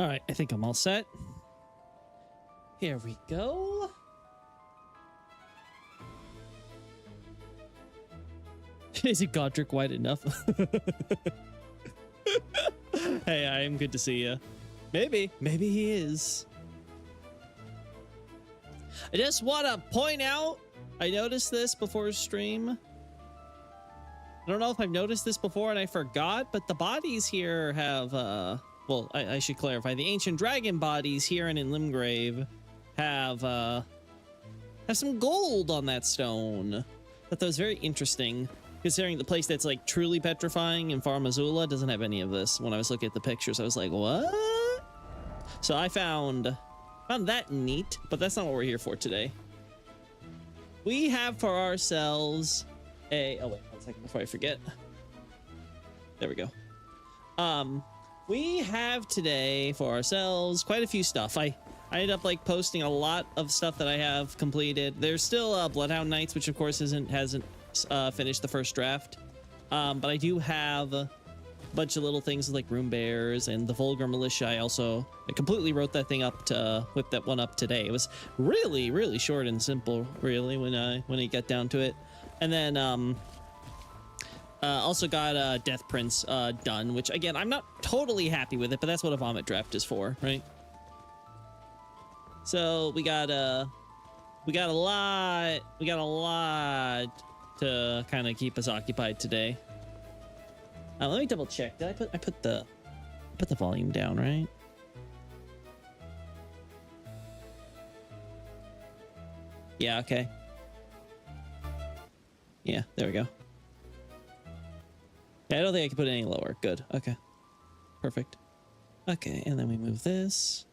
All right, I think I'm all set. Here we go. Is it Godrick wide enough? Hey, I am good to see you. Maybe he is. I just want to point out, I noticed this before stream. I don't know if I've noticed this before and I forgot, but the bodies here have, well, I should clarify. The ancient dragon bodies here and in Limgrave have some gold on that stone. I thought that was very interesting, considering the place that's like truly petrifying in Farum Azula doesn't have any of this. When I was looking at the pictures, I was like, what? So I found that neat, but that's not what we're here for today. We have for ourselves a, oh wait, 1 second before I forget. There we go. We have today for ourselves quite a few stuff. I ended up like posting a lot of stuff that I have completed. There's still Bloodhound Knights, which of course hasn't finished the first draft. But I do have a bunch of little things like Room Bears and the Vulgar Militia. I completely wrote that thing up to whip that one up today. It was really, really short and simple, really, when I got down to it. And then also got Death Prince done, which again, I'm not totally happy with it, but that's what a vomit draft is for, right? So we got a lot to kind of keep us occupied today. Let me double check. Did I put the volume down, right? Yeah, okay. Yeah, there we go. Yeah, I don't think I can put it any lower. Good. Okay. Perfect. Okay, and then we move this.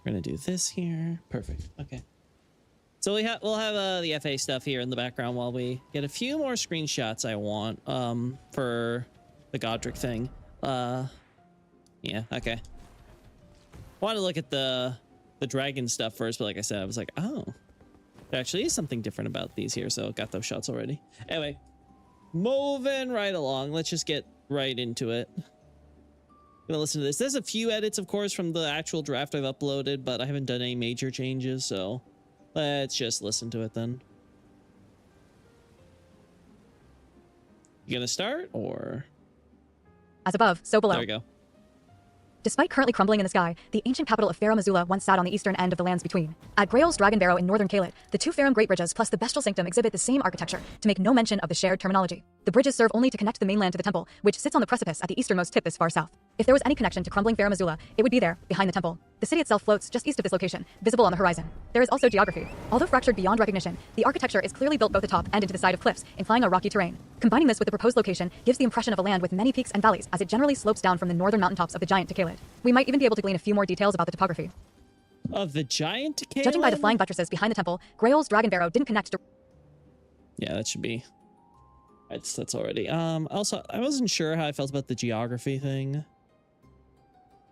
We're gonna do this here. Perfect. Okay. So we'll have the FA stuff here in the background while we get a few more screenshots I want for the Godrick thing. Yeah, okay. I wanted to look at the dragon stuff first, but like I said, I was like, oh, there actually is something different about these here, so got those shots already. Anyway, moving right along. Let's just get right into it. Gonna listen to this. There's a few edits, of course, from the actual draft I've uploaded, but I haven't done any major changes, so let's just listen to it then. You gonna start, or? As above, so below. There we go. Despite currently crumbling in the sky, the ancient capital of Farum Azula once sat on the eastern end of the lands between. At Grail's Dragon Barrow in northern Caelid, the two Farum Great Bridges plus the Bestial Sanctum exhibit the same architecture, to make no mention of the shared terminology. The bridges serve only to connect the mainland to the temple, which sits on the precipice at the easternmost tip this far south. If there was any connection to crumbling Farum Azula, it would be there, behind the temple. The city itself floats just east of this location, visible on the horizon. There is also geography. Although fractured beyond recognition, the architecture is clearly built both atop and into the side of cliffs, implying a rocky terrain. Combining this with the proposed location gives the impression of a land with many peaks and valleys, as it generally slopes down from the northern mountaintops of the giant to Caelid. We might even be able to glean a few more details about the topography. Of the giant to Caelid? Judging by the flying buttresses behind the temple, Grail's Dragon Barrow didn't connect. Yeah, that should be. That's already. Also, I wasn't sure how I felt about the geography thing.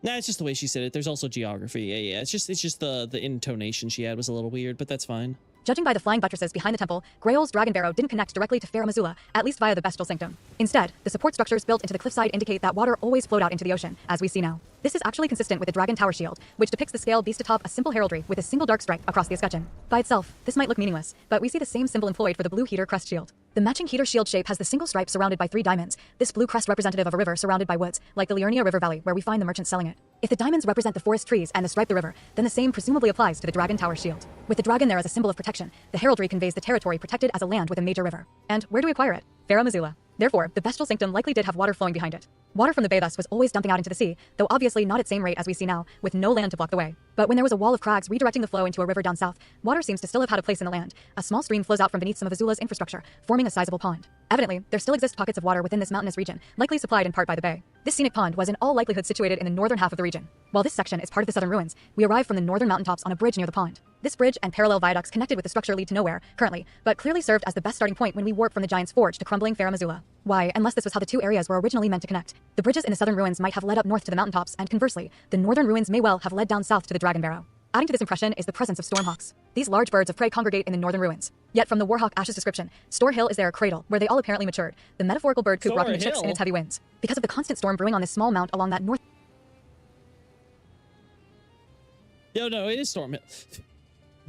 Nah, it's just the way she said it. There's also geography. Yeah. It's just the intonation she had was a little weird, but that's fine. Judging by the flying buttresses behind the temple, Grail's Dragon Barrow didn't connect directly to Farum Azula, at least via the Bestial Sanctum. Instead, the support structures built into the cliffside indicate that water always flowed out into the ocean, as we see now. This is actually consistent with the Dragon Tower shield, which depicts the scaled beast atop a simple heraldry with a single dark stripe across the escutcheon. By itself, this might look meaningless, but we see the same symbol employed for the blue heater crest shield. The matching heater shield shape has the single stripe surrounded by 3 diamonds, this blue crest representative of a river surrounded by woods, like the Liurnia River Valley where we find the merchants selling it. If the diamonds represent the forest trees and the stripe the river, then the same presumably applies to the Dragon Tower shield. With the dragon there as a symbol of protection, the heraldry conveys the territory protected as a land with a major river. And where do we acquire it? Farum Azula. Therefore, the Bestial Sanctum likely did have water flowing behind it. Water from the bay thus was always dumping out into the sea, though obviously not at same rate as we see now, with no land to block the way. But when there was a wall of crags redirecting the flow into a river down south, water seems to still have had a place in the land. A small stream flows out from beneath some of Azula's infrastructure, forming a sizable pond. Evidently, there still exist pockets of water within this mountainous region, likely supplied in part by the bay. This scenic pond was in all likelihood situated in the northern half of the region. While this section is part of the southern ruins, we arrive from the northern mountaintops on a bridge near the pond. This bridge and parallel viaducts connected with the structure lead to nowhere, currently, but clearly served as the best starting point when we warp from the Giant's Forge to crumbling Farum Azula. Why, unless this was how the two areas were originally meant to connect. The bridges in the southern ruins might have led up north to the mountaintops, and conversely, the northern ruins may well have led down south to the Dragon Barrow. Adding to this impression is the presence of stormhawks. These large birds of prey congregate in the northern ruins. Yet from the warhawk Ash's description, Store Hill is their cradle, where they all apparently matured. The metaphorical bird could rocking the ships in its heavy winds. Because of the constant storm brewing on this small mount along that north... Yo, no, it is Storm Hill.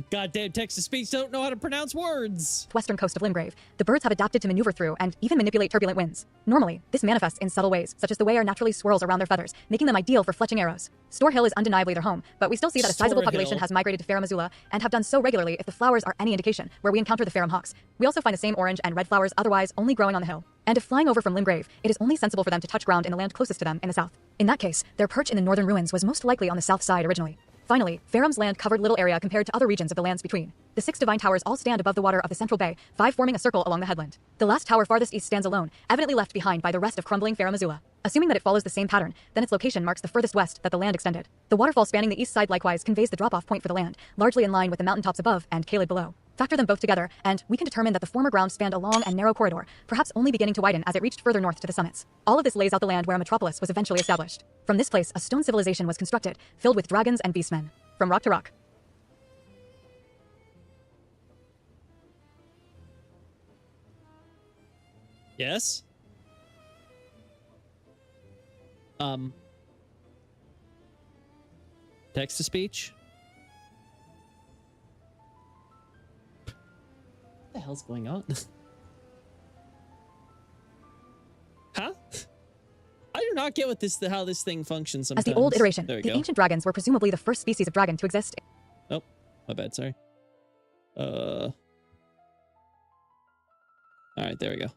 Goddamn text-to-speech don't know how to pronounce words. Western coast of Limgrave, the birds have adapted to maneuver through and even manipulate turbulent winds. Normally, this manifests in subtle ways, such as the way air naturally swirls around their feathers, making them ideal for fletching arrows. Store Hill is undeniably their home, but we still see that a sizable population has migrated to Farum Azula and have done so regularly if the flowers are any indication, where we encounter the Farum hawks. We also find the same orange and red flowers otherwise only growing on the hill. And if flying over from Limgrave, it is only sensible for them to touch ground in the land closest to them in the south. In that case, their perch in the northern ruins was most likely on the south side originally. Finally, Farum's land covered little area compared to other regions of the lands between. The 6 divine towers all stand above the water of the central bay, 5 forming a circle along the headland. The last tower farthest east stands alone, evidently left behind by the rest of crumbling Farum Azula. Assuming that it follows the same pattern, then its location marks the furthest west that the land extended. The waterfall spanning the east side likewise conveys the drop-off point for the land, largely in line with the mountaintops above and Caelid below. Factor them both together, and we can determine that the former ground spanned a long and narrow corridor, perhaps only beginning to widen as it reached further north to the summits. All of this lays out the land where a metropolis was eventually established. From this place, a stone civilization was constructed, filled with dragons and beastmen. From rock to rock. Yes? Text-to-speech? What the hell's going on? Huh? I do not get what how this thing functions sometimes. As the old iteration, the ancient dragons were presumably the first species of dragon to exist. Oh, my bad, sorry. All right, there we go.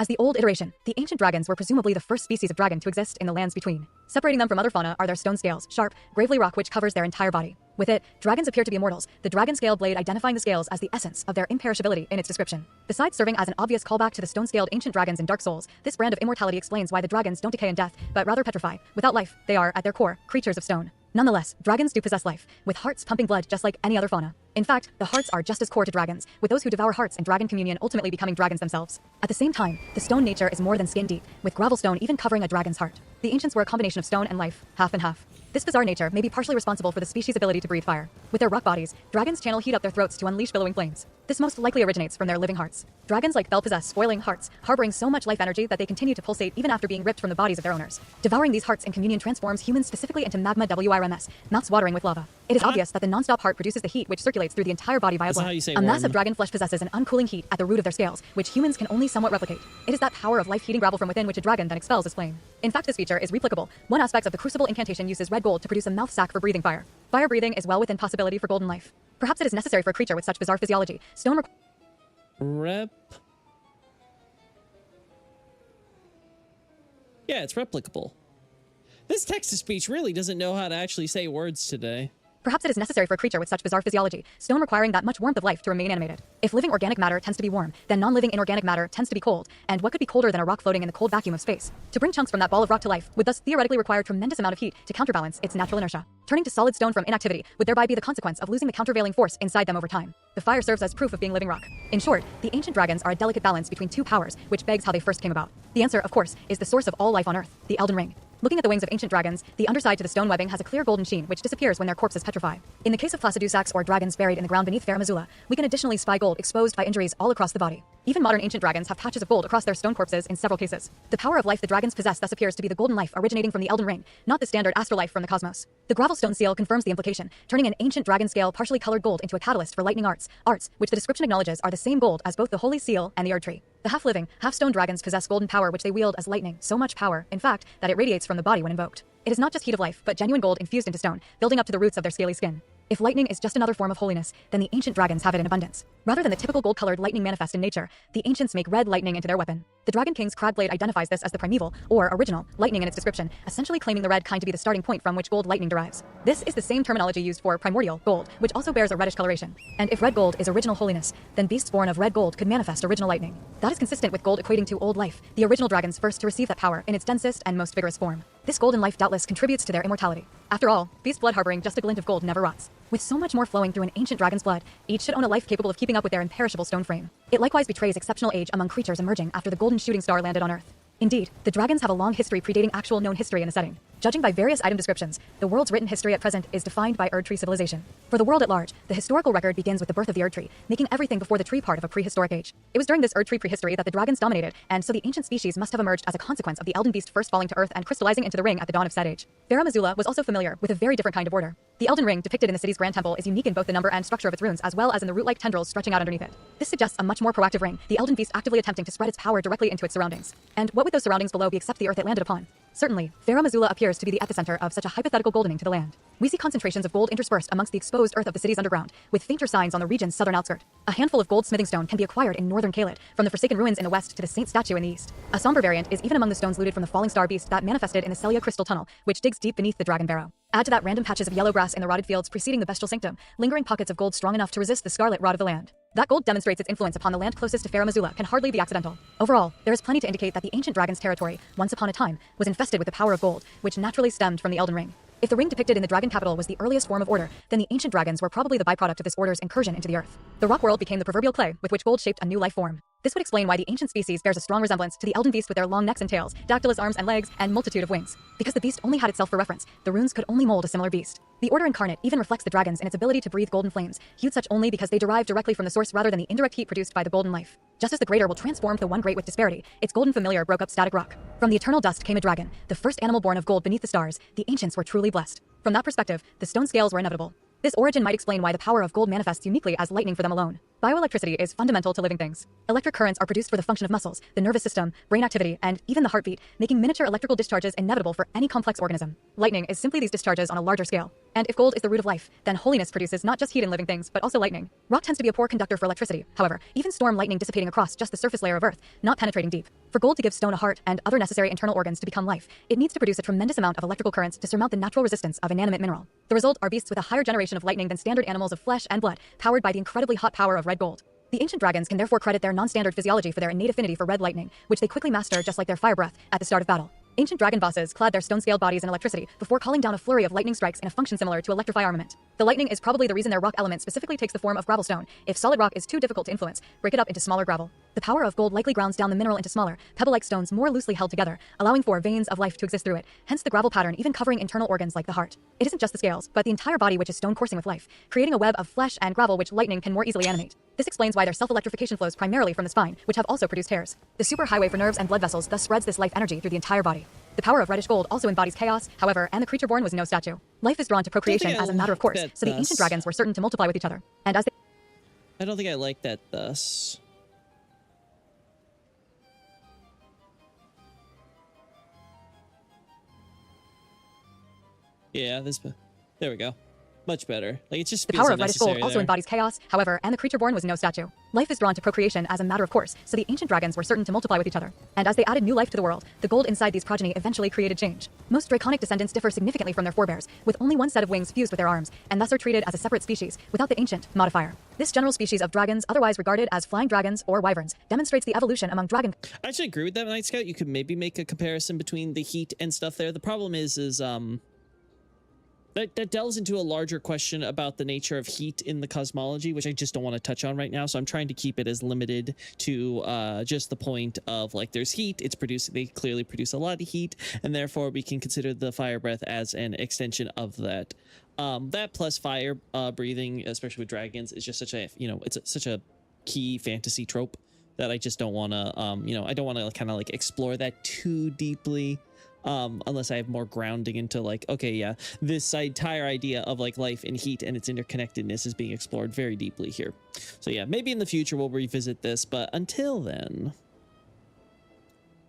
As the old iteration, the ancient dragons were presumably the first species of dragon to exist in the lands between. Separating them from other fauna are their stone scales, sharp, gravely rock which covers their entire body. With it, dragons appear to be immortals, the dragon scale blade identifying the scales as the essence of their imperishability in its description. Besides serving as an obvious callback to the stone-scaled ancient dragons in Dark Souls, this brand of immortality explains why the dragons don't decay in death, but rather petrify. Without life, they are, at their core, creatures of stone. Nonetheless, dragons do possess life, with hearts pumping blood just like any other fauna. In fact, the hearts are just as core to dragons, with those who devour hearts in dragon communion ultimately becoming dragons themselves. At the same time, the stone nature is more than skin deep, with gravelstone even covering a dragon's heart. The ancients were a combination of stone and life, half and half. This bizarre nature may be partially responsible for the species' ability to breathe fire. With their rock bodies, dragons channel heat up their throats to unleash billowing flames. This most likely originates from their living hearts. Dragons like Bel possess spoiling hearts, harboring so much life energy that they continue to pulsate even after being ripped from the bodies of their owners. Devouring these hearts in communion transforms humans specifically into magma WRMS, mouths watering with lava. It is obvious that the non-stop heart produces the heat which circulates through the entire body via blood. A mass of dragon flesh possesses an uncooling heat at the root of their scales, which humans can only somewhat replicate. It is that power of life heating gravel from within which a dragon then expels as flame. In fact, this feature is replicable. One aspect of the Crucible incantation uses red gold to produce a mouth sac for breathing fire. Fire breathing is well within possibility for golden life. Perhaps it is necessary for a creature with such bizarre physiology. Stone Yeah, it's replicable. This text-to-speech really doesn't know how to actually say words today. Perhaps it is necessary for a creature with such bizarre physiology, stone requiring that much warmth of life to remain animated. If living organic matter tends to be warm, then non-living inorganic matter tends to be cold, and what could be colder than a rock floating in the cold vacuum of space? To bring chunks from that ball of rock to life would thus theoretically require tremendous amount of heat to counterbalance its natural inertia. Turning to solid stone from inactivity would thereby be the consequence of losing the countervailing force inside them over time. The fire serves as proof of being living rock. In short, the ancient dragons are a delicate balance between two powers, which begs how they first came about. The answer, of course, is the source of all life on Earth, the Elden Ring. Looking at the wings of ancient dragons, the underside to the stone webbing has a clear golden sheen which disappears when their corpses petrify. In the case of Placidusax or dragons buried in the ground beneath Farum Azula, we can additionally spy gold exposed by injuries all across the body. Even modern ancient dragons have patches of gold across their stone corpses in several cases. The power of life the dragons possess thus appears to be the golden life originating from the Elden Ring, not the standard astrolife from the cosmos. The gravelstone seal confirms the implication, turning an ancient dragon scale partially colored gold into a catalyst for lightning arts which the description acknowledges are the same gold as both the holy seal and the Erd tree. The half-living, half-stone dragons possess golden power which they wield as lightning, so much power, in fact, that it radiates from the body when invoked. It is not just heat of life, but genuine gold infused into stone, building up to the roots of their scaly skin. If lightning is just another form of holiness, then the ancient dragons have it in abundance. Rather than the typical gold-colored lightning manifest in nature, the ancients make red lightning into their weapon. The Dragon King's crag blade identifies this as the primeval, or original, lightning in its description, essentially claiming the red kind to be the starting point from which gold lightning derives. This is the same terminology used for primordial, gold, which also bears a reddish coloration. And if red gold is original holiness, then beasts born of red gold could manifest original lightning. That is consistent with gold equating to old life, the original dragons first to receive that power in its densest and most vigorous form. This golden life doubtless contributes to their immortality. After all, beast blood harboring just a glint of gold never rots. With so much more flowing through an ancient dragon's blood, each should own a life capable of keeping up with their imperishable stone frame. It likewise betrays exceptional age among creatures emerging after the golden shooting star landed on Earth. Indeed, the dragons have a long history predating actual known history in the setting. Judging by various item descriptions, the world's written history at present is defined by Erd tree civilization. For the world at large, the historical record begins with the birth of the Erd tree, making everything before the tree part of a prehistoric age. It was during this Erd tree prehistory that the dragons dominated, and so the ancient species must have emerged as a consequence of the Elden Beast first falling to Earth and crystallizing into the ring at the dawn of said age. Farum Azula was also familiar with a very different kind of order. The Elden Ring depicted in the city's Grand Temple is unique in both the number and structure of its runes, as well as in the root-like tendrils stretching out underneath it. This suggests a much more proactive ring, the Elden Beast actively attempting to spread its power directly into its surroundings. And what would those surroundings below be except the earth it landed upon? Certainly, Fair Missoula appears to be the epicenter of such a hypothetical goldening to the land. We see concentrations of gold interspersed amongst the exposed earth of the city's underground, with fainter signs on the region's southern outskirt. A handful of gold smithing stone can be acquired in northern Caelid, from the Forsaken Ruins in the west to the Saint statue in the east. A somber variant is even among the stones looted from the Falling Star Beast that manifested in the Celia Crystal Tunnel, which digs deep beneath the Dragon Barrow. Add to that random patches of yellow grass in the rotted fields preceding the Bestial Sanctum, lingering pockets of gold strong enough to resist the scarlet rot of the land. That gold demonstrates its influence upon the land closest to Fair Missoula can hardly be accidental. Overall, there is plenty to indicate that the ancient dragon's territory, once upon a time, was infested with the power of gold, which naturally stemmed from the Elden Ring. If the ring depicted in the dragon capital was the earliest form of order, then the ancient dragons were probably the byproduct of this order's incursion into the earth. The rock world became the proverbial clay with which gold shaped a new life form. This would explain why the ancient species bears a strong resemblance to the Elden Beast with their long necks and tails, dactylous arms and legs, and multitude of wings. Because the beast only had itself for reference, the runes could only mold a similar beast. The order incarnate even reflects the dragons in its ability to breathe golden flames, hued such only because they derive directly from the source rather than the indirect heat produced by the golden life. Just as the greater will transform the one great with disparity, its golden familiar broke up static rock. From the eternal dust came a dragon, the first animal born of gold beneath the stars. The ancients were truly blessed. From that perspective, the stone scales were inevitable. This origin might explain why the power of gold manifests uniquely as lightning for them alone. Bioelectricity is fundamental to living things. Electric currents are produced for the function of muscles, the nervous system, brain activity, and even the heartbeat, making miniature electrical discharges inevitable for any complex organism. Lightning is simply these discharges on a larger scale. And if gold is the root of life, then holiness produces not just heat in living things, but also lightning. Rock tends to be a poor conductor for electricity, however, even storm lightning dissipating across just the surface layer of earth, not penetrating deep. For gold to give stone a heart and other necessary internal organs to become life, it needs to produce a tremendous amount of electrical currents to surmount the natural resistance of inanimate mineral. The result are beasts with a higher generation of lightning than standard animals of flesh and blood, powered by the incredibly hot power of red gold. The ancient dragons can therefore credit their non-standard physiology for their innate affinity for red lightning, which they quickly master just like their fire breath at the start of battle. Ancient dragon bosses clad their stone-scaled bodies in electricity before calling down a flurry of lightning strikes in a function similar to electrify armament. The lightning is probably the reason their rock element specifically takes the form of gravel stone. If solid rock is too difficult to influence, break it up into smaller gravel. The power of gold likely grounds down the mineral into smaller, pebble-like stones more loosely held together, allowing for veins of life to exist through it, hence the gravel pattern even covering internal organs like the heart. It isn't just the scales, but the entire body which is stone coursing with life, creating a web of flesh and gravel which lightning can more easily animate. This explains why their self-electrification flows primarily from the spine, which have also produced hairs. The superhighway for nerves and blood vessels thus spreads this life energy through the entire body. The power of reddish gold also embodies chaos, however, and the creature born was no statue. Life is drawn to procreation as a matter of course, so the ancient dragons were certain to multiply with each other. And as they... I don't think I like that thus. Yeah, there we go. Much better. Like, it just The feels power of reddish gold also there. embodies chaos, however, and the creature born was no statue. Life is drawn to procreation as a matter of course, so the ancient dragons were certain to multiply with each other. And as they added new life to the world, the gold inside these progeny eventually created change. Most draconic descendants differ significantly from their forebears, with only one set of wings fused with their arms, and thus are treated as a separate species, without the ancient modifier. This general species of dragons, otherwise regarded as flying dragons or wyverns, demonstrates the evolution among dragon... I actually agree with that, Night Scout. You could maybe make a comparison between the heat and stuff there. The problem is that delves into a larger question about the nature of heat in the cosmology, which I just don't want to touch on right now. So I'm trying to keep it as limited to just the point of, like, there's heat. They clearly produce a lot of heat, and therefore we can consider the fire breath as an extension of that. That plus fire breathing, especially with dragons, is just such a, such a key fantasy trope that I just don't want to, I don't want to kind of like explore that too deeply. Unless I have more grounding into, like, okay, yeah, this entire idea of, like, life and heat and its interconnectedness is being explored very deeply here. So yeah, maybe in the future we'll revisit this, but until then...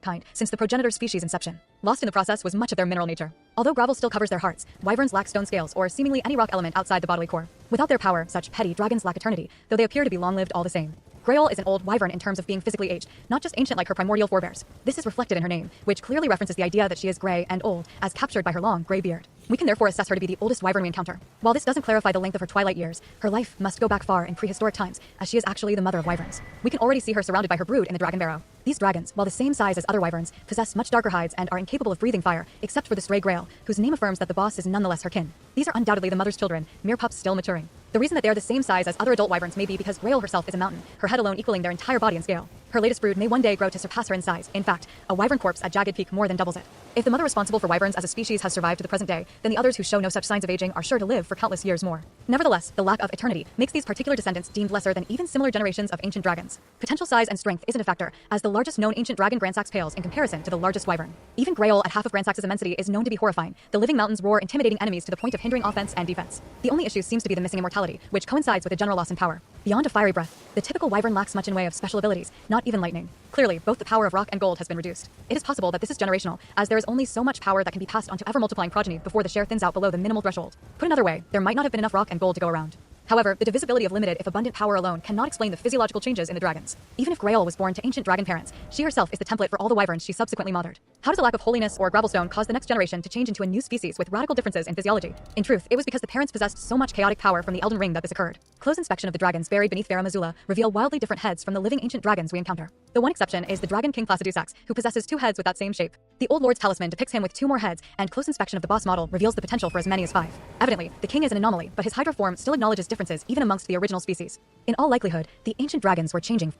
kind since the progenitor species' inception. Lost in the process was much of their mineral nature. Although gravel still covers their hearts, wyverns lack stone scales or seemingly any rock element outside the bodily core. Without their power, such petty dragons lack eternity, though they appear to be long-lived all the same. Grail is an old wyvern in terms of being physically aged, not just ancient like her primordial forebears. This is reflected in her name, which clearly references the idea that she is gray and old, as captured by her long gray beard. We can therefore assess her to be the oldest wyvern we encounter. While this doesn't clarify the length of her twilight years, her life must go back far in prehistoric times, as she is actually the mother of wyverns. We can already see her surrounded by her brood in the Dragon Barrow. These dragons, while the same size as other wyverns, possess much darker hides and are incapable of breathing fire, except for the stray Grail, whose name affirms that the boss is nonetheless her kin. These are undoubtedly the mother's children, mere pups still maturing. The reason that they are the same size as other adult wyverns may be because Grail herself is a mountain, her head alone equaling their entire body in scale. Her latest brood may one day grow to surpass her in size. In fact, a wyvern corpse at Jagged Peak more than doubles it. If the mother responsible for wyverns as a species has survived to the present day, then the others who show no such signs of aging are sure to live for countless years more. Nevertheless, the lack of eternity makes these particular descendants deemed lesser than even similar generations of ancient dragons. Potential size and strength isn't a factor, as the largest known ancient dragon Grandsax pales in comparison to the largest wyvern. Even Greol at half of Grandsax's immensity is known to be horrifying. The living mountains roar, intimidating enemies to the point of hindering offense and defense. The only issue seems to be the missing immortality, which coincides with a general loss in power. Beyond a fiery breath, the typical wyvern lacks much in way of special abilities, not even lightning. Clearly, both the power of rock and gold has been reduced. It is possible that this is generational, as there is only so much power that can be passed on to ever-multiplying progeny before the share thins out below the minimal threshold. Put another way, there might not have been enough rock and gold to go around. However, the divisibility of limited if abundant power alone cannot explain the physiological changes in the dragons. Even if Greol was born to ancient dragon parents, she herself is the template for all the wyverns she subsequently mothered. How does a lack of holiness or gravelstone cause the next generation to change into a new species with radical differences in physiology? In truth, it was because the parents possessed so much chaotic power from the Elden Ring that this occurred. Close inspection of the dragons buried beneath Farum Azula reveal wildly different heads from the living ancient dragons we encounter. The one exception is the dragon king Placidusax, who possesses 2 heads with that same shape. The Old Lord's talisman depicts him with 2 more heads, and close inspection of the boss model reveals the potential for as many as 5. Evidently, the king is an anomaly, but his Hydra form still acknowledges differences even amongst the original species. In all likelihood, the ancient dragons were changing.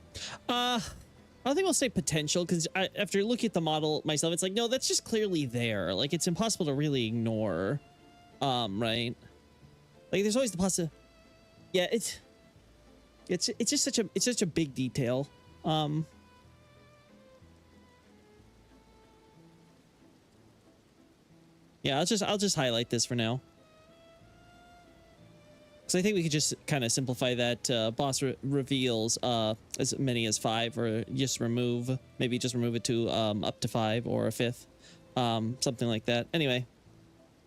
I don't think I'll say potential, because after looking at the model myself, it's like, no, that's just clearly there. Like, it's impossible to really ignore. Right? Like, there's always the possibility. Yeah, it's just such a big detail. Yeah, I'll just highlight this for now. So I think we could just kind of simplify that boss reveals as many as 5, or just maybe just remove it to up to 5 or a 5th, something like that. Anyway,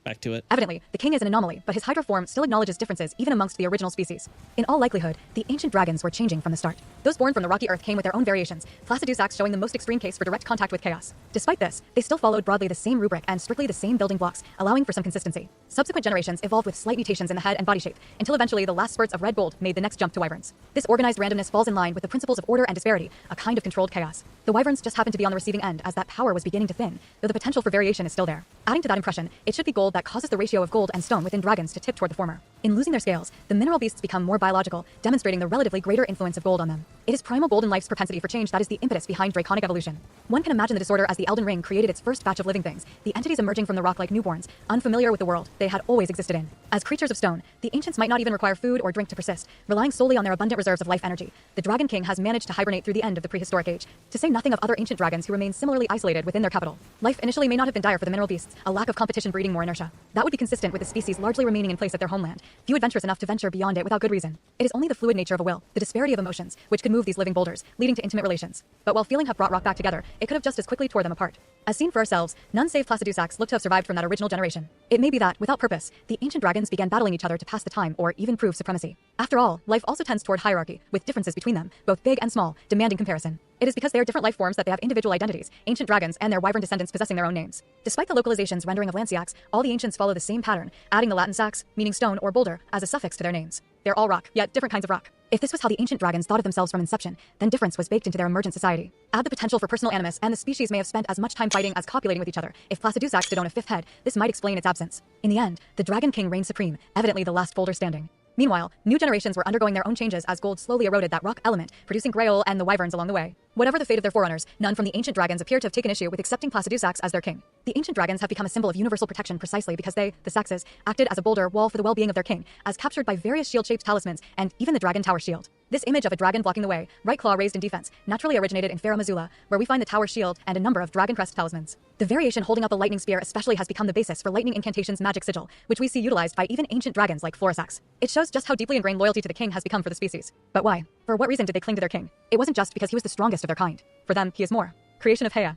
back to it. Evidently, the king is an anomaly, but his Hydra form still acknowledges differences even amongst the original species. In all likelihood, the ancient dragons were changing from the start. Those born from the rocky earth came with their own variations, Placidusax showing the most extreme case for direct contact with chaos. Despite this, they still followed broadly the same rubric and strictly the same building blocks, allowing for some consistency. Subsequent generations evolved with slight mutations in the head and body shape, until eventually the last spurts of red gold made the next jump to wyverns. This organized randomness falls in line with the principles of order and disparity, a kind of controlled chaos. The wyverns just happened to be on the receiving end as that power was beginning to thin, though the potential for variation is still there. Adding to that impression, it should be gold that causes the ratio of gold and stone within dragons to tip toward the former. In losing their scales, the mineral beasts become more biological, demonstrating the relatively greater influence of gold on them. It is primal golden life's propensity for change that is the impetus behind draconic evolution. One can imagine the disorder as the Elden Ring created its first batch of living things, the entities emerging from the rock like newborns, unfamiliar with the world they had always existed in. As creatures of stone, the ancients might not even require food or drink to persist, relying solely on their abundant reserves of life energy. The Dragon King has managed to hibernate through the end of the prehistoric age, to say nothing of other ancient dragons who remain similarly isolated within their capital. Life initially may not have been dire for the mineral beasts, a lack of competition breeding more inertia. That would be consistent with the species largely remaining in place at their homeland, few adventurous enough to venture beyond it without good reason. It is only the fluid nature of a will, the disparity of emotions, which could move these living boulders, leading to intimate relations. But while feeling have brought rock back together, it could have just as quickly tore them apart. As seen for ourselves, none save Placidusax look to have survived from that original generation. It may be that, without purpose, the ancient dragons began battling each other to pass the time or even prove supremacy. After all, life also tends toward hierarchy, with differences between them, both big and small, demanding comparison. It is because they are different life forms that they have individual identities, ancient dragons and their wyvern descendants possessing their own names. Despite the localization's rendering of Lanciax, all the ancients follow the same pattern, adding the Latin sax, meaning stone or boulder, as a suffix to their names. They're all rock, yet different kinds of rock. If this was how the ancient dragons thought of themselves from inception, then difference was baked into their emergent society. Add the potential for personal animus, and the species may have spent as much time fighting as copulating with each other. If Placidusax did own a 5th head, this might explain its absence. In the end, the Dragon King reigned supreme, evidently the last boulder standing. Meanwhile, new generations were undergoing their own changes as gold slowly eroded that rock element, producing Greol and the wyverns along the way. Whatever the fate of their forerunners, none from the ancient dragons appear to have taken issue with accepting Placidusax as their king. The ancient dragons have become a symbol of universal protection precisely because they, the Saxes, acted as a boulder wall for the well-being of their king, as captured by various shield-shaped talismans and even the dragon tower shield. This image of a dragon blocking the way, right claw raised in defense, naturally originated in Farum Azula, where we find the tower shield and a number of dragon crest talismans. The variation holding up a lightning spear especially has become the basis for lightning incantation's magic sigil, which we see utilized by even ancient dragons like Florisax. It shows just how deeply ingrained loyalty to the king has become for the species. But why? For what reason did they cling to their king? It wasn't just because he was the strongest of their kind. For them, he is more. Creation of Heia.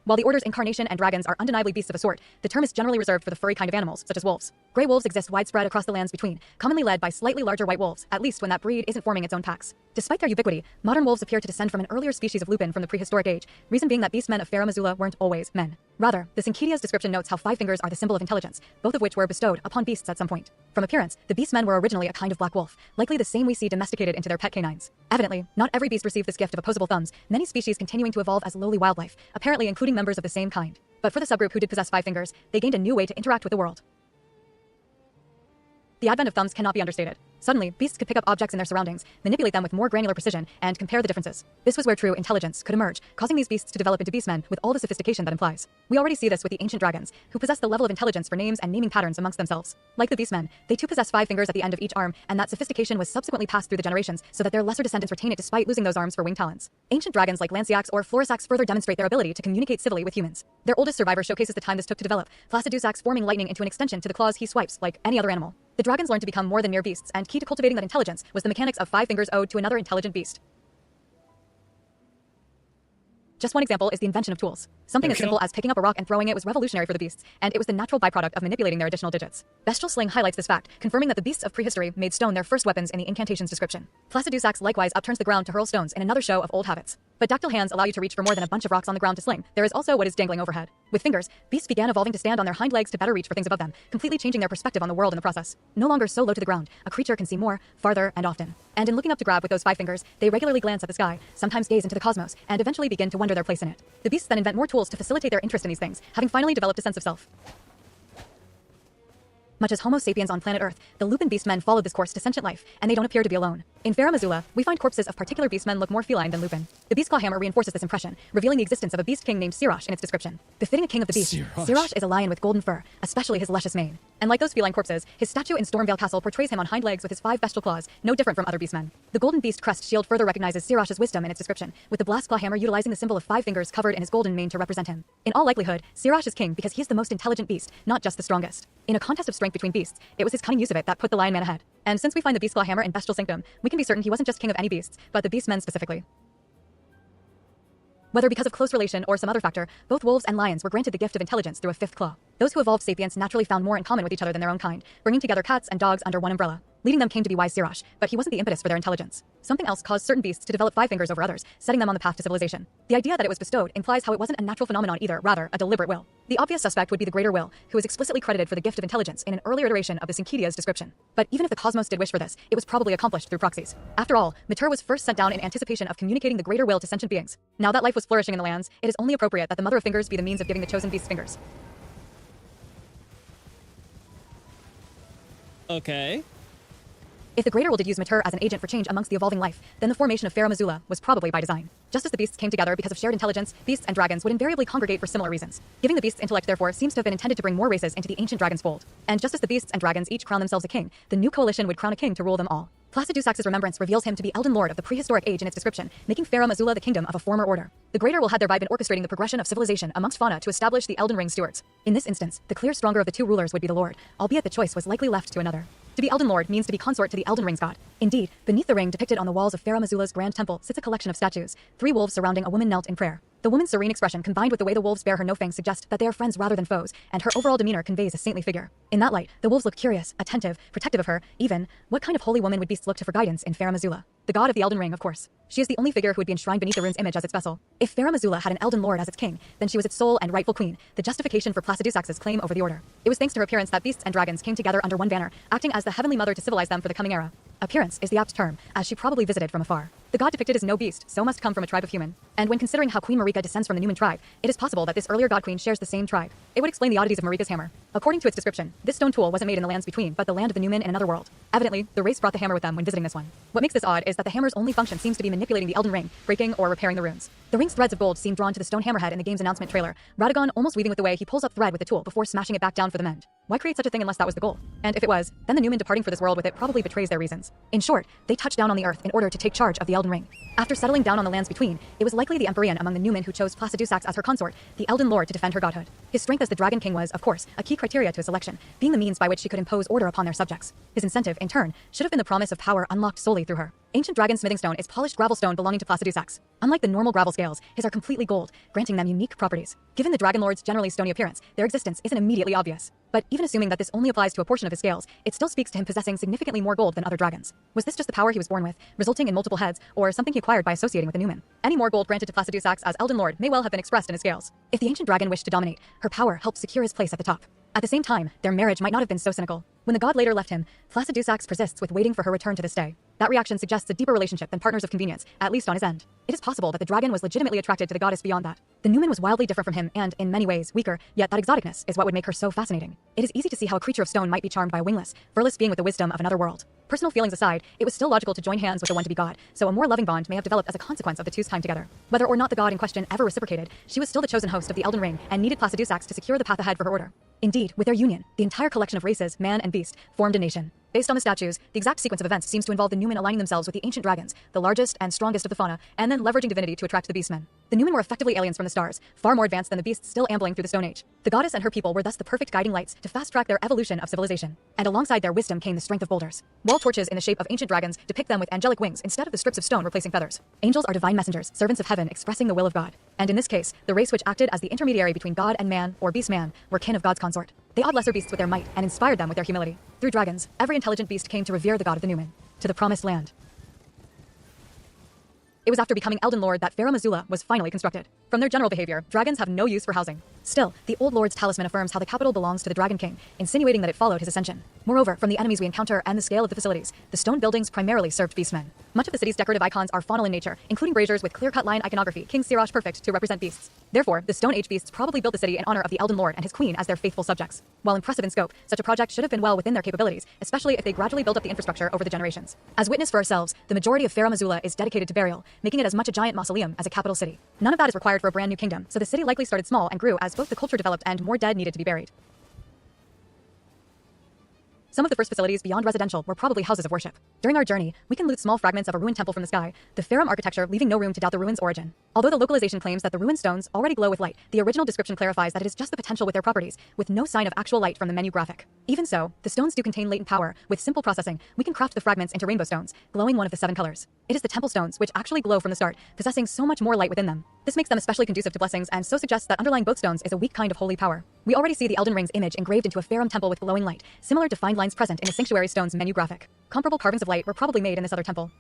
While the order's incarnation and dragons are undeniably beasts of a sort, the term is generally reserved for the furry kind of animals, such as wolves. Grey wolves exist widespread across the lands between, commonly led by slightly larger white wolves, at least when that breed isn't forming its own packs. Despite their ubiquity, modern wolves appear to descend from an earlier species of lupin from the prehistoric age, reason being that beastmen of Farum Azula weren't always men. Rather, the Synkedia's description notes how 5 fingers are the symbol of intelligence, both of which were bestowed upon beasts at some point. From appearance, the beastmen were originally a kind of black wolf, likely the same we see domesticated into their pet canines. Evidently, not every beast received this gift of opposable thumbs, many species continuing to evolve as lowly wildlife, apparently including members of the same kind. But for the subgroup who did possess 5 fingers, they gained a new way to interact with the world. The advent of thumbs cannot be understated. Suddenly, beasts could pick up objects in their surroundings, manipulate them with more granular precision, and compare the differences. This was where true intelligence could emerge, causing these beasts to develop into beastmen with all the sophistication that implies. We already see this with the ancient dragons, who possess the level of intelligence for names and naming patterns amongst themselves. Like the beastmen, they too possess 5 fingers at the end of each arm, and that sophistication was subsequently passed through the generations so that their lesser descendants retain it despite losing those arms for wing talents. Ancient dragons like Lanciax or Florisax further demonstrate their ability to communicate civilly with humans. Their oldest survivor showcases the time this took to develop, Placidusax forming lightning into an extension to the claws he swipes, like any other animal. The dragons learned to become more than mere beasts, and key to cultivating that intelligence was the mechanics of 5 fingers owed to another intelligent beast. Just one example is the invention of tools. Something as simple as picking up a rock and throwing it was revolutionary for the beasts, and it was the natural byproduct of manipulating their additional digits. Bestial sling highlights this fact, confirming that the beasts of prehistory made stone their first weapons in the incantation's description. Placidusax likewise upturns the ground to hurl stones in another show of old habits. But dactyl hands allow you to reach for more than a bunch of rocks on the ground to sling. There is also what is dangling overhead. With fingers, beasts began evolving to stand on their hind legs to better reach for things above them, completely changing their perspective on the world in the process. No longer so low to the ground, a creature can see more, farther, and often. And in looking up to grab with those 5 fingers, they regularly glance at the sky, sometimes gaze into the cosmos, and eventually begin to wonder their place in it. The beasts then invent more tools to facilitate their interest in these things, having finally developed a sense of self. Much as Homo sapiens on planet Earth, the lupin beastmen followed this course to sentient life, and they don't appear to be alone. In Farah Missoula, we find corpses of particular beastmen look more feline than lupin. The beastclaw hammer reinforces this impression, revealing the existence of a beast king named Sirash in its description. Befitting a king of the beast, Sirash is a lion with golden fur, especially his luscious mane. And like those feline corpses, his statue in Stormvale Castle portrays him on hind legs with his 5 bestial claws, no different from other beastmen. The golden beast crest shield further recognizes Sirash's wisdom in its description, with the blastclaw hammer utilizing the symbol of 5 fingers covered in his golden mane to represent him. In all likelihood, Sirash is king because he is the most intelligent beast, not just the strongest. In a contest of strength between beasts, it was his cunning use of it that put the lion man ahead. And since we find the beastclaw hammer in Bestial Sanctum, we can be certain he wasn't just king of any beasts, but the beastmen specifically. Whether because of close relation or some other factor, both wolves and lions were granted the gift of intelligence through a 5th claw. Those who evolved sapiens naturally found more in common with each other than their own kind, bringing together cats and dogs under one umbrella. Leading them came to be wise Sirash, but he wasn't the impetus for their intelligence. Something else caused certain beasts to develop 5 fingers over others, setting them on the path to civilization. The idea that it was bestowed implies how it wasn't a natural phenomenon either, rather, a deliberate will. The obvious suspect would be the Greater Will, who is explicitly credited for the gift of intelligence in an earlier iteration of the Synkedia's description. But even if the cosmos did wish for this, it was probably accomplished through proxies. After all, Mater was first sent down in anticipation of communicating the Greater Will to sentient beings. Now that life was flourishing in the lands, it is only appropriate that the Mother of Fingers be the means of giving the chosen beasts fingers. Okay. If the Greater Will did use Mater as an agent for change amongst the evolving life, then the formation of Farah Missoula was probably by design. Just as the beasts came together because of shared intelligence, beasts and dragons would invariably congregate for similar reasons. Giving the beasts intellect, therefore, seems to have been intended to bring more races into the ancient dragon's fold. And just as the beasts and dragons each crown themselves a king, the new coalition would crown a king to rule them all. Placidusax's remembrance reveals him to be Elden Lord of the prehistoric age in its description, making Farah Missoula the kingdom of a former order. The Greater Will had thereby been orchestrating the progression of civilization amongst fauna to establish the Elden Ring stewards. In this instance, the clear stronger of the two rulers would be the Lord, albeit the choice was likely left to another. To be Elden Lord means to be consort to the Elden Ring's god. Indeed, beneath the ring depicted on the walls of Farah Missoula's grand temple sits a collection of statues, 3 wolves surrounding a woman knelt in prayer. The woman's serene expression combined with the way the wolves bear her no-fangs suggest that they are friends rather than foes, and her overall demeanor conveys a saintly figure. In that light, the wolves look curious, attentive, protective of her, even, what kind of holy woman would beasts look to for guidance in Farah Missoula? The god of the Elden Ring, of course. She is the only figure who would be enshrined beneath the rune's image as its vessel. If Farah Missoula had an Elden Lord as its king, then she was its sole and rightful queen, the justification for Placidusax's claim over the order. It was thanks to her appearance that beasts and dragons came together under one banner, acting as the heavenly mother to civilize them for the coming era. Appearance is the apt term, as she probably visited from afar. The god depicted is no beast, so must come from a tribe of human. And when considering how Queen Marika descends from the Newman tribe, it is possible that this earlier god queen shares the same tribe. It would explain the oddities of Marika's hammer. According to its description, this stone tool wasn't made in the lands between, but the land of the Newman in another world. Evidently, the race brought the hammer with them when visiting this one. What makes this odd is that the hammer's only function seems to be manipulating the Elden Ring, breaking or repairing the runes. The ring's threads of gold seem drawn to the stone hammerhead in the game's announcement trailer, Radagon almost weaving with the way he pulls up thread with the tool before smashing it back down for the mend. Why create such a thing unless that was the goal? And if it was, then the Newman departing for this world with it probably betrays their reasons. In short, they touched down on the earth in order to take charge of the Elden Ring. After settling down on the lands between, it was likely the Empyrean among the Newmen who chose Placidusax as her consort, the Elden Lord, to defend her godhood. His strength as the Dragon King was, of course, a key criteria to his selection, being the means by which she could impose order upon their subjects. His incentive, in turn, should have been the promise of power unlocked solely through her. Ancient dragon smithing stone is polished gravel stone belonging to Placidusax. Unlike the normal gravel scales, his are completely gold, granting them unique properties. Given the Dragon Lord's generally stony appearance, their existence isn't immediately obvious. But even assuming that this only applies to a portion of his scales, it still speaks to him possessing significantly more gold than other dragons. Was this just the power he was born with, resulting in multiple heads, or something he acquired by associating with the Newman? Any more gold granted to Placidusax as Elden Lord may well have been expressed in his scales. If the ancient dragon wished to dominate, her power helped secure his place at the top. At the same time, their marriage might not have been so cynical. When the god later left him, Placidusax persists with waiting for her return to this day. That reaction suggests a deeper relationship than partners of convenience, at least on his end. It is possible that the dragon was legitimately attracted to the goddess beyond that. The Newman was wildly different from him and, in many ways, weaker, yet that exoticness is what would make her so fascinating. It is easy to see how a creature of stone might be charmed by a wingless, furless being with the wisdom of another world. Personal feelings aside, it was still logical to join hands with the one-to-be god, so a more loving bond may have developed as a consequence of the two's time together. Whether or not the god in question ever reciprocated, she was still the chosen host of the Elden Ring and needed Placidusax to secure the path ahead for her order. Indeed, with their union, the entire collection of races, man and beast, formed a nation. Based on the statues, the exact sequence of events seems to involve the Newman aligning themselves with the ancient dragons, the largest and strongest of the fauna, and then leveraging divinity to attract the beastmen. The Newman were effectively aliens from the stars, far more advanced than the beasts still ambling through the Stone Age. The goddess and her people were thus the perfect guiding lights to fast-track their evolution of civilization. And alongside their wisdom came the strength of boulders. Wall torches in the shape of ancient dragons depict them with angelic wings instead of the strips of stone replacing feathers. Angels are divine messengers, servants of heaven expressing the will of God. And in this case, the race which acted as the intermediary between God and man, or beast-man, were kin of God's consort. They awed lesser beasts with their might and inspired them with their humility. Through dragons, every intelligent beast came to revere the god of the Newman, to the promised land. It was after becoming Elden Lord that Farum Azula was finally constructed. From their general behavior, dragons have no use for housing. Still, the Old Lord's talisman affirms how the capital belongs to the Dragon King, insinuating that it followed his ascension. Moreover, from the enemies we encounter and the scale of the facilities, the stone buildings primarily served beastmen. Much of the city's decorative icons are faunal in nature, including braziers with clear-cut line iconography, King Siraj perfect to represent beasts. Therefore, the Stone Age beasts probably built the city in honor of the Elden Lord and his queen as their faithful subjects. While impressive in scope, such a project should have been well within their capabilities, especially if they gradually build up the infrastructure over the generations. As witness for ourselves, the majority of Farum Azula is dedicated to burial, making it as much a giant mausoleum as a capital city. None of that is required for a brand new kingdom, so the city likely started small and grew as both the culture developed and more dead needed to be buried. Some of the first facilities beyond residential were probably houses of worship. During our journey, we can loot small fragments of a ruined temple from the sky, the Farum architecture leaving no room to doubt the ruins' origin. Although the localization claims that the ruined stones already glow with light, the original description clarifies that it is just the potential with their properties, with no sign of actual light from the menu graphic. Even so, the stones do contain latent power. With simple processing, we can craft the fragments into rainbow stones, glowing one of the 7 colors. It is the temple stones which actually glow from the start, possessing so much more light within them. This makes them especially conducive to blessings and so suggests that underlying both stones is a weak kind of holy power. We already see the Elden Ring's image engraved into a Farum temple with glowing light, similar to defined lines present in the Sanctuary Stone's menu graphic. Comparable carvings of light were probably made in this other temple.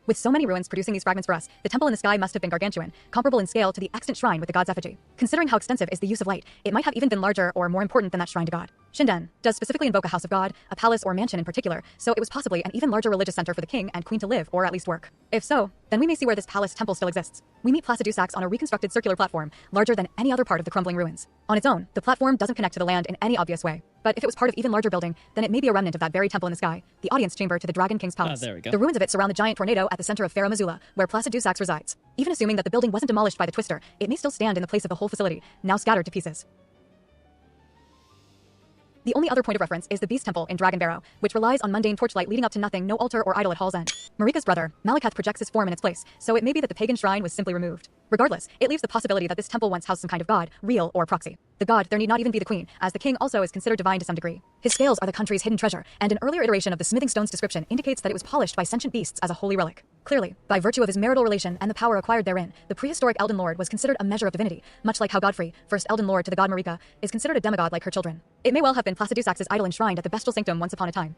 With so many ruins producing these fragments for us, the temple in the sky must have been gargantuan, comparable in scale to the extant shrine with the god's effigy. Considering how extensive is the use of light, it might have even been larger or more important than that shrine to God. Shinden does specifically invoke a house of God, a palace or mansion in particular, so it was possibly an even larger religious center for the king and queen to live or at least work. If so, then we may see where this palace temple still exists. We meet Placidusax on a reconstructed circular platform, larger than any other part of the crumbling ruins. On its own, the platform doesn't connect to the land in any obvious way. But if it was part of even larger building, then it may be a remnant of that very temple in the sky, the audience chamber to the Dragon King's palace. There we go. The ruins of it surround the giant tornado at the center of Farum Azula, where Placidusax resides. Even assuming that the building wasn't demolished by the Twister, it may still stand in the place of the whole facility, now scattered to pieces. The only other point of reference is the Beast Temple in Dragon Barrow, which relies on mundane torchlight leading up to nothing, no altar or idol at Hall's End. Marika's brother, Malakath, projects his form in its place, so it may be that the pagan shrine was simply removed. Regardless, it leaves the possibility that this temple once housed some kind of god, real or proxy. The god there need not even be the queen, as the king also is considered divine to some degree. His scales are the country's hidden treasure, and an earlier iteration of the smithing stone's description indicates that it was polished by sentient beasts as a holy relic. Clearly, by virtue of his marital relation and the power acquired therein, the prehistoric Elden Lord was considered a measure of divinity, much like how Godfrey, first Elden Lord to the god Marika, is considered a demigod like her children. It may well have been Placidusax's idol enshrined at the bestial sanctum once upon a time.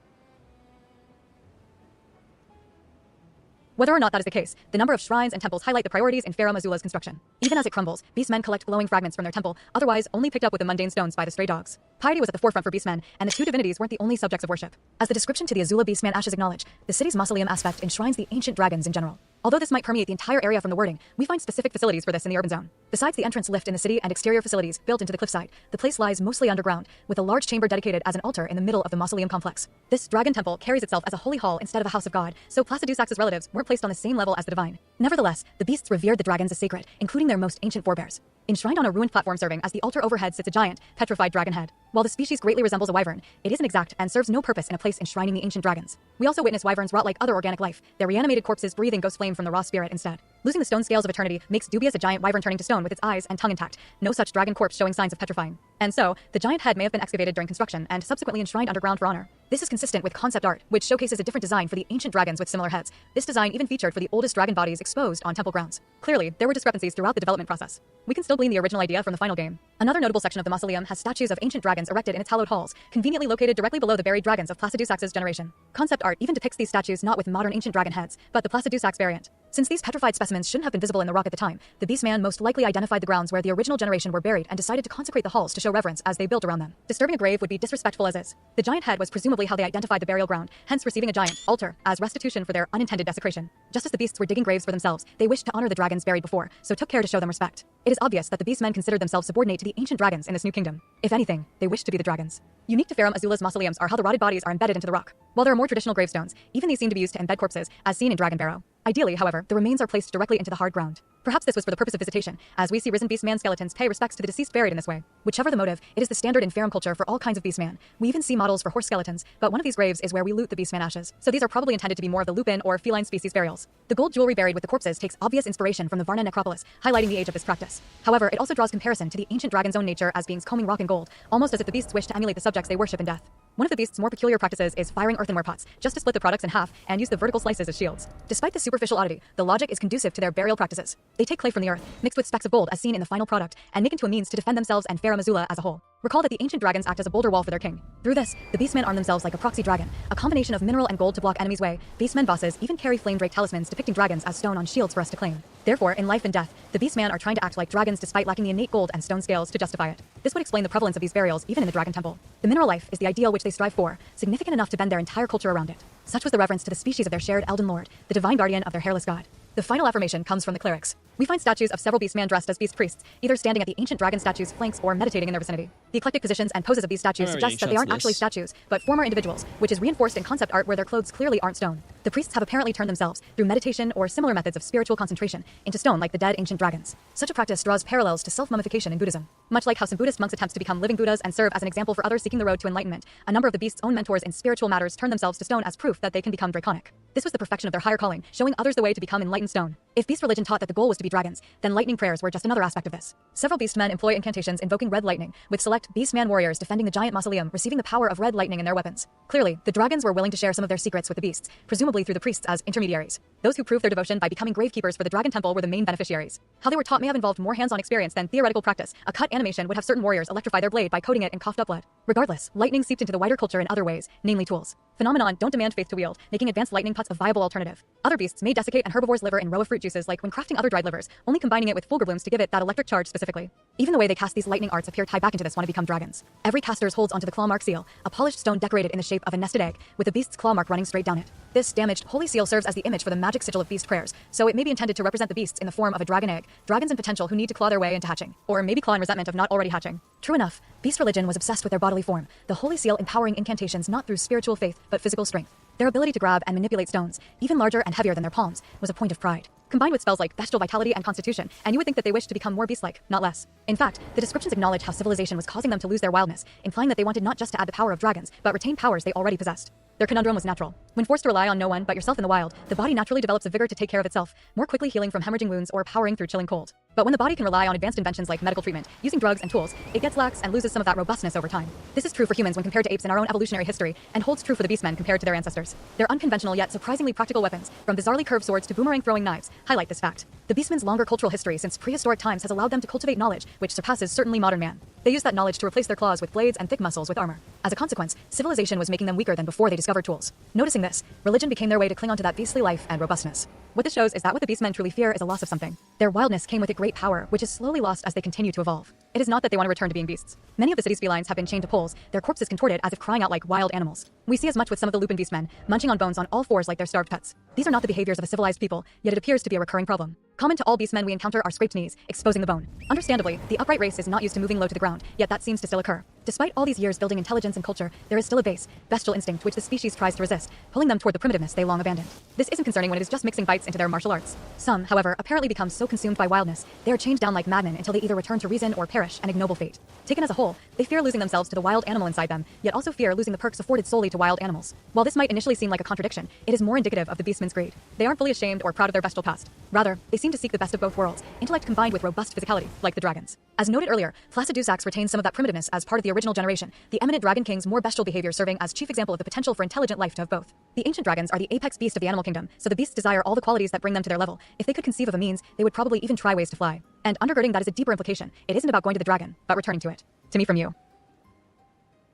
Whether or not that is the case, the number of shrines and temples highlight the priorities in Farum Azula's construction. Even as it crumbles, beastmen collect glowing fragments from their temple, otherwise only picked up with the mundane stones by the stray dogs. Piety was at the forefront for beastmen, and the two divinities weren't the only subjects of worship. As the description to the Azula beastman ashes acknowledge, the city's mausoleum aspect enshrines the ancient dragons in general. Although this might permeate the entire area from the wording, we find specific facilities for this in the urban zone. Besides the entrance lift in the city and exterior facilities built into the cliffside, the place lies mostly underground, with a large chamber dedicated as an altar in the middle of the mausoleum complex. This dragon temple carries itself as a holy hall instead of a house of God, so Placidusax's relatives weren't placed on the same level as the divine. Nevertheless, the beasts revered the dragons as sacred, including their most ancient forebears. Enshrined on a ruined platform serving as the altar overhead sits a giant, petrified dragon head. While the species greatly resembles a wyvern, it isn't exact and serves no purpose in a place enshrining the ancient dragons. We also witness wyverns wrought like other organic life, their reanimated corpses breathing ghost flame from the raw spirit instead. Losing the stone scales of eternity makes dubious a giant wyvern turning to stone with its eyes and tongue intact, no such dragon corpse showing signs of petrifying. And so, the giant head may have been excavated during construction and subsequently enshrined underground for honor. This is consistent with concept art, which showcases a different design for the ancient dragons with similar heads. This design even featured for the oldest dragon bodies exposed on temple grounds. Clearly, there were discrepancies throughout the development process. We can still glean the original idea from the final game. Another notable section of the mausoleum has statues of ancient dragons erected in its hallowed halls, conveniently located directly below the buried dragons of Placidusax's generation. Concept art even depicts these statues not with modern ancient dragon heads, but the Placidusax variant. Since these petrified specimens shouldn't have been visible in the rock at the time, the Beastman most likely identified the grounds where the original generation were buried and decided to consecrate the halls to show reverence as they built around them. Disturbing a grave would be disrespectful as is. The giant head was presumably how they identified the burial ground, hence receiving a giant altar as restitution for their unintended desecration. Just as the beasts were digging graves for themselves, they wished to honor the dragons buried before, so took care to show them respect. It is obvious that the Beastmen considered themselves subordinate to the ancient dragons in this new kingdom. If anything, they wished to be the dragons. Unique to Farum Azula's mausoleums are how the rotted bodies are embedded into the rock. While there are more traditional gravestones, even these seem to be used to embed corpses, as seen in Dragon Barrow. Ideally, however, the remains are placed directly into the hard ground. Perhaps this was for the purpose of visitation, as we see risen Beastman skeletons pay respects to the deceased buried in this way. Whichever the motive, it is the standard in Farum culture for all kinds of Beastman. We even see models for horse skeletons, but one of these graves is where we loot the Beastman ashes, so these are probably intended to be more of the lupin or feline species burials. The gold jewelry buried with the corpses takes obvious inspiration from the Varna necropolis, highlighting the age of this practice. However, it also draws comparison to the ancient dragon's own nature as beings combing rock and gold, almost as if the beasts wish to emulate the subjects they worship in death. One of the beast's more peculiar practices is firing earthenware pots, just to split the products in half and use the vertical slices as shields. Despite the superficial oddity, the logic is conducive to their burial practices. They take clay from the earth, mixed with specks of gold as seen in the final product, and make into a means to defend themselves and Farum Azula as a whole. Recall that the ancient dragons act as a boulder wall for their king. Through this, the Beastmen arm themselves like a proxy dragon, a combination of mineral and gold to block enemies' way. Beastmen bosses even carry flame drake talismans depicting dragons as stone on shields for us to claim. Therefore, in life and death, the Beastmen are trying to act like dragons despite lacking the innate gold and stone scales to justify it. This would explain the prevalence of these burials even in the Dragon Temple. The mineral life is the ideal which they strive for, significant enough to bend their entire culture around it. Such was the reverence to the species of their shared Elden Lord, the divine guardian of their hairless god. The final affirmation comes from the clerics. We find statues of several Beastmen dressed as beast priests, either standing at the ancient dragon statues' flanks or meditating in their vicinity. The eclectic positions and poses of these statues suggest that they aren't actually statues, but former individuals, which is reinforced in concept art where their clothes clearly aren't stone. The priests have apparently turned themselves, through meditation or similar methods of spiritual concentration, into stone like the dead ancient dragons. Such a practice draws parallels to self-mummification in Buddhism. Much like how some Buddhist monks attempt to become living Buddhas and serve as an example for others seeking the road to enlightenment, a number of the beast's own mentors in spiritual matters turn themselves to stone as proof that they can become draconic. This was the perfection of their higher calling, showing others the way to become enlightened stone. If beast religion taught that the goal was to be dragons, then lightning prayers were just another aspect of this. Several Beastmen employ incantations invoking red lightning, with select Beastman warriors defending the giant mausoleum receiving the power of red lightning in their weapons. Clearly, the dragons were willing to share some of their secrets with the beasts, presumably through the priests as intermediaries. Those who proved their devotion by becoming gravekeepers for the Dragon Temple were the main beneficiaries. How they were taught may have involved more hands-on experience than theoretical practice. A cut animation would have certain warriors electrify their blade by coating it in coughed-up blood. Regardless, lightning seeped into the wider culture in other ways, namely tools. Phenomenon don't demand faith to wield, making advanced lightning pots a viable alternative. Other beasts may desiccate an herbivore's liver in row of fruit juices like when crafting other dried livers, only combining it with fulgur blooms to give it that electric charge specifically. Even the way they cast these lightning arts appear tied back into this want to become dragons. Every caster's holds onto the claw mark seal, a polished stone decorated in the shape of a nested egg, with the beast's claw mark running straight down it. This damaged holy seal serves as the image for the magic sigil of beast prayers, so it may be intended to represent the beasts in the form of a dragon egg, dragons in potential who need to claw their way into hatching, or maybe claw in resentment of not already hatching. True enough, beast religion was obsessed with their bodily form, the holy seal empowering incantations not through spiritual faith, but physical strength. Their ability to grab and manipulate stones, even larger and heavier than their palms, was a point of pride. Combined with spells like bestial vitality and constitution, and you would think that they wished to become more beast-like, not less. In fact, the descriptions acknowledge how civilization was causing them to lose their wildness, implying that they wanted not just to add the power of dragons, but retain powers they already possessed. Their conundrum was natural. When forced to rely on no one but yourself in the wild, the body naturally develops a vigor to take care of itself, more quickly healing from hemorrhaging wounds or powering through chilling cold. But when the body can rely on advanced inventions like medical treatment, using drugs and tools, it gets lax and loses some of that robustness over time. This is true for humans when compared to apes in our own evolutionary history, and holds true for the beastmen compared to their ancestors. Their unconventional yet surprisingly practical weapons, from bizarrely curved swords to boomerang-throwing knives, highlight this fact. The beastmen's longer cultural history since prehistoric times has allowed them to cultivate knowledge, which surpasses certainly modern man. They use that knowledge to replace their claws with blades and thick muscles with armor. As a consequence, civilization was making them weaker than before they discovered tools. Noticing this, religion became their way to cling onto that beastly life and robustness. What this shows is that what the beastmen truly fear is a loss of something. Their wildness came with it great power, which is slowly lost as they continue to evolve. It is not that they want to return to being beasts. Many of the city's felines have been chained to poles, their corpses contorted as if crying out like wild animals. We see as much with some of the lupin beastmen, munching on bones on all fours like their starved pets. These are not the behaviors of a civilized people, yet it appears to be a recurring problem. Common to all beastmen we encounter are scraped knees, exposing the bone. Understandably, the upright race is not used to moving low to the ground, yet that seems to still occur. Despite all these years building intelligence and culture, there is still a base, bestial instinct which the species tries to resist, pulling them toward the primitiveness they long abandoned. This isn't concerning when it is just mixing bites into their martial arts. Some, however, apparently become so consumed by wildness, they are chained down like madmen until they either return to reason or perish an ignoble fate. Taken as a whole, they fear losing themselves to the wild animal inside them, yet also fear losing the perks afforded solely to wild animals. While this might initially seem like a contradiction, it is more indicative of the beastmen's greed. They aren't fully ashamed or proud of their bestial past. Rather, they seem to seek the best of both worlds, intellect combined with robust physicality, like the dragons. As noted earlier, Placidusax retains some of that primitiveness as part of the original generation, the eminent dragon king's more bestial behavior serving as chief example of the potential for intelligent life to have both. The ancient dragons are the apex beast of the animal kingdom, so the beasts desire all the qualities that bring them to their level. If they could conceive of a means, they would probably even try ways to fly. And undergirding that is a deeper implication. It isn't about going to the dragon, but returning to it. To me from you.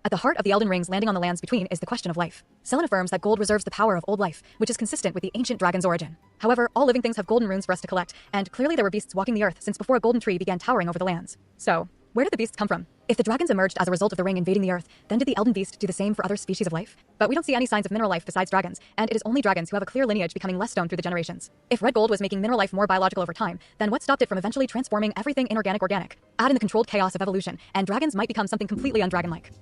At the heart of the Elden Rings landing on the lands between is the question of life. Selen affirms that gold reserves the power of old life, which is consistent with the ancient dragon's origin. However, all living things have golden runes for us to collect, and clearly there were beasts walking the earth since before a golden tree began towering over the lands. So, where did the beasts come from? If the dragons emerged as a result of the ring invading the earth, then did the Elden Beast do the same for other species of life? But we don't see any signs of mineral life besides dragons, and it is only dragons who have a clear lineage becoming less stone through the generations. If red gold was making mineral life more biological over time, then what stopped it from eventually transforming everything inorganic organic? Add in the controlled chaos of evolution, and dragons might become something completely undragon-like.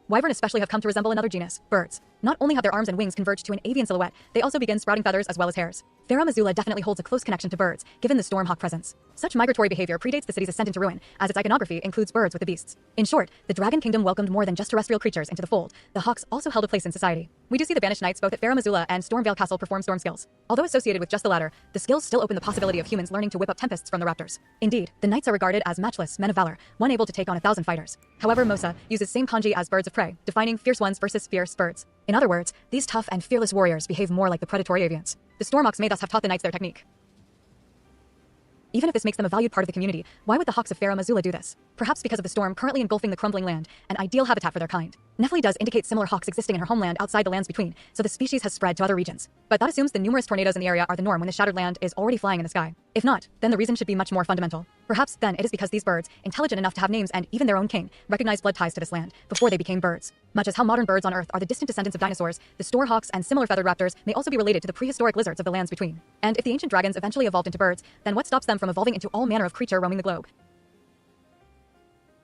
Wyvern especially have come to resemble another genus, birds. Not only have their arms and wings converged to an avian silhouette, they also begin sprouting feathers as well as hairs. Farum Azula definitely holds a close connection to birds, given the Stormhawk presence. Such migratory behavior predates the city's ascent into ruin, as its iconography includes birds with the beasts. In short, the Dragon Kingdom welcomed more than just terrestrial creatures into the fold. The hawks also held a place in society. We do see the banished knights both at Farum Azula and Stormvale Castle perform storm skills. Although associated with just the latter, the skills still open the possibility of humans learning to whip up tempests from the raptors. Indeed, the knights are regarded as matchless men of valor, one able to take on 1,000 fighters. However, Mosa uses same kanji as birds of prey, defining fierce ones versus fierce birds. In other words, these tough and fearless warriors behave more like the predatory avians. The Stormhawks may thus have taught the knights their technique. Even if this makes them a valued part of the community, why would the hawks of Farum Azula do this? Perhaps because of the storm currently engulfing the crumbling land, an ideal habitat for their kind. Nephili does indicate similar hawks existing in her homeland outside the lands between, so the species has spread to other regions. But that assumes the numerous tornadoes in the area are the norm when the shattered land is already flying in the sky. If not, then the reason should be much more fundamental. Perhaps then it is because these birds, intelligent enough to have names and even their own king, recognized blood ties to this land before they became birds. Much as how modern birds on Earth are the distant descendants of dinosaurs, the storehawks and similar feathered raptors may also be related to the prehistoric lizards of the lands between. And if the ancient dragons eventually evolved into birds, then what stops them from evolving into all manner of creature roaming the globe?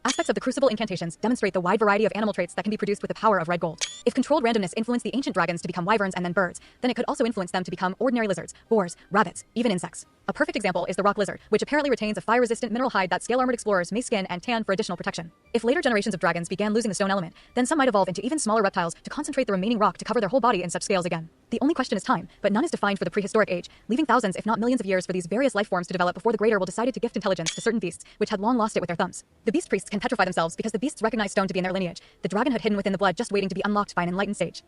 Aspects of the Crucible incantations demonstrate the wide variety of animal traits that can be produced with the power of red gold. If controlled randomness influenced the ancient dragons to become wyverns and then birds, then it could also influence them to become ordinary lizards, boars, rabbits, even insects. A perfect example is the rock lizard, which apparently retains a fire-resistant mineral hide that scale-armored explorers may skin and tan for additional protection. If later generations of dragons began losing the stone element, then some might evolve into even smaller reptiles to concentrate the remaining rock to cover their whole body in such scales again. The only question is time, but none is defined for the prehistoric age, leaving thousands if not millions of years for these various life forms to develop before the Greater will decided to gift intelligence to certain beasts, which had long lost it with their thumbs. The beast priests can petrify themselves because the beasts recognize stone to be in their lineage, the dragonhood hidden within the blood just waiting to be unlocked by an enlightened sage.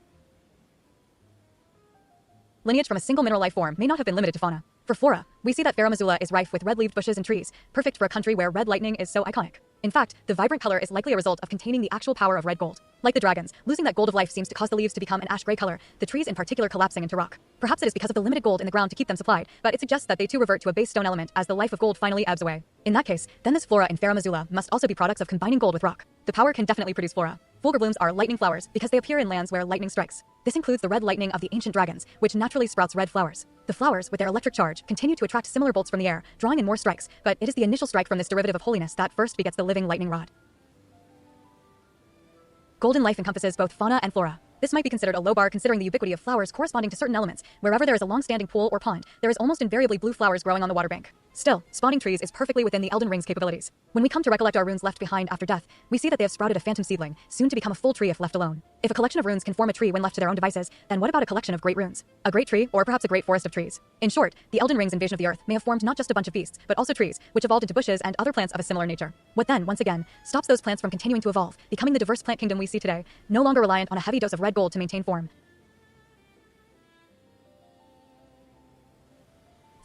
Lineage from a single mineral life form may not have been limited to fauna. For flora, we see that Farum Azula is rife with red-leaved bushes and trees, perfect for a country where red lightning is so iconic. In fact, the vibrant color is likely a result of containing the actual power of red gold. Like the dragons, losing that gold of life seems to cause the leaves to become an ash-gray color, the trees in particular collapsing into rock. Perhaps it is because of the limited gold in the ground to keep them supplied, but it suggests that they too revert to a base stone element as the life of gold finally ebbs away. In that case, then this flora in Farum Azula must also be products of combining gold with rock. The power can definitely produce flora. Fulgur blooms are lightning flowers because they appear in lands where lightning strikes. This includes the red lightning of the ancient dragons, which naturally sprouts red flowers. The flowers, with their electric charge, continue to attract similar bolts from the air, drawing in more strikes, but it is the initial strike from this derivative of holiness that first begets the living lightning rod. Golden life encompasses both fauna and flora. This might be considered a low bar considering the ubiquity of flowers corresponding to certain elements. Wherever there is a long-standing pool or pond, there is almost invariably blue flowers growing on the water bank. Still, spawning trees is perfectly within the Elden Ring's capabilities. When we come to recollect our runes left behind after death, we see that they have sprouted a phantom seedling, soon to become a full tree if left alone. If a collection of runes can form a tree when left to their own devices, then what about a collection of great runes? A great tree, or perhaps a great forest of trees? In short, the Elden Ring's invasion of the earth may have formed not just a bunch of beasts, but also trees, which evolved into bushes and other plants of a similar nature. What then, once again, stops those plants from continuing to evolve, becoming the diverse plant kingdom we see today, no longer reliant on a heavy dose of red gold to maintain form?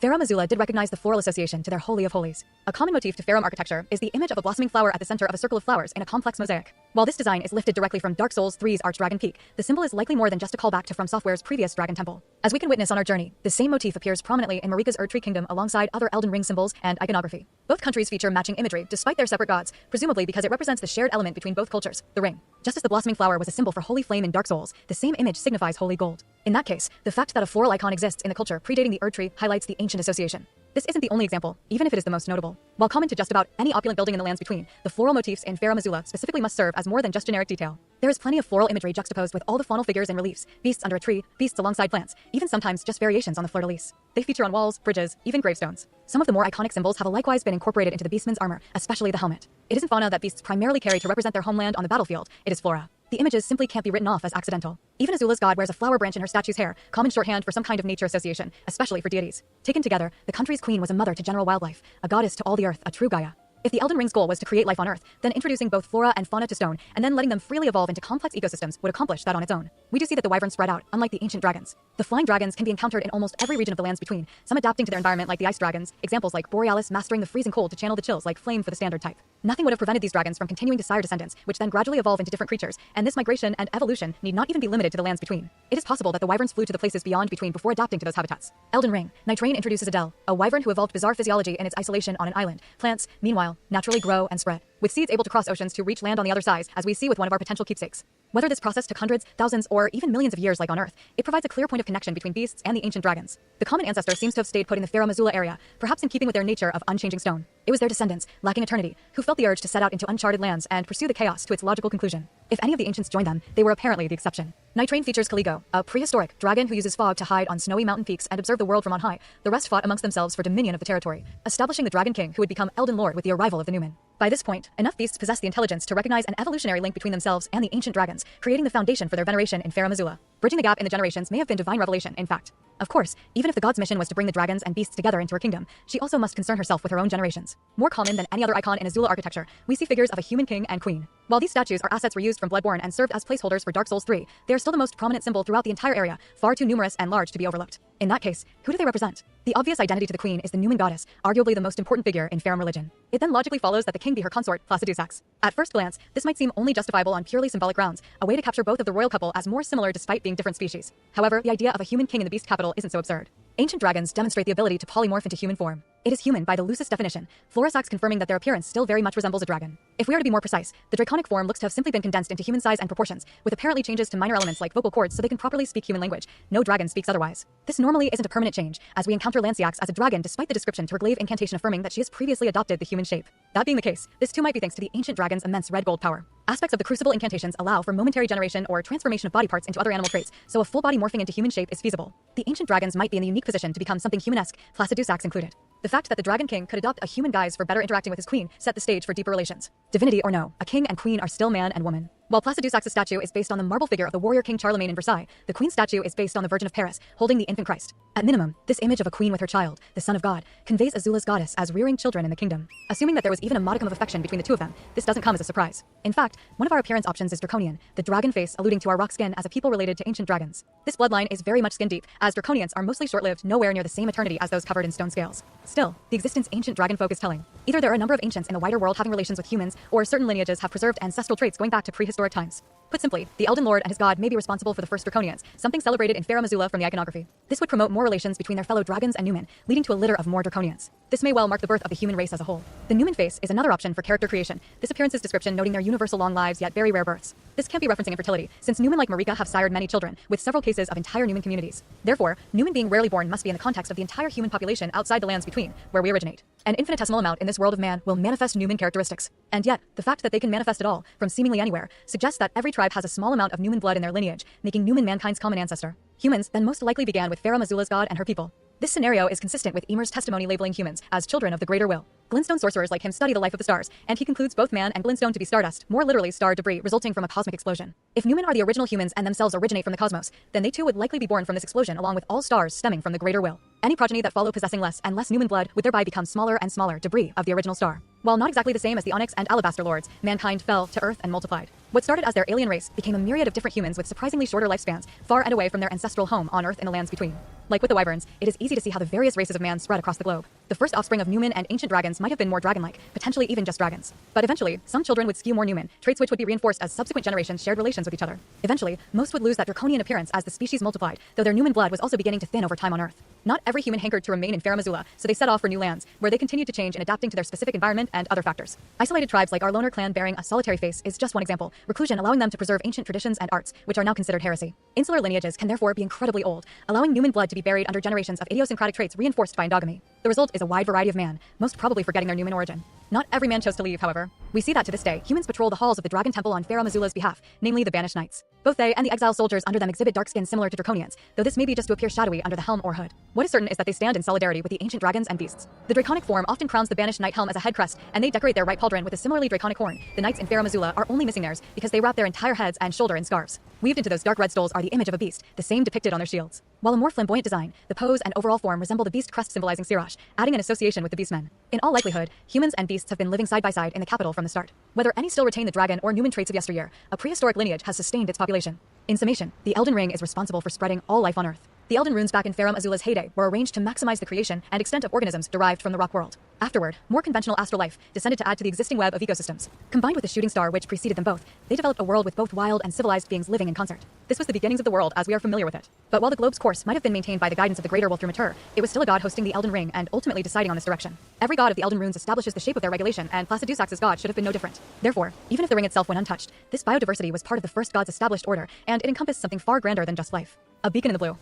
Farum Azula did recognize the floral association to their Holy of Holies. A common motif to Farum architecture is the image of a blossoming flower at the center of a circle of flowers in a complex mosaic. While this design is lifted directly from Dark Souls 3's Archdragon Peak, the symbol is likely more than just a callback to From Software's previous Dragon Temple. As we can witness on our journey, the same motif appears prominently in Marika's Erdtree Kingdom alongside other Elden Ring symbols and iconography. Both countries feature matching imagery despite their separate gods, presumably because it represents the shared element between both cultures, the ring. Just as the blossoming flower was a symbol for holy flame in Dark Souls, the same image signifies holy gold. In that case, the fact that a floral icon exists in the culture predating the Erdtree highlights the ancient association. This isn't the only example, even if it is the most notable. While common to just about any opulent building in the lands between, the floral motifs in Farum Azula specifically must serve as more than just generic detail. There is plenty of floral imagery juxtaposed with all the faunal figures and reliefs, beasts under a tree, beasts alongside plants, even sometimes just variations on the fleur-de-lis. They feature on walls, bridges, even gravestones. Some of the more iconic symbols have likewise been incorporated into the beastman's armor, especially the helmet. It isn't fauna that beasts primarily carry to represent their homeland on the battlefield, it is flora. The images simply can't be written off as accidental. Even Azula's god wears a flower branch in her statue's hair, common shorthand for some kind of nature association, especially for deities. Taken together, the country's queen was a mother to general wildlife, a goddess to all the earth, a true Gaia. If the Elden Ring's goal was to create life on Earth, then introducing both flora and fauna to stone, and then letting them freely evolve into complex ecosystems would accomplish that on its own. We do see that the wyverns spread out, unlike the ancient dragons. The flying dragons can be encountered in almost every region of the lands between, some adapting to their environment like the ice dragons, examples like Borealis mastering the freezing cold to channel the chills like flame for the standard type. Nothing would have prevented these dragons from continuing to sire descendants, which then gradually evolve into different creatures, and this migration and evolution need not even be limited to the lands between. It is possible that the wyverns flew to the places beyond between before adapting to those habitats. Elden Ring. Nitrain introduces Adele, a wyvern who evolved bizarre physiology in its isolation on an island. Plants, meanwhile, naturally grow and spread, with seeds able to cross oceans to reach land on the other side, as we see with one of our potential keepsakes. Whether this process took hundreds, thousands, or even millions of years like on Earth, it provides a clear point of connection between beasts and the ancient dragons. The common ancestor seems to have stayed put in the Farum Azula area, perhaps in keeping with their nature of unchanging stone. It was their descendants, lacking eternity, who felt the urge to set out into uncharted lands and pursue the chaos to its logical conclusion. If any of the ancients joined them, they were apparently the exception. Nitrain features Caligo, a prehistoric dragon who uses fog to hide on snowy mountain peaks and observe the world from on high. The rest fought amongst themselves for dominion of the territory, establishing the Dragon King who would become Elden Lord with the arrival of the Newman. By this point, enough beasts possessed the intelligence to recognize an evolutionary link between themselves and the ancient dragons, creating the foundation for their veneration in Farum Azula. Bridging the gap in the generations may have been divine revelation, in fact. Of course, even if the god's mission was to bring the dragons and beasts together into her kingdom, she also must concern herself with her own generations. More common than any other icon in Azula architecture, we see figures of a human king and queen. While these statues are assets reused from Bloodborne and served as placeholders for Dark Souls 3, they are still the most prominent symbol throughout the entire area, far too numerous and large to be overlooked. In that case, who do they represent? The obvious identity to the queen is the Newman goddess, arguably the most important figure in Farum religion. It then logically follows that the king be her consort, Placidusax. At first glance, this might seem only justifiable on purely symbolic grounds, a way to capture both of the royal couple as more similar despite being different species. However, the idea of a human king in the beast capital isn't so absurd. Ancient dragons demonstrate the ability to polymorph into human form. It is human by the loosest definition, Florisax confirming that their appearance still very much resembles a dragon. If we are to be more precise, the draconic form looks to have simply been condensed into human size and proportions, with apparently changes to minor elements like vocal cords so they can properly speak human language. No dragon speaks otherwise. This normally isn't a permanent change, as we encounter Lanciax as a dragon despite the description to her glaive incantation affirming that she has previously adopted the human shape. That being the case, this too might be thanks to the ancient dragon's immense red gold power. Aspects of the Crucible incantations allow for momentary generation or transformation of body parts into other animal traits, so a full body morphing into human shape is feasible. The ancient dragons might be in the unique position to become something humanesque, Placidusax included. The fact that the Dragon King could adopt a human guise for better interacting with his queen set the stage for deeper relations. Divinity or no, a king and queen are still man and woman. While Placidusax's statue is based on the marble figure of the warrior King Charlemagne in Versailles, the queen's statue is based on the Virgin of Paris, holding the infant Christ. At minimum, this image of a queen with her child, the son of God, conveys Azula's goddess as rearing children in the kingdom. Assuming that there was even a modicum of affection between the two of them, this doesn't come as a surprise. In fact, one of our appearance options is Draconian, the dragon face alluding to our rock skin as a people related to ancient dragons. This bloodline is very much skin deep, as Draconians are mostly short-lived, nowhere near the same eternity as those covered in stone scales. Still, the existence ancient dragon folk is telling. Either there are a number of ancients in the wider world having relations with humans, or certain lineages have preserved ancestral traits going back to prehistoric times. Put simply, the Elden Lord and his god may be responsible for the first Draconians, something celebrated in Farum Azula from the iconography. This would promote more relations between their fellow dragons and Newman, leading to a litter of more Draconians. This may well mark the birth of the human race as a whole. The Newman face is another option for character creation, this appearance's description noting their universal long lives yet very rare births. This can't be referencing infertility, since Newman like Marika have sired many children, with several cases of entire Newman communities. Therefore, Newman being rarely born must be in the context of the entire human population outside the lands between, where we originate. An infinitesimal amount in this world of man will manifest Newman characteristics. And yet, the fact that they can manifest at all, from seemingly anywhere, suggests that every tribe has a small amount of Newman blood in their lineage, making Newman mankind's common ancestor. Humans then most likely began with Farum Azula's god and her people. This scenario is consistent with Emer's testimony labeling humans as children of the greater will. Glintstone sorcerers like him study the life of the stars, and he concludes both man and glintstone to be stardust, more literally star debris resulting from a cosmic explosion. If Newman are the original humans and themselves originate from the cosmos, then they too would likely be born from this explosion along with all stars stemming from the greater will. Any progeny that follow possessing less and less Newman blood would thereby become smaller and smaller debris of the original star. While not exactly the same as the Onyx and Alabaster lords, mankind fell to earth and multiplied. What started as their alien race became a myriad of different humans with surprisingly shorter lifespans, far and away from their ancestral home on Earth and the lands between. Like with the wyverns, it is easy to see how the various races of man spread across the globe. The first offspring of Newman and ancient dragons might have been more dragon-like, potentially even just dragons. But eventually, some children would skew more Newman, traits which would be reinforced as subsequent generations shared relations with each other. Eventually, most would lose that draconian appearance as the species multiplied, though their Newman blood was also beginning to thin over time on Earth. Not every human hankered to remain in Farum Azula, so they set off for new lands, where they continued to change in adapting to their specific environment and other factors. Isolated tribes like our loner clan bearing a solitary face is just one example, reclusion allowing them to preserve ancient traditions and arts, which are now considered heresy. Insular lineages can therefore be incredibly old, allowing Newman blood to be buried under generations of idiosyncratic traits reinforced by endogamy. The result is a wide variety of man, most probably forgetting their Newman origin. Not every man chose to leave, however. We see that to this day, humans patrol the halls of the Dragon Temple on Farum Azula's behalf, namely the Banished Knights. Both they and the exile soldiers under them exhibit dark skin similar to Draconians, though this may be just to appear shadowy under the helm or hood. What is certain is that they stand in solidarity with the ancient dragons and beasts. The draconic form often crowns the Banished Knight helm as a head crest, and they decorate their right pauldron with a similarly draconic horn. The knights in Farum Azula are only missing theirs because they wrap their entire heads and shoulder in scarves. Weaved into those dark red stoles are the image of a beast, the same depicted on their shields. While a more flamboyant design, the pose and overall form resemble the beast crest symbolizing Sirach, adding an association with the beastmen. In all likelihood, humans and beasts have been living side by side in the capital from the start. Whether any still retain the dragon or Newman traits of yesteryear, a prehistoric lineage has sustained its population. In summation, the Elden Ring is responsible for spreading all life on Earth. The Elden runes back in Farum Azula's heyday were arranged to maximize the creation and extent of organisms derived from the rock world. Afterward, more conventional astral life descended to add to the existing web of ecosystems. Combined with the shooting star which preceded them both, they developed a world with both wild and civilized beings living in concert. This was the beginnings of the world as we are familiar with it. But while the globe's course might have been maintained by the guidance of the greater will through Matur, it was still a god hosting the Elden Ring and ultimately deciding on this direction. Every god of the Elden runes establishes the shape of their regulation, and Placidusax's god should have been no different. Therefore, even if the ring itself went untouched, this biodiversity was part of the first god's established order, and it encompassed something far grander than just life. A beacon in the blue.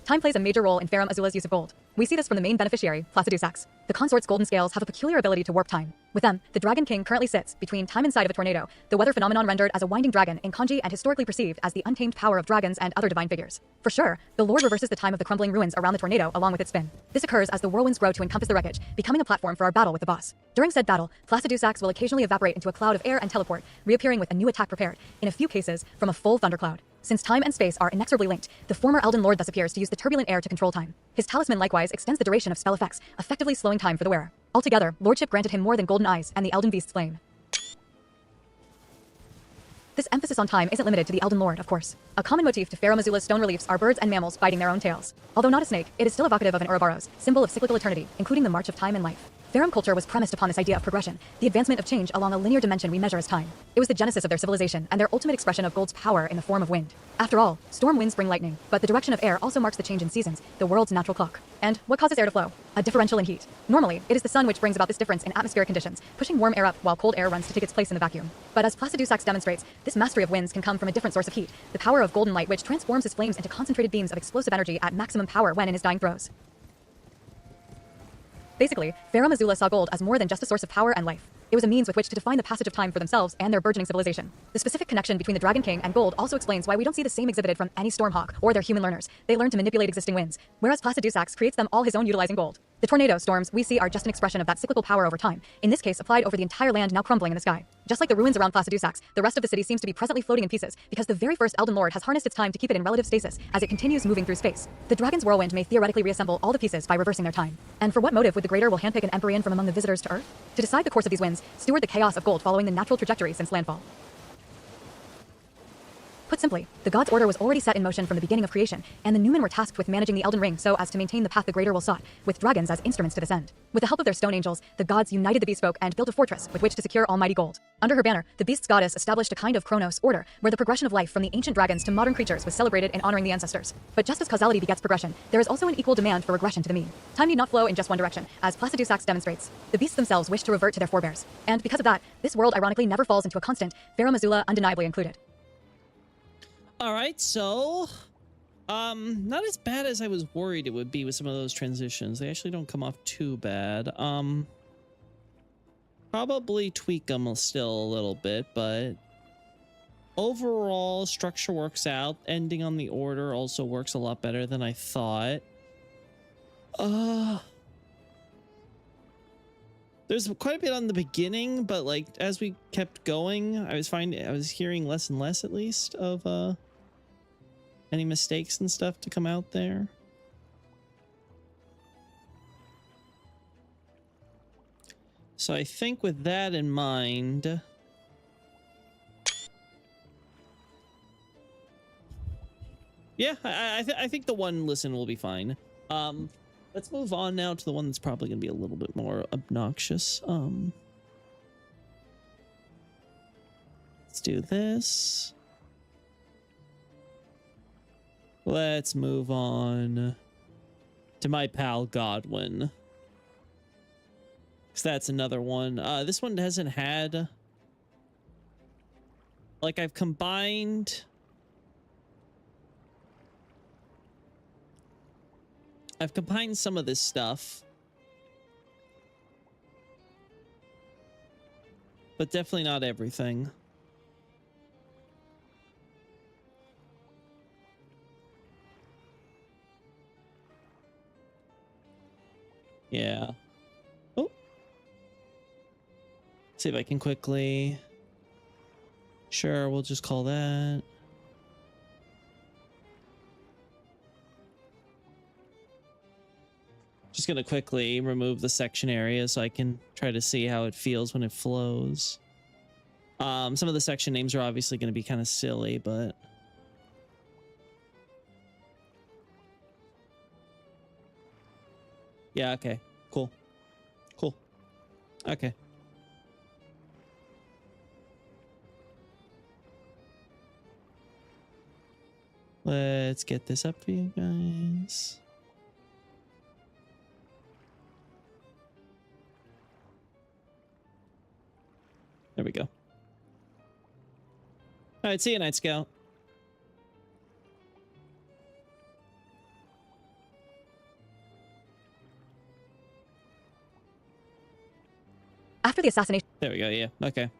Time plays a major role in Farum Azula's use of gold. We see this from the main beneficiary, Placidusax. The consort's golden scales have a peculiar ability to warp time. With them, the Dragon King currently sits between time inside of a tornado, the weather phenomenon rendered as a winding dragon in kanji and historically perceived as the untamed power of dragons and other divine figures. For sure, the Lord reverses the time of the crumbling ruins around the tornado along with its spin. This occurs as the whirlwinds grow to encompass the wreckage, becoming a platform for our battle with the boss. During said battle, Placidusax will occasionally evaporate into a cloud of air and teleport, reappearing with a new attack prepared, in a few cases, from a full thundercloud. Since time and space are inexorably linked, the former Elden Lord thus appears to use the turbulent air to control time. His talisman likewise extends the duration of spell effects, effectively slowing time for the wearer. Altogether, Lordship granted him more than golden eyes and the Elden Beast's flame. This emphasis on time isn't limited to the Elden Lord, of course. A common motif to Farum Azula's stone reliefs are birds and mammals biting their own tails. Although not a snake, it is still evocative of an Ouroboros, symbol of cyclical eternity, including the march of time and life. Farum culture was premised upon this idea of progression, the advancement of change along a linear dimension we measure as time. It was the genesis of their civilization and their ultimate expression of gold's power in the form of wind. After all, storm winds bring lightning, but the direction of air also marks the change in seasons, the world's natural clock. And what causes air to flow? A differential in heat. Normally, it is the sun which brings about this difference in atmospheric conditions, pushing warm air up while cold air runs to take its place in the vacuum. But as Placidusax demonstrates, this mastery of winds can come from a different source of heat, the power of golden light which transforms his flames into concentrated beams of explosive energy at maximum power when in his dying throes. Basically, Farum Azula saw gold as more than just a source of power and life. It was a means with which to define the passage of time for themselves and their burgeoning civilization. The specific connection between the Dragon King and gold also explains why we don't see the same exhibited from any Stormhawk or their human learners. They learn to manipulate existing winds, whereas Placidusax creates them all his own utilizing gold. The tornado storms we see are just an expression of that cyclical power over time, in this case applied over the entire land now crumbling in the sky. Just like the ruins around Placidusax, the rest of the city seems to be presently floating in pieces, because the very first Elden Lord has harnessed its time to keep it in relative stasis as it continues moving through space. The dragon's whirlwind may theoretically reassemble all the pieces by reversing their time. And for what motive would the Greater will handpick an Empyrean from among the visitors to Earth? To decide the course of these winds, steward the chaos of gold following the natural trajectory since landfall. Put simply, the god's order was already set in motion from the beginning of creation, and the Numen were tasked with managing the Elden Ring so as to maintain the path the Greater will sought, with dragons as instruments to this end. With the help of their stone angels, the gods united the beast folk and built a fortress with which to secure almighty gold. Under her banner, the beast's goddess established a kind of Chronos order, where the progression of life from the ancient dragons to modern creatures was celebrated in honoring the ancestors. But just as causality begets progression, there is also an equal demand for regression to the mean. Time need not flow in just one direction, as Placidusax demonstrates. The beasts themselves wish to revert to their forebears. And because of that, this world ironically never falls into a constant, Farum Azula undeniably included. All right, so not as bad as I was worried it would be with some of those transitions. They actually don't come off too bad. Probably tweak them still a little bit, but overall structure works out. Ending on the order also works a lot better than I thought. There's quite a bit on the beginning, but like as we kept going, I was hearing less and less, at least, of any mistakes and stuff to come out there. So I think with that in mind, yeah, I think the one listen will be fine. Let's move on now to the one that's probably going to be a little bit more obnoxious. Let's do this. Let's move on to my pal Godwin, because that's another one. This one hasn't had, like, I've combined some of this stuff, but definitely not everything. Yeah. Oh. See if I can quickly. Sure, we'll just call that. Just gonna quickly remove the section area so I can try to see how it feels when it flows. Some of the section names are obviously gonna be kind of silly, but Yeah, okay. Cool. Cool. Okay. Let's get this up for you guys. There we go. All right, see you, Night Scout. After the assassination There we go, yeah, okay.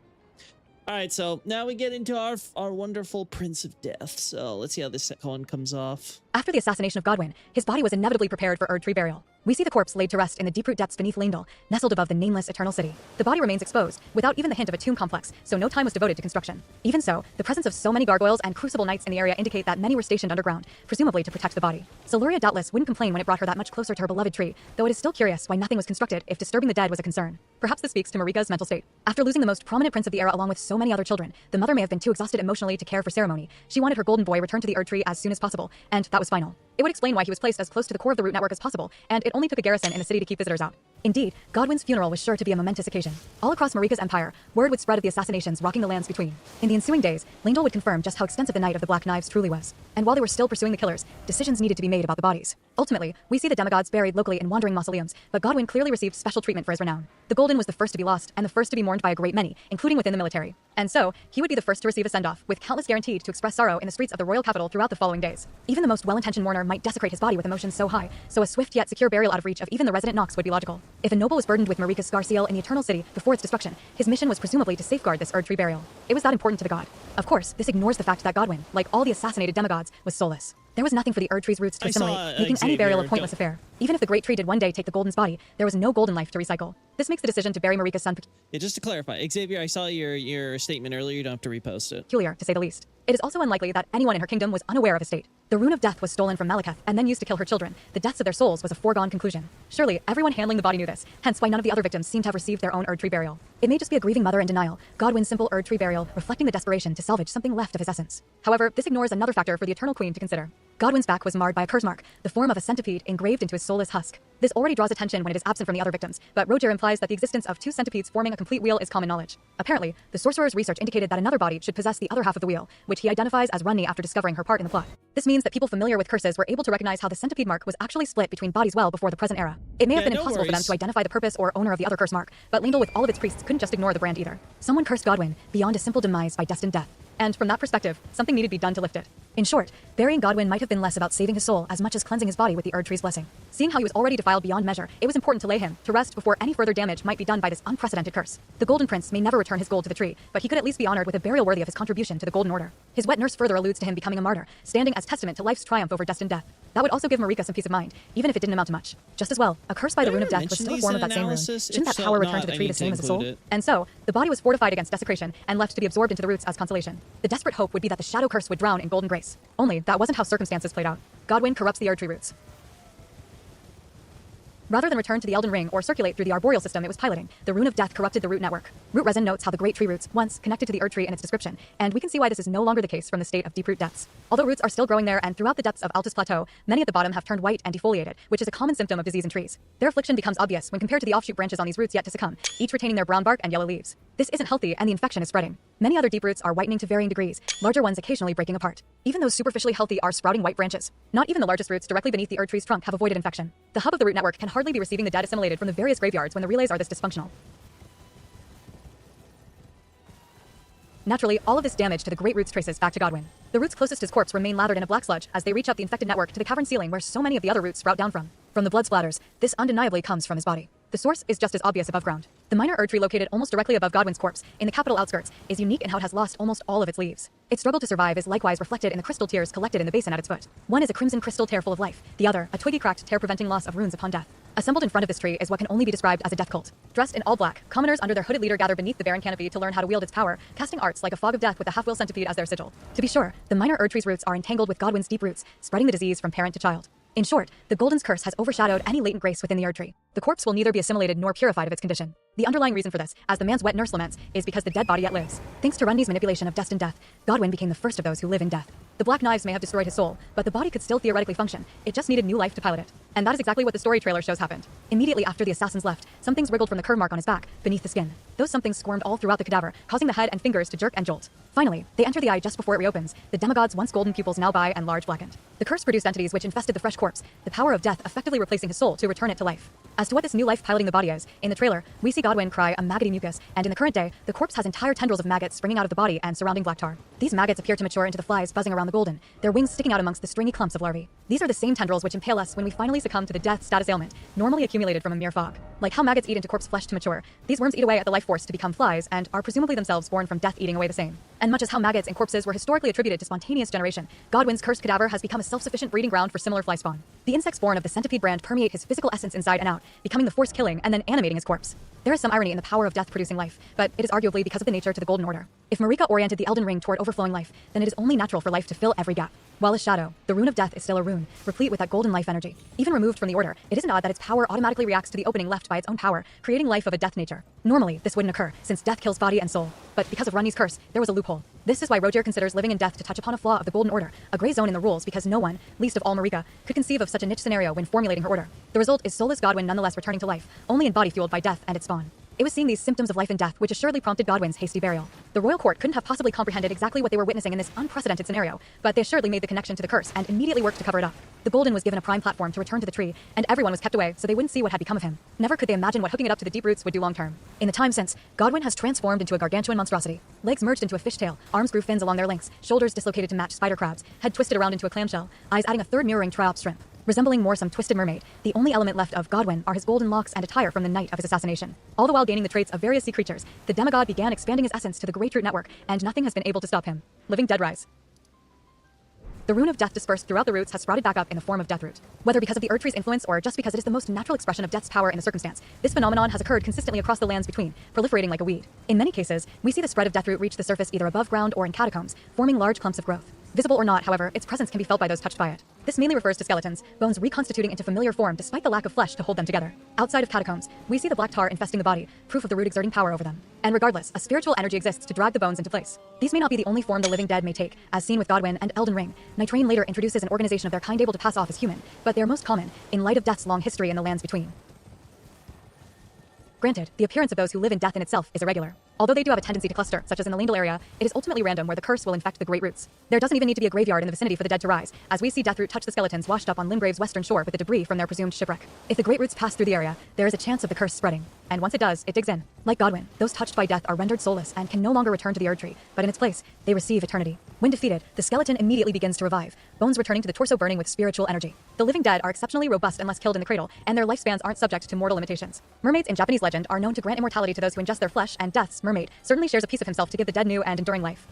All right, so now we get into our wonderful Prince of Death. So let's see how this one comes off. After the assassination of Godwin, his body was inevitably prepared for Erdtree burial. We see the corpse laid to rest in the deep root depths beneath Leyndell, nestled above the nameless Eternal City. The body remains exposed, without even the hint of a tomb complex, so no time was devoted to construction. Even so, the presence of so many gargoyles and crucible knights in the area indicate that many were stationed underground, presumably to protect the body. Siluria doubtless wouldn't complain when it brought her that much closer to her beloved tree, though it is still curious why nothing was constructed if disturbing the dead was a concern. Perhaps this speaks to Marika's mental state. After losing the most prominent prince of the era along with so many other children, the mother may have been too exhausted emotionally to care for ceremony. She wanted her golden boy returned to the Erdtree as soon as possible, and that was final. It would explain why he was placed as close to the core of the root network as possible, and it only took a garrison in the city to keep visitors out. Indeed, Godwin's funeral was sure to be a momentous occasion. All across Marika's empire, word would spread of the assassinations rocking the lands between. In the ensuing days, Leyndell would confirm just how extensive the Night of the Black Knives truly was. And while they were still pursuing the killers, decisions needed to be made about the bodies. Ultimately, we see the demigods buried locally in wandering mausoleums, but Godwin clearly received special treatment for his renown. The Golden was the first to be lost, and the first to be mourned by a great many, including within the military. And so, he would be the first to receive a send-off, with countless guaranteed to express sorrow in the streets of the royal capital throughout the following days. Even the most well-intentioned mourner might desecrate his body with emotions so high, so a swift yet secure burial out of reach of even the resident Nox would be logical. If a noble was burdened with Marika's scar seal in the Eternal City before its destruction, his mission was presumably to safeguard this Erdtree burial. It was that important to the god. Of course, this ignores the fact that Godwin, like all the assassinated demigods, was soulless. There was nothing for the Erdtree's roots to assimilate, making any burial a pointless affair. Even if the Great Tree did one day take the Golden's body, there was no golden life to recycle. This makes the decision to bury Marika's son Yeah, just to clarify, Xavier, I saw your statement earlier. You don't have to repost it. peculiar, to say the least. It is also unlikely that anyone in her kingdom was unaware of his state. The Rune of Death was stolen from Malekith and then used to kill her children. The deaths of their souls was a foregone conclusion. Surely, everyone handling the body knew this, hence why none of the other victims seem to have received their own Erdtree burial. It may just be a grieving mother in denial, Godwin's simple Erdtree burial reflecting the desperation to salvage something left of his essence. However, this ignores another factor for the Eternal Queen to consider. Godwin's back was marred by a curse mark, the form of a centipede engraved into his soulless husk. This already draws attention when it is absent from the other victims, but Roger implies that the existence of two centipedes forming a complete wheel is common knowledge. Apparently, the sorcerer's research indicated that another body should possess the other half of the wheel, which he identifies as Runny after discovering her part in the plot. This means that people familiar with curses were able to recognize how the centipede mark was actually split between bodies well before the present era. It may have been impossible for them to identify the purpose or owner of the other curse mark, but Leyndell with all of its priests couldn't just ignore the brand either. Someone cursed Godwin beyond a simple demise by destined death. And from that perspective, something needed to be done to lift it. In short, burying Godwin might have been less about saving his soul as much as cleansing his body with the Erdtree's blessing. Seeing how he was already defiled beyond measure, it was important to lay him to rest before any further damage might be done by this unprecedented curse. The Golden Prince may never return his gold to the tree, but he could at least be honored with a burial worthy of his contribution to the Golden Order. His wet nurse further alludes to him becoming a martyr, standing as testament to life's triumph over destined death. That would also give Marika some peace of mind, even if it didn't amount to much. Just as well, a curse by the Rune of Death was still a form of that same rune. Shouldn't that power return to the tree the same as the soul? And so, the body was fortified against desecration and left to be absorbed into the roots as consolation. The desperate hope would be that the shadow curse would drown in golden grace. Only, that wasn't how circumstances played out. Godwin corrupts the Erdtree roots. Rather than return to the Elden Ring or circulate through the arboreal system it was piloting, the Rune of Death corrupted the root network. Root Resin notes how the great tree roots once connected to the Erdtree in its description, and we can see why this is no longer the case from the state of deep root depths. Although roots are still growing there and throughout the depths of Altus Plateau, many at the bottom have turned white and defoliated, which is a common symptom of disease in trees. Their affliction becomes obvious when compared to the offshoot branches on these roots yet to succumb, each retaining their brown bark and yellow leaves. This isn't healthy and the infection is spreading. Many other deep roots are whitening to varying degrees, larger ones occasionally breaking apart. Even those superficially healthy are sprouting white branches. Not even the largest roots directly beneath the Erdtree's trunk have avoided infection. The hub of the root network can hardly be receiving the dead assimilated from the various graveyards when the relays are this dysfunctional. Naturally, all of this damage to the great roots traces back to Godwin. The roots closest to his corpse remain lathered in a black sludge as they reach up the infected network to the cavern ceiling where so many of the other roots sprout down from. From the blood splatters, this undeniably comes from his body. The source is just as obvious above ground. The minor Erdtree located almost directly above Godwin's corpse, in the capital outskirts, is unique in how it has lost almost all of its leaves. Its struggle to survive is likewise reflected in the crystal tears collected in the basin at its foot. One is a crimson crystal tear full of life, the other, a twiggy cracked tear preventing loss of runes upon death. Assembled in front of this tree is what can only be described as a death cult. Dressed in all black, commoners under their hooded leader gather beneath the barren canopy to learn how to wield its power, casting arts like a fog of death with a half-wheel centipede as their sigil. To be sure, the minor Erdtree's roots are entangled with Godwin's deep roots, spreading the disease from parent to child. In short, the Golden's curse has overshadowed any latent grace within the Erdtree. The corpse will neither be assimilated nor purified of its condition. The underlying reason for this, as the man's wet nurse laments, is because the dead body yet lives. Thanks to Rundy's manipulation of destined death, Godwin became the first of those who live in death. The black knives may have destroyed his soul, but the body could still theoretically function. It just needed new life to pilot it. And that is exactly what the story trailer shows happened. Immediately after the assassins left, some things wriggled from the curve mark on his back, beneath the skin. Those somethings squirmed all throughout the cadaver, causing the head and fingers to jerk and jolt. Finally, they enter the eye just before it reopens, the demigod's once golden pupils now bi and large blackened. The curse produced entities which infested the fresh corpse, the power of death effectively replacing his soul to return it to life. As to what this new life piloting the body is, in the trailer, we see Godwin cry a maggoty mucus, and in the current day, the corpse has entire tendrils of maggots springing out of the body and surrounding black tar. These maggots appear to mature into the flies buzzing around the golden, their wings sticking out amongst the stringy clumps of larvae. These are the same tendrils which impale us when we finally succumb to the death status ailment, normally accumulated from a mere fog. Like how maggots eat into corpse flesh to mature, these worms eat away at the life force to become flies, and are presumably themselves born from death eating away the same. And much as how maggots in corpses were historically attributed to spontaneous generation, Godwin's cursed cadaver has become a self-sufficient breeding ground for similar fly spawn. The insects born of the centipede brand permeate his physical essence inside and out, becoming the force killing and then animating his corpse. There is some irony in the power of death producing life, but it is arguably because of the nature to the Golden Order. If Marika oriented the Elden Ring toward overflowing life, then it is only natural for life to fill every gap. While a shadow, the rune of death is still a rune, replete with that golden life energy. Even removed from the order, it isn't odd that its power automatically reacts to the opening left by its own power, creating life of a death nature. Normally, this wouldn't occur, since death kills body and soul. But because of Runny's curse, there was a loophole. This is why Roger considers living in death to touch upon a flaw of the Golden Order, a gray zone in the rules because no one, least of all Marika, could conceive of such a niche scenario when formulating her order. The result is soulless Godwin nonetheless returning to life, only in body fueled by death and its spawn. It was seeing these symptoms of life and death which assuredly prompted Godwin's hasty burial. The royal court couldn't have possibly comprehended exactly what they were witnessing in this unprecedented scenario, but they assuredly made the connection to the curse and immediately worked to cover it up. The Golden was given a prime platform to return to the tree, and everyone was kept away so they wouldn't see what had become of him. Never could they imagine what hooking it up to the deep roots would do long term. In the time since, Godwin has transformed into a gargantuan monstrosity. Legs merged into a fishtail, arms grew fins along their lengths, shoulders dislocated to match spider crabs, head twisted around into a clamshell, eyes adding a third mirroring triops shrimp. Resembling more some twisted mermaid, the only element left of Godwin are his golden locks and attire from the night of his assassination. All the while gaining the traits of various sea creatures, the demigod began expanding his essence to the Great Root Network, and nothing has been able to stop him. Living dead rise. The rune of death dispersed throughout the roots has sprouted back up in the form of Deathroot. Whether because of the Erdtree's influence or just because it is the most natural expression of death's power in the circumstance, this phenomenon has occurred consistently across the lands between, proliferating like a weed. In many cases, we see the spread of Deathroot reach the surface either above ground or in catacombs, forming large clumps of growth. Visible or not, however, its presence can be felt by those touched by it. This mainly refers to skeletons, bones reconstituting into familiar form despite the lack of flesh to hold them together. Outside of catacombs, we see the black tar infesting the body, proof of the root exerting power over them. And regardless, a spiritual energy exists to drag the bones into place. These may not be the only form the living dead may take, as seen with Godwin and Elden Ring. Nitrain later introduces an organization of their kind able to pass off as human, but they are most common, in light of death's long history in the lands between. Granted, the appearance of those who live in death in itself is irregular. Although they do have a tendency to cluster, such as in the Landel area, it is ultimately random where the curse will infect the great roots. There doesn't even need to be a graveyard in the vicinity for the dead to rise, as we see Deathroot touch the skeletons washed up on Limgrave's western shore with the debris from their presumed shipwreck. If the great roots pass through the area, there is a chance of the curse spreading. And once it does, it digs in. Like Godwin, those touched by death are rendered soulless and can no longer return to the Erdtree, but in its place, they receive eternity. When defeated, the skeleton immediately begins to revive, bones returning to the torso burning with spiritual energy. The living dead are exceptionally robust unless killed in the cradle, and their lifespans aren't subject to mortal limitations. Mermaids in Japanese legend are known to grant immortality to those who ingest their flesh, and Death's mermaid certainly shares a piece of himself to give the dead new and enduring life.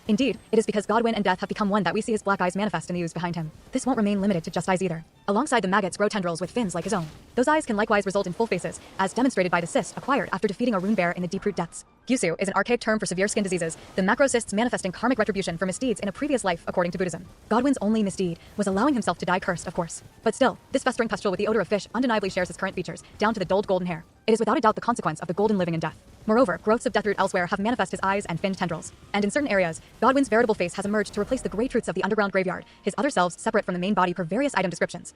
Indeed, it is because Godwin and Death have become one that we see his black eyes manifest in the ooze behind him. This won't remain limited to just eyes either. Alongside the maggots grow tendrils with fins like his own. Those eyes can likewise result in full faces, as demonstrated by the cyst acquired after defeating a rune bear in the deep root depths. Gyusu is an archaic term for severe skin diseases, the macrocysts manifesting karmic retribution for misdeeds in a previous life according to Buddhism. Godwin's only misdeed was allowing himself to die cursed, of course. But still, this festering pustule with the odor of fish undeniably shares his current features, down to the dulled golden hair. It is without a doubt the consequence of the golden living in death. Moreover, growths of Deathroot elsewhere have manifest his eyes and finned tendrils. And in certain areas, Godwin's veritable face has emerged to replace the great roots of the underground graveyard, his other selves separate from the main body per various item descriptions.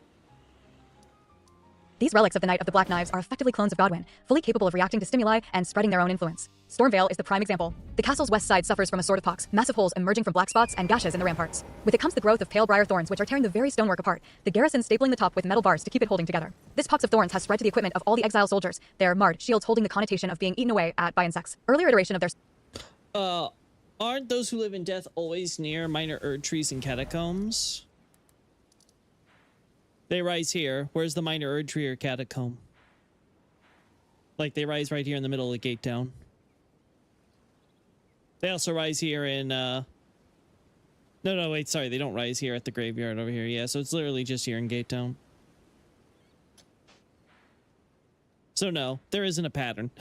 These relics of the Night of the Black Knives are effectively clones of Godwin, fully capable of reacting to stimuli and spreading their own influence. Stormvale is the prime example. The castle's west side suffers from a sort of pox, massive holes emerging from black spots and gashes in the ramparts. With it comes the growth of pale briar thorns which are tearing the very stonework apart, the garrison stapling the top with metal bars to keep it holding together. This pox of thorns has spread to the equipment of all the exile soldiers, their marred shields holding the connotation of being eaten away at by insects. Earlier iteration of their Aren't those who live in death always near minor Erdtrees and catacombs? They rise here. Where's the minor Erdtree or catacomb? Like, they rise right here in the middle of the gate town. They also rise here in, No, wait, sorry. They don't rise here at the graveyard over here. Yeah, so it's literally just here in Gate Town. So no, there isn't a pattern.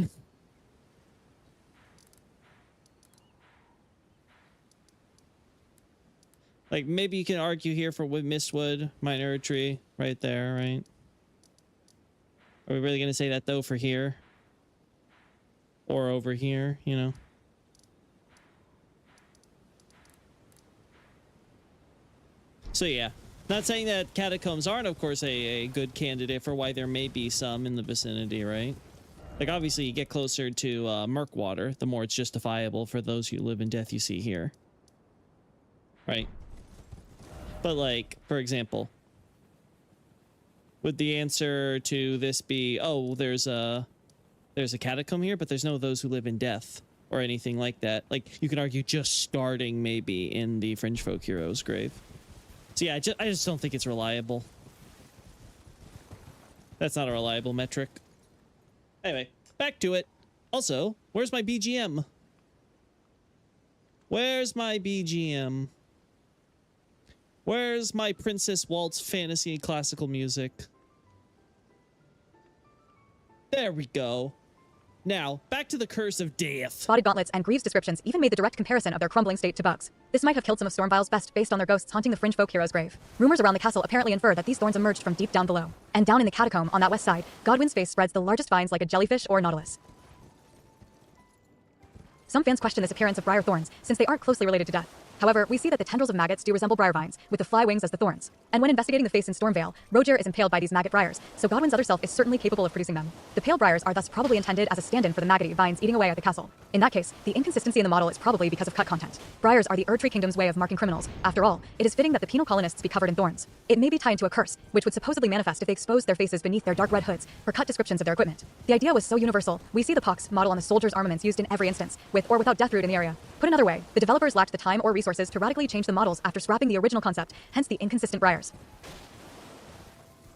Like, maybe you can argue here for Mistwood, minor Erdtree, right there, right? Are we really going to say that, though, for here? Or over here, you know? So, yeah. Not saying that catacombs aren't, of course, a good candidate for why there may be some in the vicinity, right? Like, obviously, you get closer to Murkwater, the more it's justifiable for those who live in death you see here. Right? But, like, for example, would the answer to this be, oh, there's a catacomb here, but there's no those who live in death or anything like that? Like, you can argue just starting maybe in the Fringe Folk hero's grave. So yeah, I just don't think it's reliable. That's not a reliable metric. Anyway, back to it. Also, where's my BGM? Where's my BGM? Where's my Princess Waltz fantasy classical music? There we go. Now, back to the curse of death. Bodied gauntlets and Greaves descriptions even made the direct comparison of their crumbling state to bugs. This might have killed some of Stormvile's best based on their ghosts haunting the Fringe Folk hero's grave. Rumors around the castle apparently infer that these thorns emerged from deep down below. And down in the catacomb on that west side, Godwyn's face spreads the largest vines like a jellyfish or nautilus. Some fans question this appearance of briar thorns, since they aren't closely related to death. However, we see that the tendrils of maggots do resemble briar vines, with the fly wings as the thorns. And when investigating the face in Stormvale, Roger is impaled by these maggot briars, so Godwyn's other self is certainly capable of producing them. The pale briars are thus probably intended as a stand-in for the maggoty vines eating away at the castle. In that case, the inconsistency in the model is probably because of cut content. Briars are the Erdtree Kingdom's way of marking criminals. After all, it is fitting that the penal colonists be covered in thorns. It may be tied to a curse, which would supposedly manifest if they exposed their faces beneath their dark red hoods or cut descriptions of their equipment. The idea was so universal, we see the pox model on the soldiers' armaments used in every instance, with or without Deathroot in the area. Put another way, the developers lacked the time or resources to radically change the models after scrapping the original concept, hence the inconsistent briars.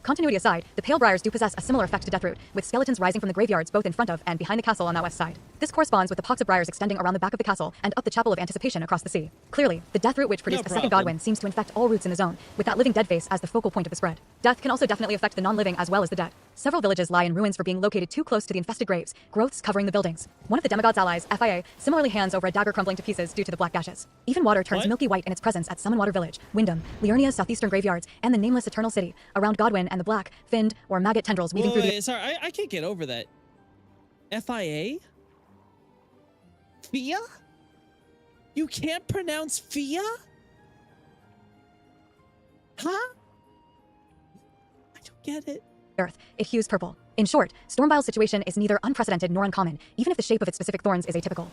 Continuity aside, the pale briars do possess a similar effect to Deathroot, with skeletons rising from the graveyards both in front of and behind the castle on that west side. This corresponds with the pox of briars extending around the back of the castle and up the Chapel of Anticipation across the sea. Clearly, the Deathroot which produced a second Godwyn seems to infect all roots in the zone, with that living dead face as the focal point of the spread. Death can also definitely affect the non-living as well as the dead. Several villages lie in ruins for being located too close to the infested graves, growths covering the buildings. One of the demigod's allies, FIA, similarly hands over a dagger crumbling to pieces due to the black gashes. Even water turns milky white in its presence at Summonwater Village, Wyndham, Liurnia's southeastern graveyards, and the nameless Eternal City, around Godwyn and the black, finned, or maggot tendrils weaving through the... Sorry, I can't get over that. FIA? Fia? You can't pronounce Fia? Huh? I don't get it. Earth, it hues purple. In short, Stormvile's situation is neither unprecedented nor uncommon, even if the shape of its specific thorns is atypical.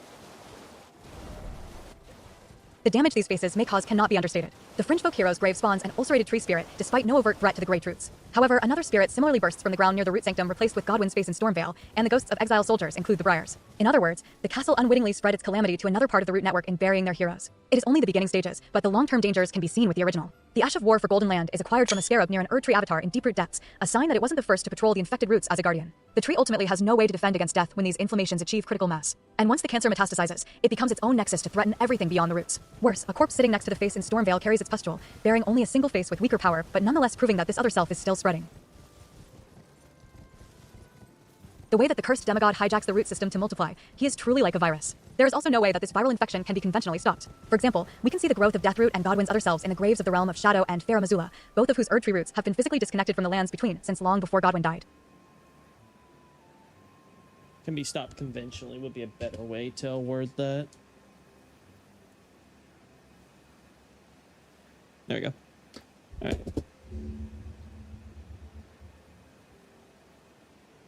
The damage these faces may cause cannot be understated. The Fringe Folk hero's grave spawns an ulcerated tree spirit, despite no overt threat to the Great Roots. However, another spirit similarly bursts from the ground near the root sanctum replaced with Godwyn's face in Stormvale, and the ghosts of exiled soldiers include the Briars. In other words, the castle unwittingly spread its calamity to another part of the root network in burying their heroes. It is only the beginning stages, but the long-term dangers can be seen with the original. The Ash of War for Golden Land is acquired from a scarab near an Erdtree avatar in deep root depths, a sign that it wasn't the first to patrol the infected roots as a guardian. The tree ultimately has no way to defend against death when these inflammations achieve critical mass. And once the cancer metastasizes, it becomes its own nexus to threaten everything beyond the roots. Worse, a corpse sitting next to the face in Stormvale carries its pustule, bearing only a single face with weaker power, but nonetheless proving that this other self is still spreading. The way that the cursed demigod hijacks the root system to multiply, he is truly like a virus. There is also no way that this viral infection can be conventionally stopped. For example, we can see the growth of Deathroot and Godwyn's other selves in the graves of the realm of Shadow and Fair Missoula, both of whose Erdtree roots have been physically disconnected from the lands between since long before Godwyn died. Can be stopped conventionally would be a better way to word that. There we go. All right.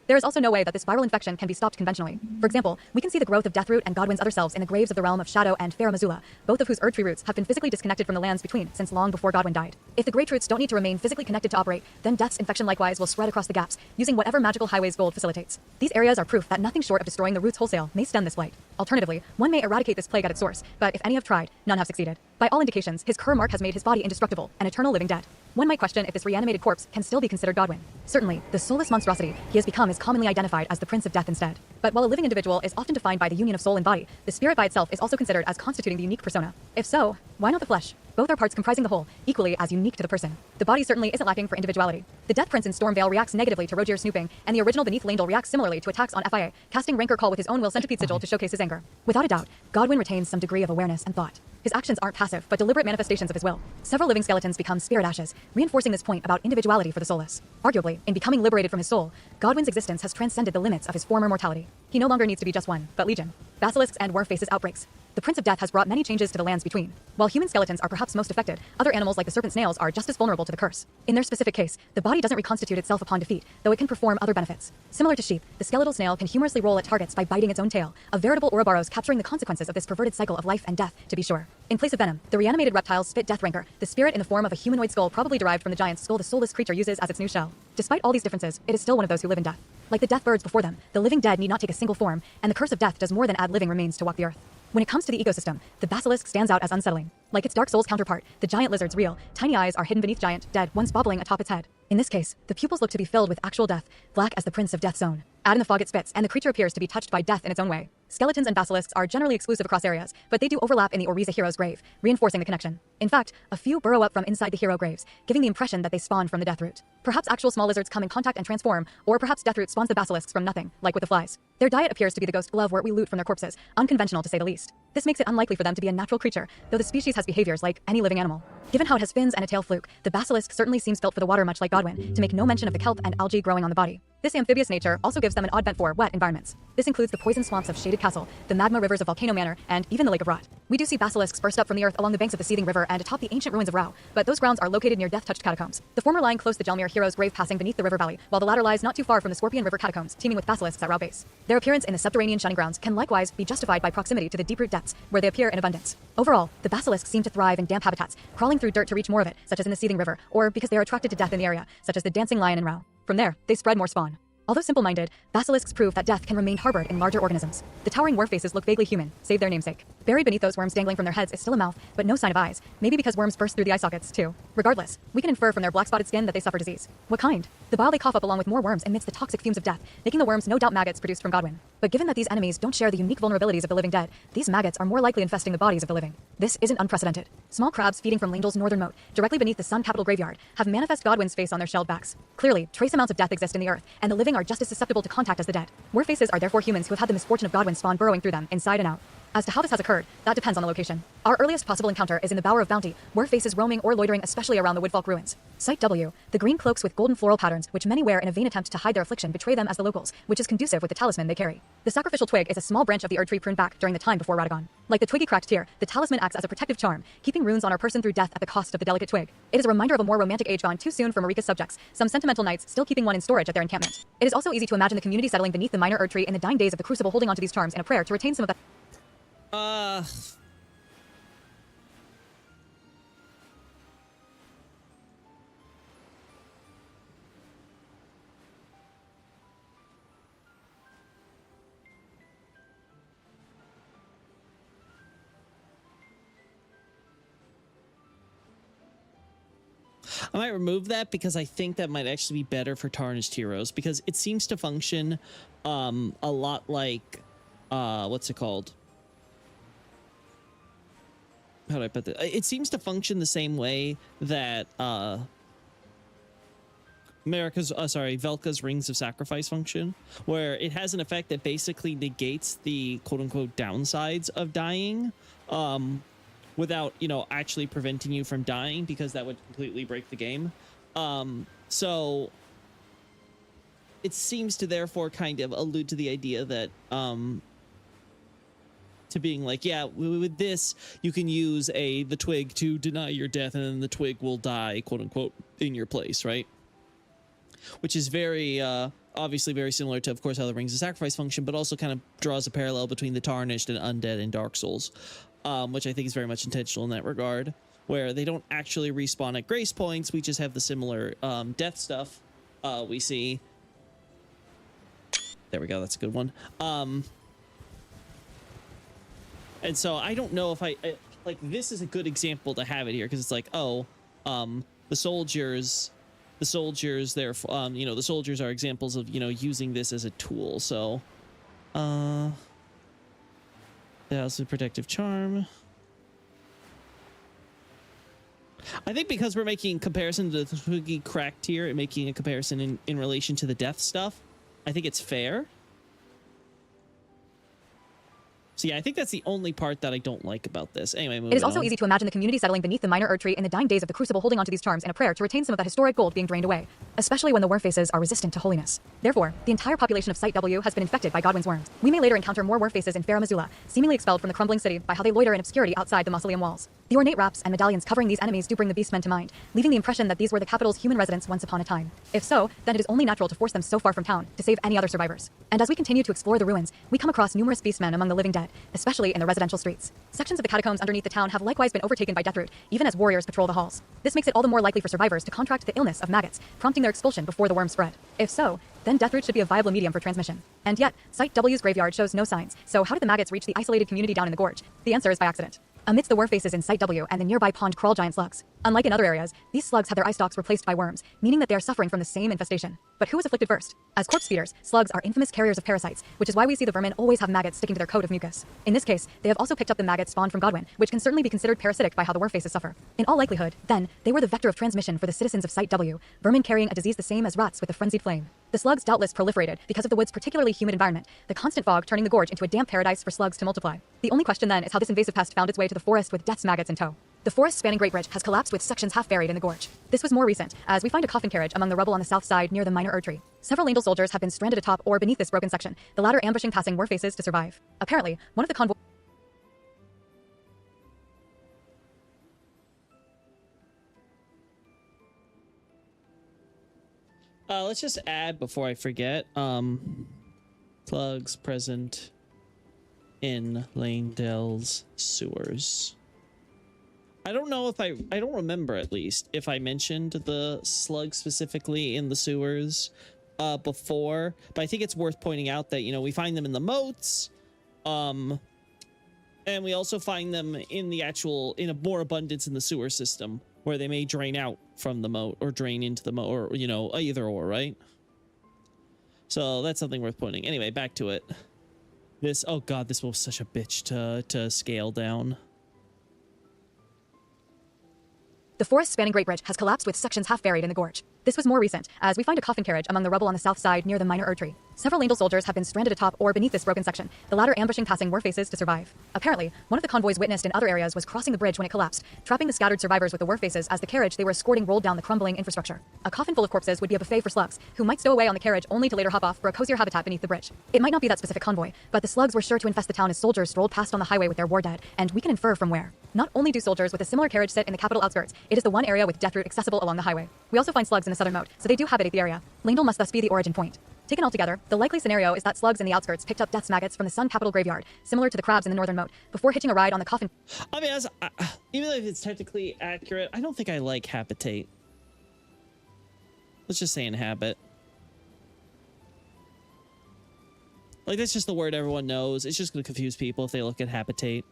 There is also no way that this viral infection can be stopped conventionally. For example, we can see the growth of Deathroot and Godwyn's other selves in the graves of the realm of Shadow and Fair Missoula, both of whose Erdtree roots have been physically disconnected from the lands between since long before Godwyn died. If the Great Roots don't need to remain physically connected to operate, then Death's infection likewise will spread across the gaps, using whatever magical highways gold facilitates. These areas are proof that nothing short of destroying the roots wholesale may stem this blight. Alternatively, one may eradicate this plague at its source, but if any have tried, none have succeeded. By all indications, his cur mark has made his body indestructible, an eternal living dead. One might question if this reanimated corpse can still be considered Godwyn. Certainly, the soulless monstrosity he has become is commonly identified as the Prince of Death instead. But while a living individual is often defined by the union of soul and body, the spirit by itself is also considered as constituting the unique persona. If so, why not the flesh? Both are parts comprising the whole, equally as unique to the person. The body certainly isn't lacking for individuality. The Death Prince in Stormvale reacts negatively to Roger's snooping, and the original Beneath Landel reacts similarly to attacks on FIA, casting Rancor Call with his own Will Centipede sigil to showcase his anger. Without a doubt, Godwyn retains some degree of awareness and thought. His actions aren't passive, but deliberate manifestations of his will. Several living skeletons become spirit ashes, reinforcing this point about individuality for the soulless. Arguably, in becoming liberated from his soul, Godwyn's existence has transcended the limits of his former mortality. He no longer needs to be just one, but legion. Basilisks and Wormfaces outbreaks. The Prince of Death has brought many changes to the lands between. While human skeletons are perhaps most affected, other animals like the serpent snails are just as vulnerable to the curse. In their specific case, the body doesn't reconstitute itself upon defeat, though it can perform other benefits. Similar to sheep, the skeletal snail can humorously roll at targets by biting its own tail, a veritable Ouroboros capturing the consequences of this perverted cycle of life and death, to be sure. In place of venom, the reanimated reptiles spit death rancor, the spirit in the form of a humanoid skull probably derived from the giant's skull the soulless creature uses as its new shell. Despite all these differences, it is still one of those who live in death. Like the death birds before them, the living dead need not take a single form, and the curse of death does more than add living remains to walk the earth. When it comes to the ecosystem, the basilisk stands out as unsettling. Like its Dark Souls counterpart, the giant lizard's real, tiny eyes are hidden beneath giant, dead ones bobbling atop its head. In this case, the pupils look to be filled with actual death, black as the Prince of Death's own. Add in the fog it spits, and the creature appears to be touched by death in its own way. Skeletons and basilisks are generally exclusive across areas, but they do overlap in the Oriza hero's grave, reinforcing the connection. In fact, a few burrow up from inside the hero graves, giving the impression that they spawned from the death root. Perhaps actual small lizards come in contact and transform, or perhaps deathroot spawns the basilisks from nothing, like with the flies. Their diet appears to be the ghost glove wort we loot from their corpses, unconventional to say the least. This makes it unlikely for them to be a natural creature, though the species has behaviors like any living animal. Given how it has fins and a tail fluke, the basilisk certainly seems built for the water much like Godwyn, to make no mention of the kelp and algae growing on the body. This amphibious nature also gives them an odd bent for wet environments. This includes the poison swamps of Shaded Castle, the magma rivers of Volcano Manor, and even the Lake of Rot. We do see basilisks burst up from the earth along the banks of the seething river and atop the ancient ruins of Rao, but those grounds are located near death-touched catacombs. The former lying close to Gelmir hero's grave passing beneath the river valley, while the latter lies not too far from the Scorpion River catacombs, teeming with basilisks at Rao base. Their appearance in the subterranean shining grounds can likewise be justified by proximity to the deep root depths, where they appear in abundance. Overall, the basilisks seem to thrive in damp habitats, crawling through dirt to reach more of it, such as in the seething river, or because they are attracted to death in the area, such as the dancing lion in Rao. From there, they spread more spawn. Although simple-minded, basilisks prove that death can remain harbored in larger organisms. The towering Wormfaces look vaguely human, save their namesake. Buried beneath those worms dangling from their heads is still a mouth, but no sign of eyes, maybe because worms burst through the eye sockets, too. Regardless, we can infer from their black-spotted skin that they suffer disease. What kind? The bile they cough up along with more worms emits the toxic fumes of death, making the worms no doubt maggots produced from Godwyn. But given that these enemies don't share the unique vulnerabilities of the living dead, these maggots are more likely infesting the bodies of the living. This isn't unprecedented. Small crabs feeding from Landel's northern moat, directly beneath the Sun Capital graveyard, have manifest Godwyn's face on their shelled backs. Clearly, trace amounts of death exist in the earth, and the living are just as susceptible to contact as the dead. Wormfaces are therefore humans who have had the misfortune of Godwyn spawn burrowing through them, inside and out. As to how this has occurred, that depends on the location. Our earliest possible encounter is in the Bower of Bounty, Wormfaces roaming or loitering especially around the Woodfalk ruins. Site W, the green cloaks with golden floral patterns, which many wear in a vain attempt to hide their affliction, betray them as the locals, which is conducive with the talisman they carry. The sacrificial twig is a small branch of the Erd tree pruned back during the time before Radagon. Like the twiggy cracked tear, the talisman acts as a protective charm, keeping runes on our person through death at the cost of the delicate twig. It is a reminder of a more romantic age gone too soon for Marika's subjects, some sentimental knights still keeping one in storage at their encampment. It is also easy to imagine the community settling beneath the minor Erd tree in the dying days of the Crucible, holding onto these charms in a prayer to retain some of that. I might remove that because I think that might actually be better for Tarnished Heroes, because it seems to function a lot like what's it called? How do I put that? It seems to function the same way that Velka's Rings of Sacrifice function, where it has an effect that basically negates the quote-unquote downsides of dying, without, you know, actually preventing you from dying, because that would completely break the game. So it seems to therefore kind of allude to the idea that to being like, yeah, with this you can use the twig to deny your death, and then the twig will die, quote unquote, in your place, right? Which is very obviously very similar to, of course, how the Rings of Sacrifice function, but also kind of draws a parallel between the Tarnished and Undead in Dark Souls, which I think is very much intentional in that regard, where they don't actually respawn at grace points. We just have the similar death stuff we see. There we go. That's a good one. And so I don't know if I like, this is a good example to have it here, because it's like, oh, the soldiers, they're, you know, the soldiers are examples of, you know, using this as a tool. So, the House of Protective Charm. I think because we're making comparison to the Twiggy Crack tier and making a comparison in relation to the death stuff, I think it's fair. So yeah, I think that's the only part that I don't like about this. Anyway, moving on. It is also easy to imagine the community settling beneath the minor Erd tree in the dying days of the Crucible, holding onto these charms in a prayer to retain some of that historic gold being drained away, especially when the worm faces are resistant to holiness. Therefore, the entire population of Site W has been infected by Godwin's worms. We may later encounter more worm faces in Fair Missoula, seemingly expelled from the crumbling city by how they loiter in obscurity outside the mausoleum walls. The ornate wraps and medallions covering these enemies do bring the beastmen to mind, leaving the impression that these were the capital's human residents once upon a time. If so, then it is only natural to force them so far from town to save any other survivors. And as we continue to explore the ruins, we come across numerous beastmen among the living dead, especially in the residential streets. Sections of the catacombs underneath the town have likewise been overtaken by Deathroot, even as warriors patrol the halls. This makes it all the more likely for survivors to contract the illness of maggots, prompting their expulsion before the worms spread. If so, then Deathroot should be a viable medium for transmission. And yet, Site W's graveyard shows no signs, so how did the maggots reach the isolated community down in the gorge? The answer is by accident. Amidst the worm faces in Site W and the nearby pond crawl giant slugs. Unlike in other areas, these slugs have their eye stalks replaced by worms, meaning that they are suffering from the same infestation. But who was afflicted first? As corpse feeders, slugs are infamous carriers of parasites, which is why we see the vermin always have maggots sticking to their coat of mucus. In this case, they have also picked up the maggots spawned from Godwin, which can certainly be considered parasitic by how the worm faces suffer. In all likelihood, then, they were the vector of transmission for the citizens of Site W, vermin carrying a disease the same as rats with a frenzied flame. The slugs doubtless proliferated because of the wood's particularly humid environment, the constant fog turning the gorge into a damp paradise for slugs to multiply. The only question then is how this invasive pest found its way to the forest with death's maggots in tow. The forest spanning Great Bridge has collapsed with sections half buried in the gorge. This was more recent, as we find a coffin carriage among the rubble on the south side near the minor Erd tree. Several Angel soldiers have been stranded atop or beneath this broken section, the latter ambushing passing war faces to survive. Apparently, one of the convoy... Let's just add before I forget. Plugs present in Langdale's sewers. I don't know if I don't remember at least if I mentioned the slug specifically in the sewers before, but I think it's worth pointing out that, you know, we find them in the moats, and we also find them in the actual, in a more abundance in the sewer system, where they may drain out from the moat or drain into the moat, or, you know, either or, right? So that's something worth pointing. Anyway, back to it. This, oh god, this was such a bitch to scale down. The forest spanning Great Bridge has collapsed with sections half buried in the gorge. This was more recent, as we find a coffin carriage among the rubble on the south side near the minor Erd tree. Several Angel soldiers have been stranded atop or beneath this broken section, the latter ambushing passing war faces to survive. Apparently, one of the convoys witnessed in other areas was crossing the bridge when it collapsed, trapping the scattered survivors with the war faces as the carriage they were escorting rolled down the crumbling infrastructure. A coffin full of corpses would be a buffet for slugs, who might stow away on the carriage only to later hop off for a cozier habitat beneath the bridge. It might not be that specific convoy, but the slugs were sure to infest the town as soldiers strolled past on the highway with their war dead, and we can infer from where. Not only do soldiers with a similar carriage sit in the capital outskirts, it is the one area with Deathroot accessible along the highway. We also find slugs in the southern moat, so they do habitate the area. Langdale must thus be the origin point. Taken altogether, the likely scenario is that slugs in the outskirts picked up death's maggots from the Sun Capital graveyard, similar to the crabs in the northern moat, before hitching a ride on the coffin. I mean, even though it's technically accurate, I don't think I like habitate. Let's just say inhabit. Like, that's just the word everyone knows. It's just going to confuse people if they look at habitate.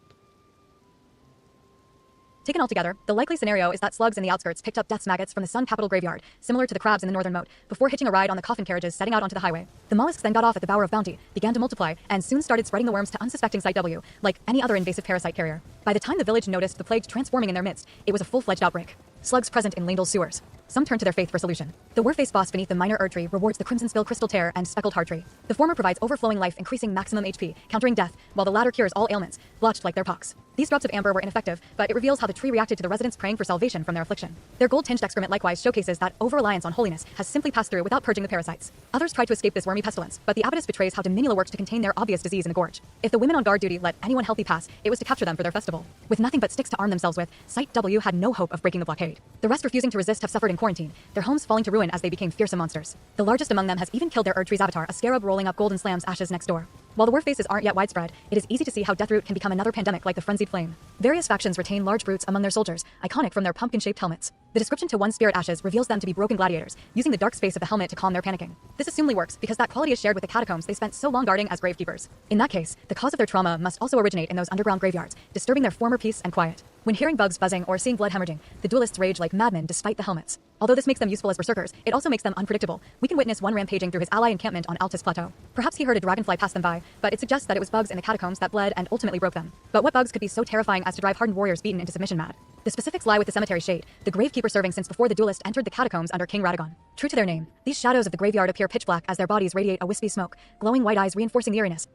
Taken altogether, the likely scenario is that slugs in the outskirts picked up death's maggots from the Sun Capital graveyard, similar to the crabs in the northern moat, before hitching a ride on the coffin carriages setting out onto the highway. The mollusks then got off at the Bower of Bounty, began to multiply, and soon started spreading the worms to unsuspecting Site W, like any other invasive parasite carrier. By the time the village noticed the plague transforming in their midst, it was a full-fledged outbreak. Slugs present in Langdale's sewers. Some turn to their faith for solution. The Warface boss beneath the minor Erd tree rewards the Crimson Spill Crystal Tear and Speckled Heart tree. The former provides overflowing life, increasing maximum HP, countering death, while the latter cures all ailments, blotched like their pox. These drops of amber were ineffective, but it reveals how the tree reacted to the residents praying for salvation from their affliction. Their gold-tinged excrement likewise showcases that over-reliance on holiness has simply passed through without purging the parasites. Others try to escape this wormy pestilence, but the abbess betrays how Diminula worked to contain their obvious disease in the gorge. If the women on guard duty let anyone healthy pass, it was to capture them for their festival. With nothing but sticks to arm themselves with, Site W had no hope of breaking the blockade. The rest refusing to resist have suffered in quarantine, their homes falling to ruin as they became fearsome monsters. The largest among them has even killed their Erd tree's avatar, a scarab rolling up Golden Slam's ashes next door. While the war faces aren't yet widespread, it is easy to see how Deathroot can become another pandemic like the frenzied flame. Various factions retain large brutes among their soldiers, iconic from their pumpkin-shaped helmets. The description to one spirit ashes reveals them to be broken gladiators, using the dark space of the helmet to calm their panicking. This assumedly works because that quality is shared with the catacombs they spent so long guarding as gravekeepers. In that case, the cause of their trauma must also originate in those underground graveyards, disturbing their former peace and quiet. When hearing bugs buzzing or seeing blood hemorrhaging, the duelists rage like madmen despite the helmets. Although this makes them useful as berserkers, it also makes them unpredictable. We can witness one rampaging through his ally encampment on Altus Plateau. Perhaps he heard a dragonfly pass them by, but it suggests that it was bugs in the catacombs that bled and ultimately broke them. But what bugs could be so terrifying as to drive hardened warriors beaten into submission mad? The specifics lie with the cemetery shade, the gravekeeper serving since before the duelist entered the catacombs under King Radagon. True to their name, these shadows of the graveyard appear pitch black as their bodies radiate a wispy smoke, glowing white eyes reinforcing the eeriness.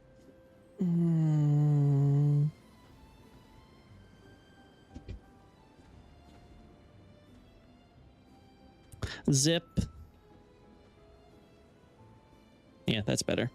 Zip. Yeah, that's better.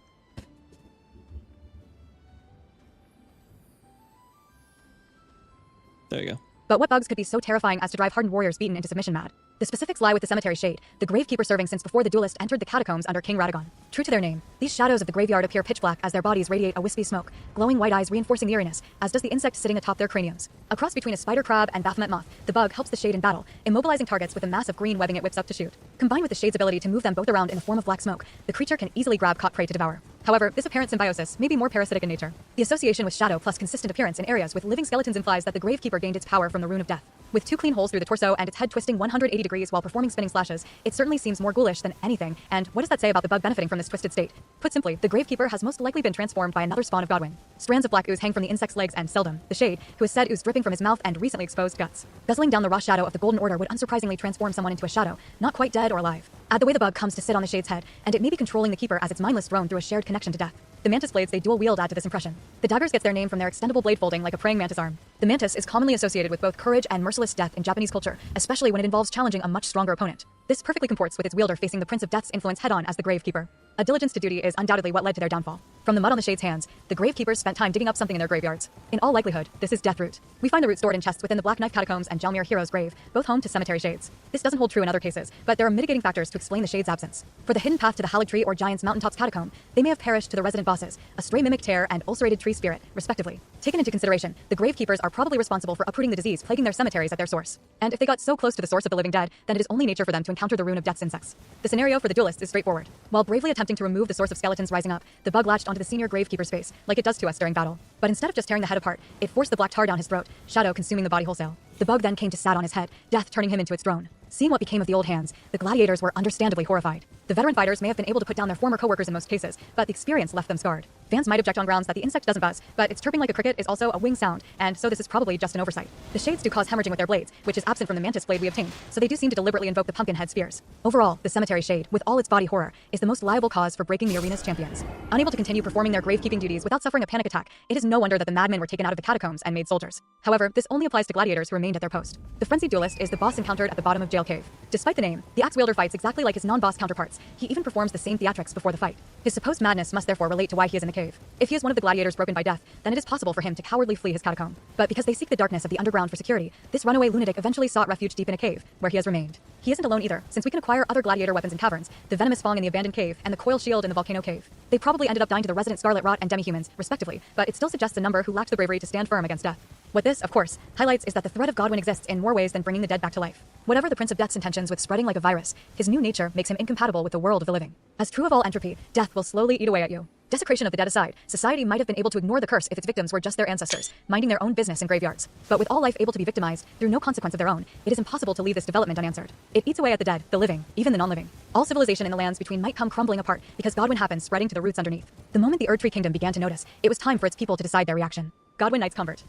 There you go. But what bugs could be so terrifying as to drive hardened warriors beaten into submission mad? The specifics lie with the cemetery shade, the gravekeeper serving since before the duelist entered the catacombs under King Radagon. True to their name, these shadows of the graveyard appear pitch black as their bodies radiate a wispy smoke, glowing white eyes reinforcing the eeriness, as does the insect sitting atop their craniums. A cross between a spider crab and Baphomet moth, the bug helps the shade in battle, immobilizing targets with a mass of green webbing it whips up to shoot. Combined with the shade's ability to move them both around in the form of black smoke, the creature can easily grab caught prey to devour. However, this apparent symbiosis may be more parasitic in nature. The association with shadow plus consistent appearance in areas with living skeletons implies that the gravekeeper gained its power from the Rune of Death. With 2 clean holes through the torso and its head twisting 180 degrees while performing spinning slashes, it certainly seems more ghoulish than anything, and what does that say about the bug benefiting from this twisted state? Put simply, the gravekeeper has most likely been transformed by another spawn of Godwyn. Strands of black ooze hang from the insect's legs and seldom, the shade, who has said ooze dripping from his mouth and recently exposed guts. Guzzling down the raw shadow of the Golden Order would unsurprisingly transform someone into a shadow, not quite dead or alive. Add the way the bug comes to sit on the shade's head, and it may be controlling the keeper as its mindless throne through a shared connection to death. The mantis blades they dual wield add to this impression. The daggers gets their name from their extendable blade folding like a praying mantis arm. The mantis is commonly associated with both courage and merciless death in Japanese culture, especially when it involves challenging a much stronger opponent. This perfectly comports with its wielder facing the Prince of Death's influence head-on as the gravekeeper. A diligence to duty is undoubtedly what led to their downfall. From the mud on the shade's hands, the gravekeepers spent time digging up something in their graveyards. In all likelihood, this is death root. We find the root stored in chests within the Black Knife Catacombs and Jalmir Hero's grave, both home to cemetery shades. This doesn't hold true in other cases, but there are mitigating factors to explain the shade's absence. For the hidden path to the Hallowed Tree or Giant's Mountaintops Catacomb, they may have perished to the resident bosses, a stray mimic tear and ulcerated tree spirit, respectively. Taken into consideration, the gravekeepers are probably responsible for uprooting the disease plaguing their cemeteries at their source. And if they got so close to the source of the living dead, then it is only nature for them to encounter the Rune of Death's insects. The scenario for the duelists is straightforward. While bravely attempting to remove the source of skeletons rising up, the bug latched onto the senior gravekeeper's face, like it does to us during battle. But instead of just tearing the head apart, it forced the black tar down his throat, shadow consuming the body wholesale. The bug then came to sat on his head, death turning him into its throne. Seeing what became of the old hands, the gladiators were understandably horrified. The veteran fighters may have been able to put down their former co-workers in most cases, but the experience left them scarred. Fans might object on grounds that the insect doesn't buzz, but its chirping like a cricket is also a wing sound, and so this is probably just an oversight. The shades do cause hemorrhaging with their blades, which is absent from the mantis blade we obtained, so they do seem to deliberately invoke the pumpkin head spears. Overall, the cemetery shade, with all its body horror, is the most liable cause for breaking the arena's champions. Unable to continue performing their gravekeeping duties without suffering a panic attack, it is no wonder that the madmen were taken out of the catacombs and made soldiers. However, this only applies to gladiators who remained at their post. The frenzied duelist is the boss encountered at the bottom of Jail Cave. Despite the name, the axe wielder fights exactly like his non-boss counterparts. He even performs the same theatrics before the fight. His supposed madness must therefore relate to why he is in the cave. If he is one of the gladiators broken by death, then it is possible for him to cowardly flee his catacomb. But because they seek the darkness of the underground for security, this runaway lunatic eventually sought refuge deep in a cave, where he has remained. He isn't alone either, since we can acquire other gladiator weapons in caverns, the venomous fong in the abandoned cave, and the coil shield in the volcano cave. They probably ended up dying to the resident scarlet rot and demi-humans, respectively, but it still suggests a number who lacked the bravery to stand firm against death. What this, of course, highlights is that the threat of Godwyn exists in more ways than bringing the dead back to life. Whatever the Prince of Death's intentions with spreading like a virus, his new nature makes him incompatible with the world of the living. As true of all entropy, death will slowly eat away at you. Desecration of the dead aside, society might have been able to ignore the curse if its victims were just their ancestors, minding their own business in graveyards. But with all life able to be victimized, through no consequence of their own, it is impossible to leave this development unanswered. It eats away at the dead, the living, even the non-living. All civilization in the lands between might come crumbling apart because Godwyn happened spreading to the roots underneath. The moment the Erdtree Kingdom began to notice, it was time for its people to decide their reaction. Godwyn Knight's Convert.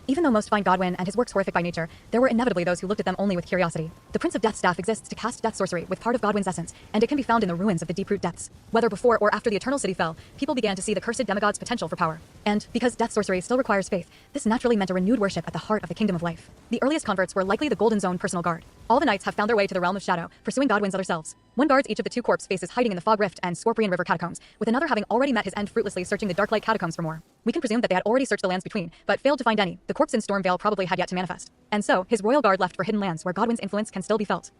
Even though most find Godwyn and his works horrific by nature, there were inevitably those who looked at them only with curiosity. The Prince of Death's staff exists to cast death sorcery with part of Godwyn's essence, and it can be found in the ruins of the Deeproot Depths. Whether before or after the Eternal City fell, people began to see the cursed demigod's potential for power. And because death sorcery still requires faith, this naturally meant a renewed worship at the heart of the Kingdom of Life. The earliest converts were likely the Golden Zone personal guard. All the knights have found their way to the realm of shadow, pursuing Godwyn's other selves. One guards each of the 2 corpse faces hiding in the Fog Rift and Scorpion River catacombs, with another having already met his end fruitlessly searching the Darklight catacombs for more. We can presume that they had already searched the lands between, but failed to find any. The corpse in Stormvale probably had yet to manifest. And so, his royal guard left for hidden lands where Godwyn's influence can still be felt.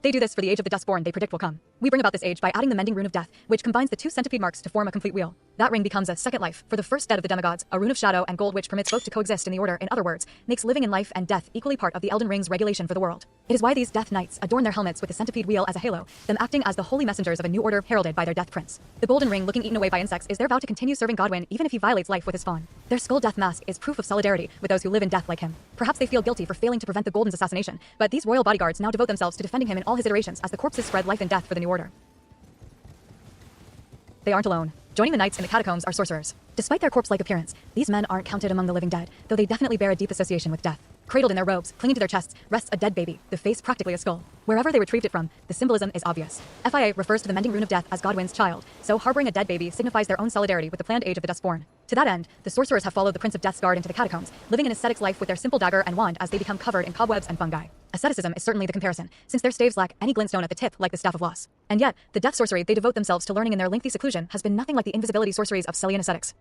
They do this for the age of the Dustborn they predict will come. We bring about this age by adding the Mending Rune of Death, which combines the 2 centipede marks to form a complete wheel. That ring becomes a second life for the first dead of the demigods, a rune of shadow and gold which permits both to coexist in the order. In other words, makes living in life and death equally part of the Elden Ring's regulation for the world. It is why these death knights adorn their helmets with the centipede wheel as a halo, them acting as the holy messengers of a new order heralded by their death prince. The golden ring, looking eaten away by insects, is their vow to continue serving Godwyn even if he violates life with his spawn. Their skull death mask is proof of solidarity with those who live in death like him. Perhaps they feel guilty for failing to prevent the Golden's assassination, but these royal bodyguards now devote themselves to defending him in all his iterations as the corpses spread life and death for the new order. They aren't alone. Joining the knights in the catacombs are sorcerers. Despite their corpse-like appearance, these men aren't counted among the living dead, though they definitely bear a deep association with death. Cradled in their robes, clinging to their chests, rests a dead baby, the face practically a skull. Wherever they retrieved it from, the symbolism is obvious. FIA refers to the mending rune of death as Godwyn's child, so harboring a dead baby signifies their own solidarity with the planned age of the Dustborn. To that end, the sorcerers have followed the Prince of Death's guard into the catacombs, living an ascetic's life with their simple dagger and wand as they become covered in cobwebs and fungi. Asceticism is certainly the comparison, since their staves lack any glintstone at the tip like the Staff of Loss. And yet, the death sorcery they devote themselves to learning in their lengthy seclusion has been nothing like the invisibility sorceries of Celian ascetics.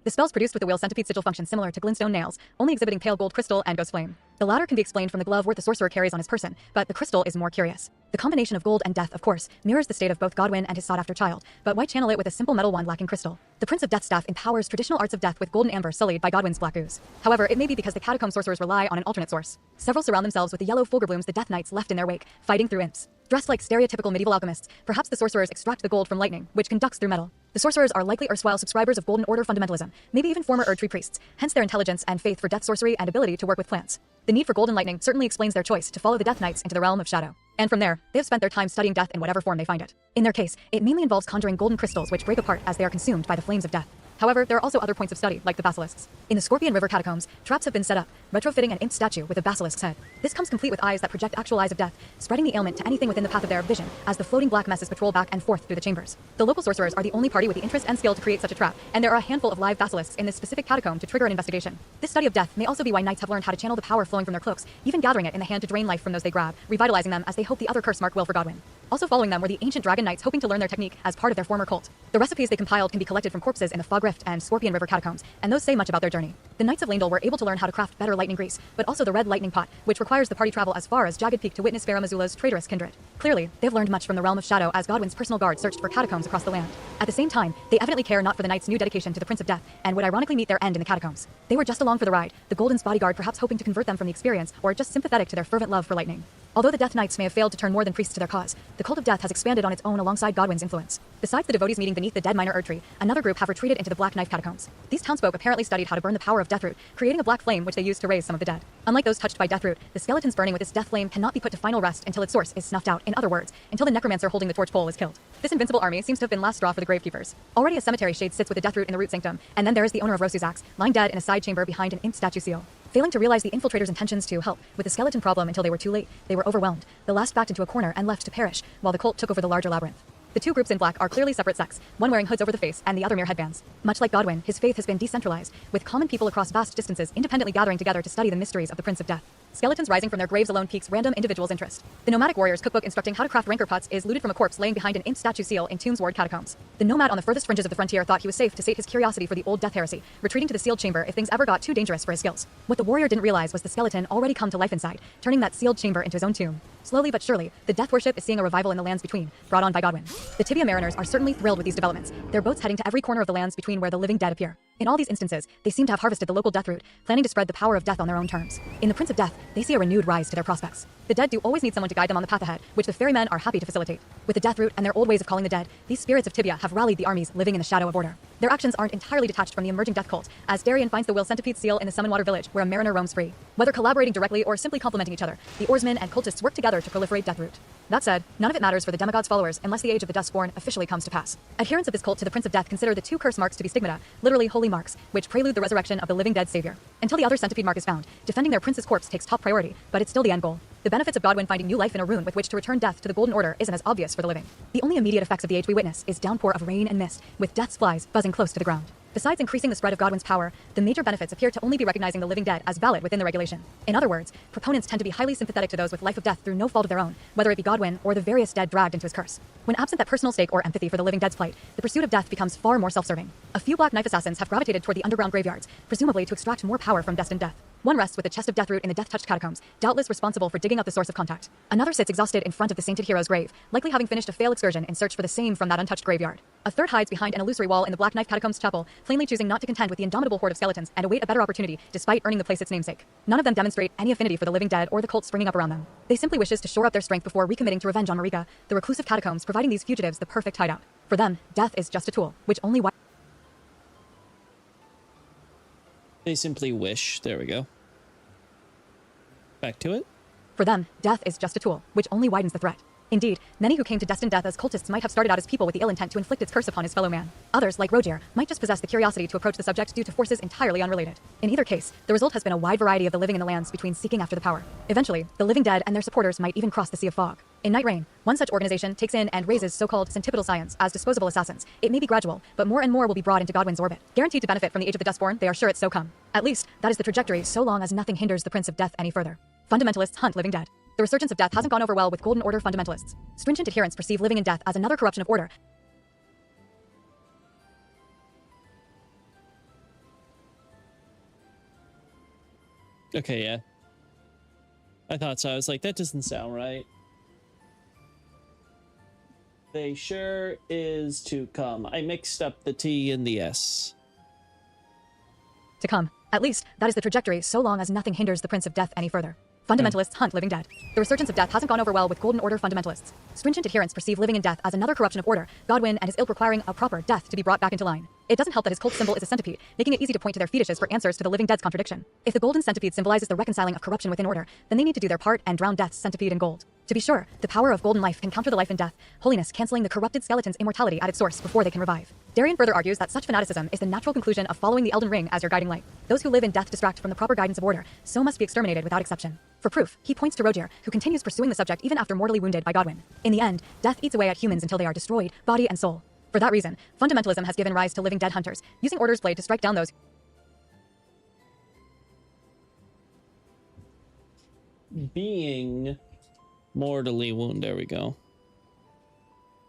The spells produced with the wheel centipede sigil function similar to glintstone nails, only exhibiting pale gold crystal and ghost flame. The latter can be explained from the glove work the sorcerer carries on his person, but the crystal is more curious. The combination of gold and death, of course, mirrors the state of both Godwyn and his sought-after child, but why channel it with a simple metal wand lacking crystal? The Prince of Death's staff empowers traditional arts of death with golden amber sullied by Godwyn's black ooze. However, it may be because the catacomb sorcerers rely on an alternate source. Several surround themselves with the yellow fulgur blooms the Death Knights left in their wake, fighting through imps. Dressed like stereotypical medieval alchemists, perhaps the sorcerers extract the gold from lightning, which conducts through metal. The sorcerers are likely erstwhile subscribers of Golden Order fundamentalism, maybe even former Erdtree priests, hence their intelligence and faith for death sorcery and ability to work with plants. The need for golden lightning certainly explains their choice to follow the Death Knights into the realm of shadow. And from there, they have spent their time studying death in whatever form they find it. In their case, it mainly involves conjuring golden crystals which break apart as they are consumed by the flames of death. However, there are also other points of study, like the basilisks. In the Scorpion River catacombs, traps have been set up, retrofitting an imp statue with a basilisk's head. This comes complete with eyes that project actual eyes of death, spreading the ailment to anything within the path of their vision, as the floating black messes patrol back and forth through the chambers. The local sorcerers are the only party with the interest and skill to create such a trap, and there are a handful of live basilisks in this specific catacomb to trigger an investigation. This study of death may also be why knights have learned how to channel the power flowing from their cloaks, even gathering it in the hand to drain life from those they grab, revitalizing them as they hope the other curse mark will for Godwyn. Also following them were the ancient dragon knights hoping to learn their technique as part of their former cult. The recipes they compiled can be collected from corpses in the Fog Rift and Scorpion River catacombs, and those say much about their journey. The Knights of Leyndell were able to learn how to craft better lightning grease, but also the red lightning pot, which requires the party travel as far as Jagged Peak to witness Farum Azula's traitorous kindred. Clearly, they've learned much from the realm of shadow as Godwyn's personal guard searched for catacombs across the land. At the same time, they evidently care not for the Knights' new dedication to the Prince of Death, and would ironically meet their end in the catacombs. They were just along for the ride, the Golden's bodyguard perhaps hoping to convert them from the experience, or just sympathetic to their fervent love for lightning. Although the Death Knights may have failed to turn more than priests to their cause, the cult of death has expanded on its own alongside Godwyn's influence. Besides the devotees meeting beneath the dead minor Erdtree, another group have retreated into the Black Knife catacombs. These townsfolk apparently studied how to burn the power of Deathroot, creating a black flame which they used to raise some of the dead. Unlike those touched by Deathroot, the skeletons burning with this death flame cannot be put to final rest until its source is snuffed out, in other words, until the necromancer holding the torch pole is killed. This invincible army seems to have been last straw for the gravekeepers. Already a cemetery shade sits with the Deathroot in the root sanctum, and then there is the owner of Rosu's axe, lying dead in a side chamber behind an imp statue seal. Failing to realize the infiltrators' intentions to help with the skeleton problem until they were too late, they were overwhelmed. The last backed into a corner and left to perish, while the cult took over the larger labyrinth. The two groups in black are clearly separate sects, one wearing hoods over the face and the other mere headbands. Much like Godwyn, his faith has been decentralized, with common people across vast distances independently gathering together to study the mysteries of the Prince of Death. Skeletons rising from their graves alone piques random individuals' interest. The nomadic warrior's cookbook instructing how to craft rancor pots is looted from a corpse laying behind an imp statue seal in Tombs Ward catacombs. The nomad on the furthest fringes of the frontier thought he was safe to sate his curiosity for the old death heresy, retreating to the sealed chamber if things ever got too dangerous for his skills. What the warrior didn't realize was the skeleton already come to life inside, turning that sealed chamber into his own tomb. Slowly but surely, the death worship is seeing a revival in the lands between, brought on by Godwyn. The Tibia mariners are certainly thrilled with these developments, their boats heading to every corner of the lands between where the living dead appear. In all these instances, they seem to have harvested the local death root, planning to spread the power of death on their own terms. In the Prince of Death, they see a renewed rise to their prospects. The dead do always need someone to guide them on the path ahead, which the ferrymen are happy to facilitate. With the death root and their old ways of calling the dead, these spirits of Tibia have rallied the armies living in the shadow of order. Their actions aren't entirely detached from the emerging death cult, as Darien finds the Will Centipede seal in the Summonwater village, where a mariner roams free. Whether collaborating directly or simply complementing each other, the oarsmen and cultists work together to proliferate Deathroot. That said, none of it matters for the demigod's followers unless the age of the Dustborn officially comes to pass. Adherents of this cult to the Prince of Death consider the two curse marks to be stigmata, literally holy marks, which prelude the resurrection of the living dead savior. Until the other centipede mark is found, defending their prince's corpse takes top priority, but it's still the end goal. The benefits of Godwyn finding new life in a rune with which to return death to the Golden Order isn't as obvious for the living. The only immediate effects of the age we witness is downpour of rain and mist, with death's flies buzzing close to the ground. Besides increasing the spread of Godwyn's power, the major benefits appear to only be recognizing the living dead as valid within the regulation. In other words, proponents tend to be highly sympathetic to those with life of death through no fault of their own, whether it be Godwyn or the various dead dragged into his curse. When absent that personal stake or empathy for the living dead's plight, the pursuit of death becomes far more self-serving. A few Black Knife assassins have gravitated toward the underground graveyards, presumably to extract more power from destined death. One rests with a chest of deathroot in the death-touched catacombs, doubtless responsible for digging up the source of contact. Another sits exhausted in front of the sainted hero's grave, likely having finished a failed excursion in search for the same from that untouched graveyard. A third hides behind an illusory wall in the Black Knife Catacombs chapel, plainly choosing not to contend with the indomitable horde of skeletons and await a better opportunity despite earning the place its namesake. None of them demonstrate any affinity for the living dead or the cult springing up around them. They simply wishes to shore up their strength before recommitting to revenge on Marika, the reclusive catacombs providing these fugitives the perfect hideout. For them, death is just a tool, which only They simply wish. There we go. Back to it. For them, death is just a tool, which only widens the threat. Indeed, many who came to destined death as cultists might have started out as people with the ill intent to inflict its curse upon his fellow man. Others, like Rogier, might just possess the curiosity to approach the subject due to forces entirely unrelated. In either case, the result has been a wide variety of the living in the lands between seeking after the power. Eventually, the living dead and their supporters might even cross the Sea of Fog. In Night Rain, one such organization takes in and raises so-called centripetal science as disposable assassins. It may be gradual, but more and more will be brought into Godwin's orbit. Guaranteed to benefit from the Age of the Dustborn, they are sure it's so come. At least, that is the trajectory so long as nothing hinders the Prince of Death any further. Fundamentalists hunt living dead. The resurgence of death hasn't gone over well with Golden Order fundamentalists. Stringent adherents perceive living in death as another corruption of order. Okay, yeah. I thought so. I was like, that doesn't sound right. They sure is to come. I mixed up the T and the S. To come. At least, that is the trajectory so long as nothing hinders the Prince of Death any further. Fundamentalists hunt living dead. The resurgence of death hasn't gone over well with Golden Order fundamentalists. Stringent adherents perceive living in death as another corruption of order, Godwin and his ilk requiring a proper death to be brought back into line. It doesn't help that his cult symbol is a centipede, making it easy to point to their fetishes for answers to the living dead's contradiction. If the golden centipede symbolizes the reconciling of corruption within order, then they need to do their part and drown death's centipede in gold. To be sure, the power of golden life can counter the life in death, holiness canceling the corrupted skeleton's immortality at its source before they can revive. Darian further argues that such fanaticism is the natural conclusion of following the Elden Ring as your guiding light. Those who live in death distract from the proper guidance of order, so must be exterminated without exception. For proof, he points to Rogier, who continues pursuing the subject even after mortally wounded by Godwin. In the end, death eats away at humans until they are destroyed, body and soul. For that reason, fundamentalism has given rise to living dead hunters, using Order's blade to strike down those being mortally wounded. There we go.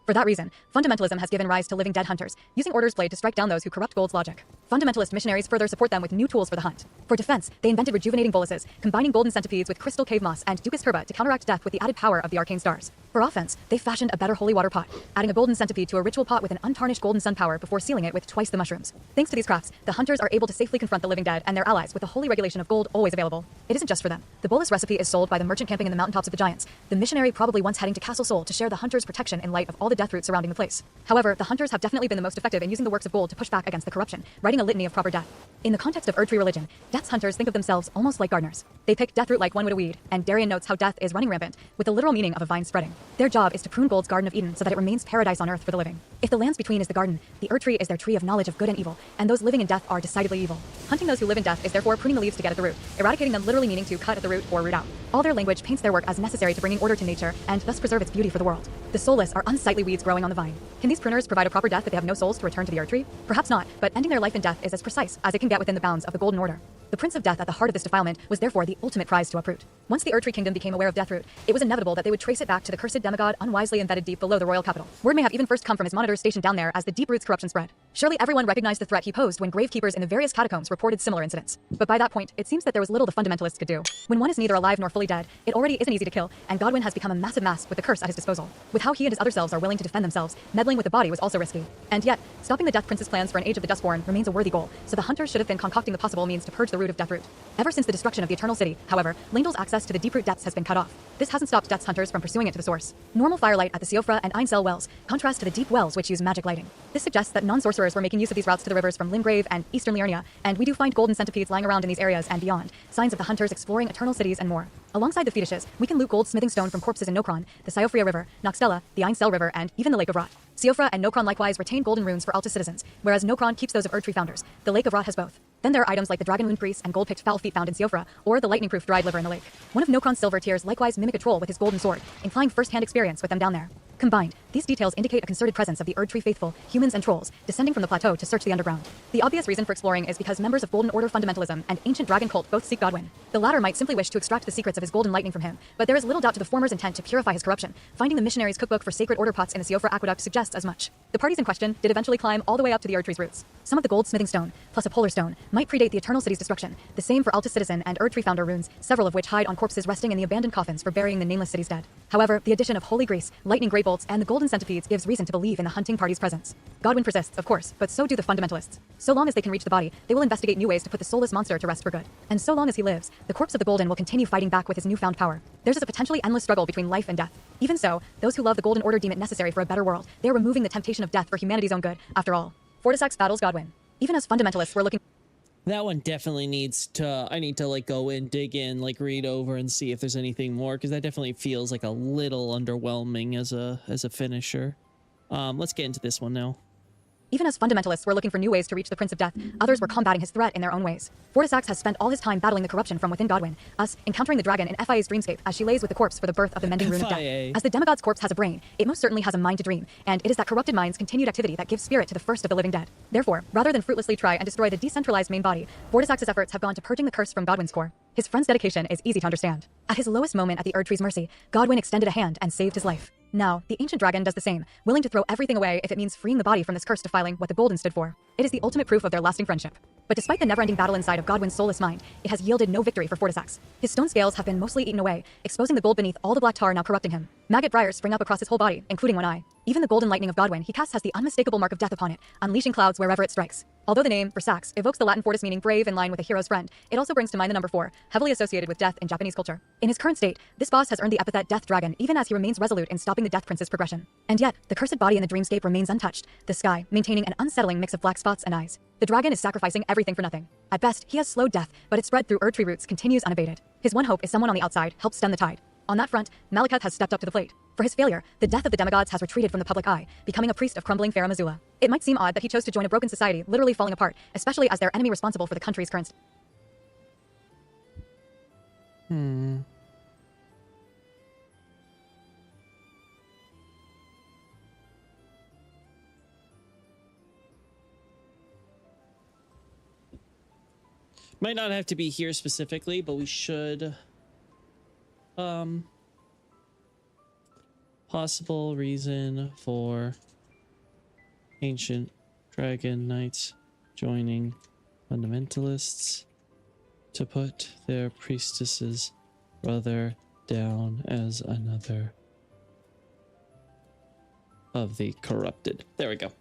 For that reason, fundamentalism has given rise to living dead hunters, using Order's blade to strike down those who corrupt gold's logic. Fundamentalist missionaries further support them with new tools for the hunt. For defense, they invented rejuvenating boluses, combining golden centipedes with crystal cave moss and Ducus turba to counteract death with the added power of the arcane stars. For offense, they fashioned a better holy water pot, adding a golden centipede to a ritual pot with an untarnished golden sun power before sealing it with twice the mushrooms. Thanks to these crafts, the hunters are able to safely confront the living dead and their allies with the holy regulation of gold always available. It isn't just for them. The bolus recipe is sold by the merchant camping in the mountaintops of the giants, the missionary probably once heading to Castle Sol to share the hunter's protection in light of all the death roots surrounding the place. However, the hunters have definitely been the most effective in using the works of gold to push back against the corruption, writing a litany of proper death. In the context of Erdtree religion, death's hunters think of themselves almost like gardeners. They pick deathroot like one would a weed, and Darian notes how death is running rampant, with the literal meaning of a vine spreading. Their job is to prune gold's Garden of Eden so that it remains paradise on earth for the living. If the lands between is the garden, the Erdtree is their tree of knowledge of good and evil, and those living in death are decidedly evil. Hunting those who live in death is therefore pruning the leaves to get at the root, eradicating them literally meaning to cut at the root or root out. All their language paints their work as necessary to bringing order to nature and thus preserve its beauty for the world. The soulless are unsightly weeds growing on the vine. Can these pruners provide a proper death if they have no souls to return to the Erdtree? Perhaps not, but ending their life in death is as precise as it can get within the bounds of the Golden Order. The Prince of Death at the heart of this defilement was therefore the ultimate prize to uproot. Once the Erdtree kingdom became aware of Deathroot, it was inevitable that they would trace it back to the cursed demigod unwisely embedded deep below the royal capital. Word may have even first come from his monitors stationed down there as the deep roots corruption spread. Surely everyone recognized the threat he posed when gravekeepers in the various catacombs reported similar incidents. But by that point, it seems that there was little the fundamentalists could do. When one is neither alive nor fully dead, it already isn't easy to kill, and Godwin has become a massive mass with the curse at his disposal. With how he and his other selves are willing to defend themselves, meddling with the body was also risky. And yet, stopping the Death Prince's plans for an Age of the Dustborn remains a worthy goal, so the hunters should have been concocting the possible means to purge the root of Deathroot. Ever since the destruction of the Eternal City, however, Lingdal's access to the deep root depths has been cut off. This hasn't stopped Death's hunters from pursuing it to the source. Normal firelight at the Siofra and Einsel wells contrast to the deep wells which use magic lighting. This suggests that non-sorcerers were making use of these routes to the rivers from Limgrave and Eastern Liurnia, and we do find golden centipedes lying around in these areas and beyond, signs of the hunters exploring eternal cities and more. Alongside the fetishes, we can loot gold smithing stone from corpses in Nokron, the Siofria River, Noxtella, the Einsel River, and even the Lake of Rot. Siofra and Nokron likewise retain golden runes for Altus citizens, whereas Nokron keeps those of Erdtree founders. The Lake of Rot has both. Then there are items like the Dragon Rune Priest and gold-picked foul feet found in Siofra, or the lightning-proof dried liver in the lake. One of Nokron's silver tears likewise mimic a troll with his golden sword, implying first-hand experience with them down there. Combined, these These details indicate a concerted presence of the Erd Tree faithful, humans and trolls, descending from the plateau to search the underground. The obvious reason for exploring is because members of Golden Order fundamentalism and ancient dragon cult both seek Godwyn. The latter might simply wish to extract the secrets of his golden lightning from him, but there is little doubt to the former's intent to purify his corruption. Finding the missionary's cookbook for sacred order pots in the Siofra aqueduct suggests as much. The parties in question did eventually climb all the way up to the Erd Tree's roots. Some of the gold smithing stone, plus a polar stone, might predate the Eternal City's destruction. The same for Altus Citizen and Erd Tree founder runes, several of which hide on corpses resting in the abandoned coffins for burying the nameless city's dead. However, the addition of holy grease, lightning great bolts, and the golden centipedes gives reason to believe in the hunting party's presence. Godwyn persists, of course, but so do the fundamentalists. So long as they can reach the body, they will investigate new ways to put the soulless monster to rest for good. And so long as he lives, the corpse of the Golden will continue fighting back with his newfound power. Theirs is a potentially endless struggle between life and death. Even so, those who love the Golden Order deem it necessary for a better world. They are removing the temptation of death for humanity's own good, after all. Fortisax battles Godwyn. Even as fundamentalists, we're looking... That one definitely needs to, I need to like go in, dig in, like read over and see if there's anything more, because that definitely feels like a little underwhelming as a finisher. Let's get into this one now. Even as fundamentalists were looking for new ways to reach the Prince of Death, others were combating his threat in their own ways. Fortisax has spent all his time battling the corruption from within Godwyn, us encountering the dragon in FIA's dreamscape as she lays with the corpse for the birth of the mending rune of death. As the demigod's corpse has a brain, it most certainly has a mind to dream, and it is that corrupted mind's continued activity that gives spirit to the first of the living dead. Therefore, rather than fruitlessly try and destroy the decentralized main body, Fortisax's efforts have gone to purging the curse from Godwyn's core. His friend's dedication is easy to understand. At his lowest moment at the Erd Tree's mercy, Godwyn extended a hand and saved his life. Now, the ancient dragon does the same, willing to throw everything away if it means freeing the body from this curse defiling what the Golden stood for. It is the ultimate proof of their lasting friendship. But despite the never-ending battle inside of Godwyn's soulless mind, it has yielded no victory for Fortisax. His stone scales have been mostly eaten away, exposing the gold beneath all the black tar now corrupting him. Maggot briars spring up across his whole body, including one eye. Even the golden lightning of Godwyn he casts has the unmistakable mark of death upon it, unleashing clouds wherever it strikes. Although the name, for Sax, evokes the Latin fortis meaning brave in line with a hero's friend, it also brings to mind the number 4, heavily associated with death in Japanese culture. In his current state, this boss has earned the epithet Death Dragon even as he remains resolute in stopping the Death Prince's progression. And yet, the cursed body in the dreamscape remains untouched, the sky maintaining an unsettling mix of black spots and eyes. The dragon is sacrificing everything for nothing. At best, he has slowed death, but its spread through Erd Tree roots continues unabated. His one hope is someone on the outside helps stem the tide. On that front, Malekith has stepped up to the plate. For his failure, the death of the demigods has retreated from the public eye, becoming a priest of crumbling Fair Missoula. It might seem odd that he chose to join a broken society, literally falling apart, especially as their enemy responsible for the country's current... Might not have to be here specifically, but we should... Possible reason for ancient dragon knights joining fundamentalists to put their priestess's brother down as another of the corrupted. There we go.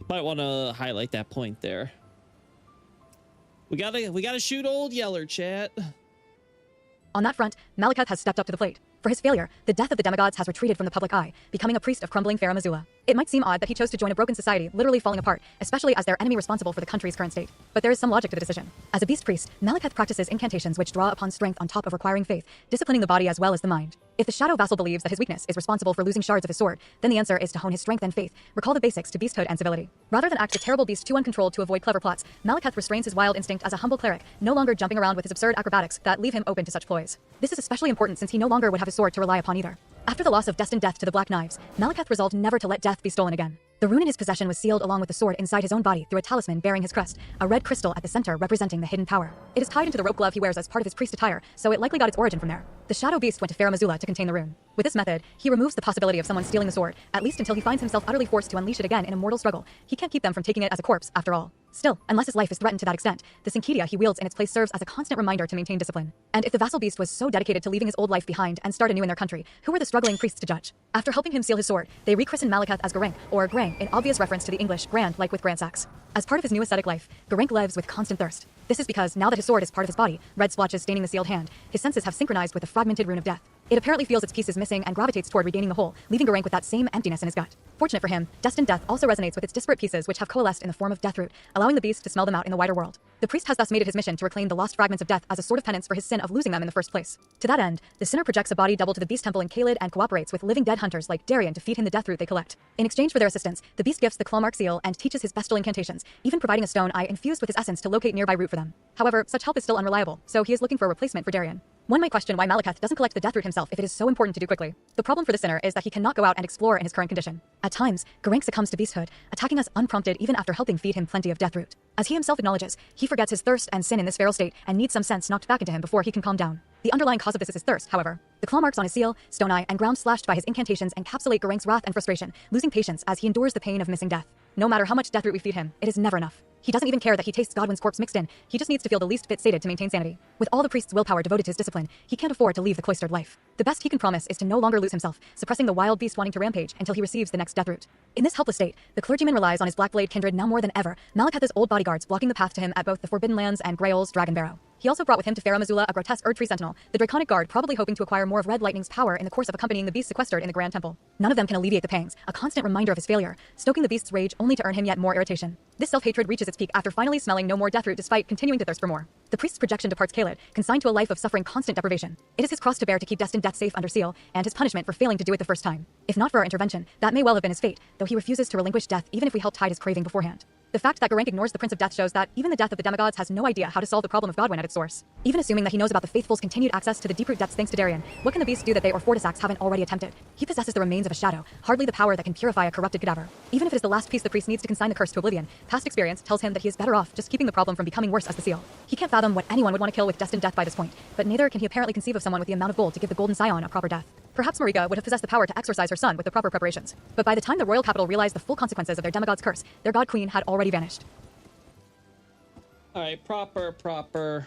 Might want to highlight that point there. We gotta shoot old Yeller, chat. On that front, Malekith has stepped up to the plate. For his failure, the death of the demigods has retreated from the public eye, becoming a priest of crumbling Fair Missoula. It might seem odd that he chose to join a broken society, literally falling apart, especially as their enemy responsible for the country's current state. But there is some logic to the decision. As a beast priest, Malekith practices incantations which draw upon strength on top of requiring faith, disciplining the body as well as the mind. If the shadow vassal believes that his weakness is responsible for losing shards of his sword, then the answer is to hone his strength and faith, recall the basics to beasthood and civility. Rather than act a terrible beast too uncontrolled to avoid clever plots, Malekith restrains his wild instinct as a humble cleric, no longer jumping around with his absurd acrobatics that leave him open to such ploys. This is especially important since he no longer would have his sword to rely upon either. After the loss of destined death to the Black Knives, Malekith resolved never to let death be stolen again. The rune in his possession was sealed along with the sword inside his own body through a talisman bearing his crest, a red crystal at the center representing the hidden power. It is tied into the rope glove he wears as part of his priest attire, so it likely got its origin from there. The shadow beast went to Fair Missoula to contain the rune. With this method, he removes the possibility of someone stealing the sword, at least until he finds himself utterly forced to unleash it again in a mortal struggle. He can't keep them from taking it as a corpse, after all. Still, unless his life is threatened to that extent, the Sinkidia he wields in its place serves as a constant reminder to maintain discipline. And if the vassal beast was so dedicated to leaving his old life behind and start anew in their country, who were the struggling priests to judge? After helping him seal his sword, they rechristened Malekith as Godrick, or Grang, in obvious reference to the English grand like with Grandsax. As part of his new ascetic life, Godrick lives with constant thirst. This is because now that his sword is part of his body, red splotches staining the sealed hand, his senses have synchronized with the fragmented rune of death. It apparently feels its piece is missing and gravitates toward regaining the whole, leaving Godrick with that same emptiness in his gut. Fortunate for him, destined death also resonates with its disparate pieces which have coalesced in the form of Deathroot, allowing the beast to smell them out in the wider world. The priest has thus made it his mission to reclaim the lost fragments of death as a sort of penance for his sin of losing them in the first place. To that end, the sinner projects a body double to the beast temple in Kaled and cooperates with living dead hunters like Darien to feed him the Deathroot they collect. In exchange for their assistance, the beast gifts the clawmark seal and teaches his bestial incantations, even providing a stone eye infused with his essence to locate nearby root for them. However, such help is still unreliable, so he is looking for a replacement for Darien. One might question why Malekith doesn't collect the Death Root himself if it is so important to do quickly. The problem for the sinner is that he cannot go out and explore in his current condition. At times, Godrick succumbs to beasthood, attacking us unprompted even after helping feed him plenty of Death Root. As he himself acknowledges, he forgets his thirst and sin in this feral state and needs some sense knocked back into him before he can calm down. The underlying cause of this is his thirst, however. The claw marks on his seal, stone eye, and ground slashed by his incantations encapsulate Godrick's wrath and frustration, losing patience as he endures the pain of missing death. No matter how much Death Root we feed him, it is never enough. He doesn't even care that he tastes Godwyn's corpse mixed in. He just needs to feel the least bit sated to maintain sanity. With all the priest's willpower devoted to his discipline, he can't afford to leave the cloistered life. The best he can promise is to no longer lose himself, suppressing the wild beast wanting to rampage until he receives the next Death Root. In this helpless state, the clergyman relies on his Black Blade kindred now more than ever, Malekith's old bodyguards blocking the path to him at both the Forbidden Lands and Grael's Dragon Barrow. He also brought with him to Farum Azula a grotesque Erd Tree Sentinel, the Draconic Guard probably hoping to acquire more of Red Lightning's power in the course of accompanying the beast sequestered in the Grand Temple. None of them can alleviate the pangs, a constant reminder of his failure, stoking the beast's rage only to earn him yet more irritation. This self-hatred reaches its peak after finally smelling no more Death Root despite continuing to thirst for more. The priest's projection departs Caled, consigned to a life of suffering constant deprivation. It is his cross to bear to keep destined death safe under seal, and his punishment for failing to do it the first time. If not for our intervention, that may well have been his fate, though he refuses to relinquish death even if we helped hide his craving beforehand. The fact that Godrick ignores the Prince of Death shows that even the death of the demigods has no idea how to solve the problem of Godwyn at its source. Even assuming that he knows about the faithful's continued access to the deep root depths thanks to Darien, what can the beast do that they or Fortisax haven't already attempted? He possesses the remains of a shadow, hardly the power that can purify a corrupted cadaver. Even if it is the last piece the priest needs to consign the curse to oblivion, past experience tells him that he is better off just keeping the problem from becoming worse as the seal. He can't fathom what anyone would want to kill with destined death by this point, but neither can he apparently conceive of someone with the amount of gold to give the golden scion a proper death. Perhaps Marika would have possessed the power to exorcise her son with the proper preparations, but by the time the royal capital realized the full consequences of their demigod's curse, their god queen had already vanished. All right, proper.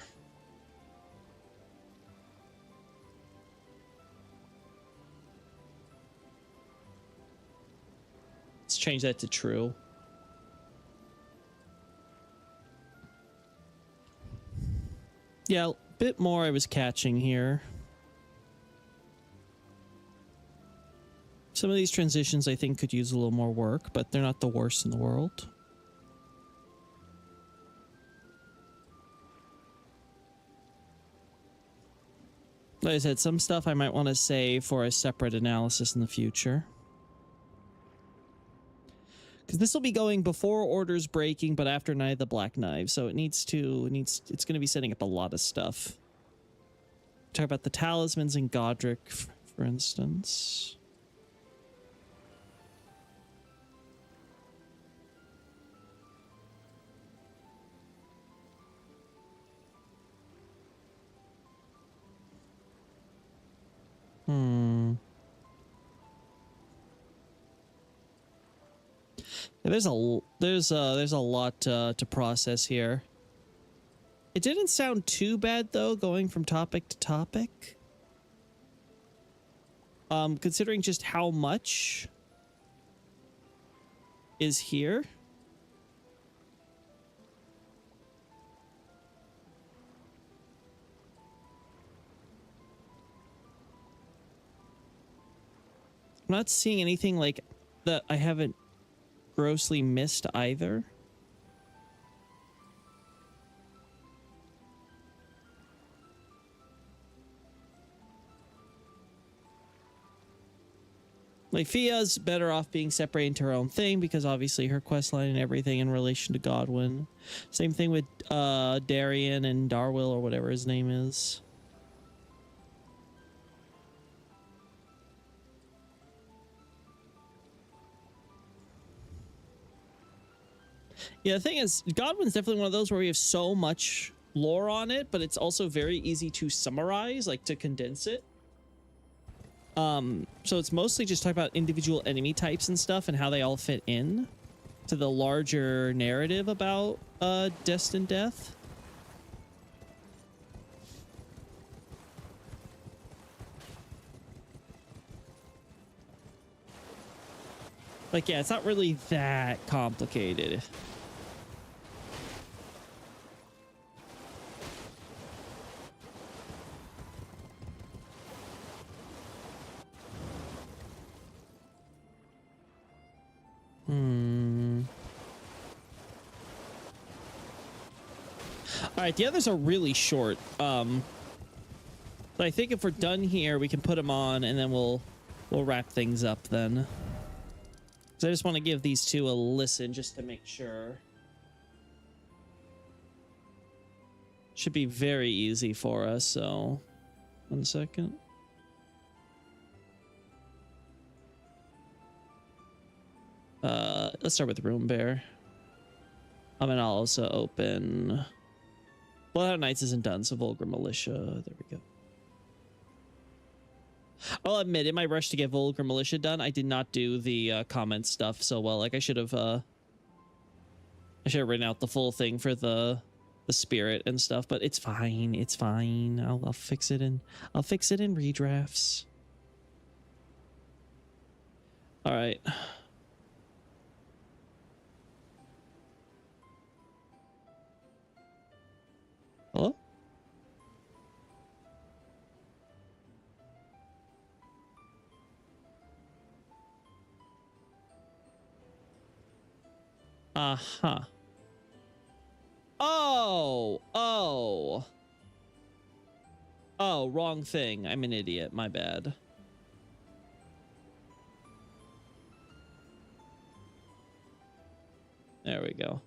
Let's change that to true. Yeah, a bit more I was catching here. Some of these transitions I think could use a little more work, but they're not the worst in the world. Like I said, some stuff I might want to save for a separate analysis in the future. Because this will be going before Order's Breaking, but after Night of the Black Knife, so it's going to be setting up a lot of stuff. Talk about the talismans in Godrick, for instance. Yeah, there's a lot to process here. It didn't sound too bad though, going from topic to topic. Considering just how much is here. I'm not seeing anything like that I haven't grossly missed either. Like, Fia's better off being separated into her own thing because obviously her questline and everything in relation to Godwyn. Same thing with Darien and Darwyl or whatever his name is. Yeah, the thing is, Godwyn's definitely one of those where we have so much lore on it, but it's also very easy to summarize, like to condense it. So it's mostly just talk about individual enemy types and stuff and how they all fit in to the larger narrative about Destined Death. Like, yeah, it's not really that complicated. All right, the others are really short. But I think if we're done here, we can put them on, and then we'll wrap things up then. So I just want to give these two a listen just to make sure. Should be very easy for us, so 1 second. Let's start with Room Bear. I'm gonna also open Bloodhound Knights isn't done, so Vulgar Militia. There we go. I'll admit, in my rush to get Vulgar Militia done, I did not do the comment stuff so well. Like I should have written out the full thing for the spirit and stuff, but it's fine. It's fine. I'll fix it in redrafts. All right. Hello? Uh-huh. Oh, wrong thing. I'm an idiot. My bad. There we go.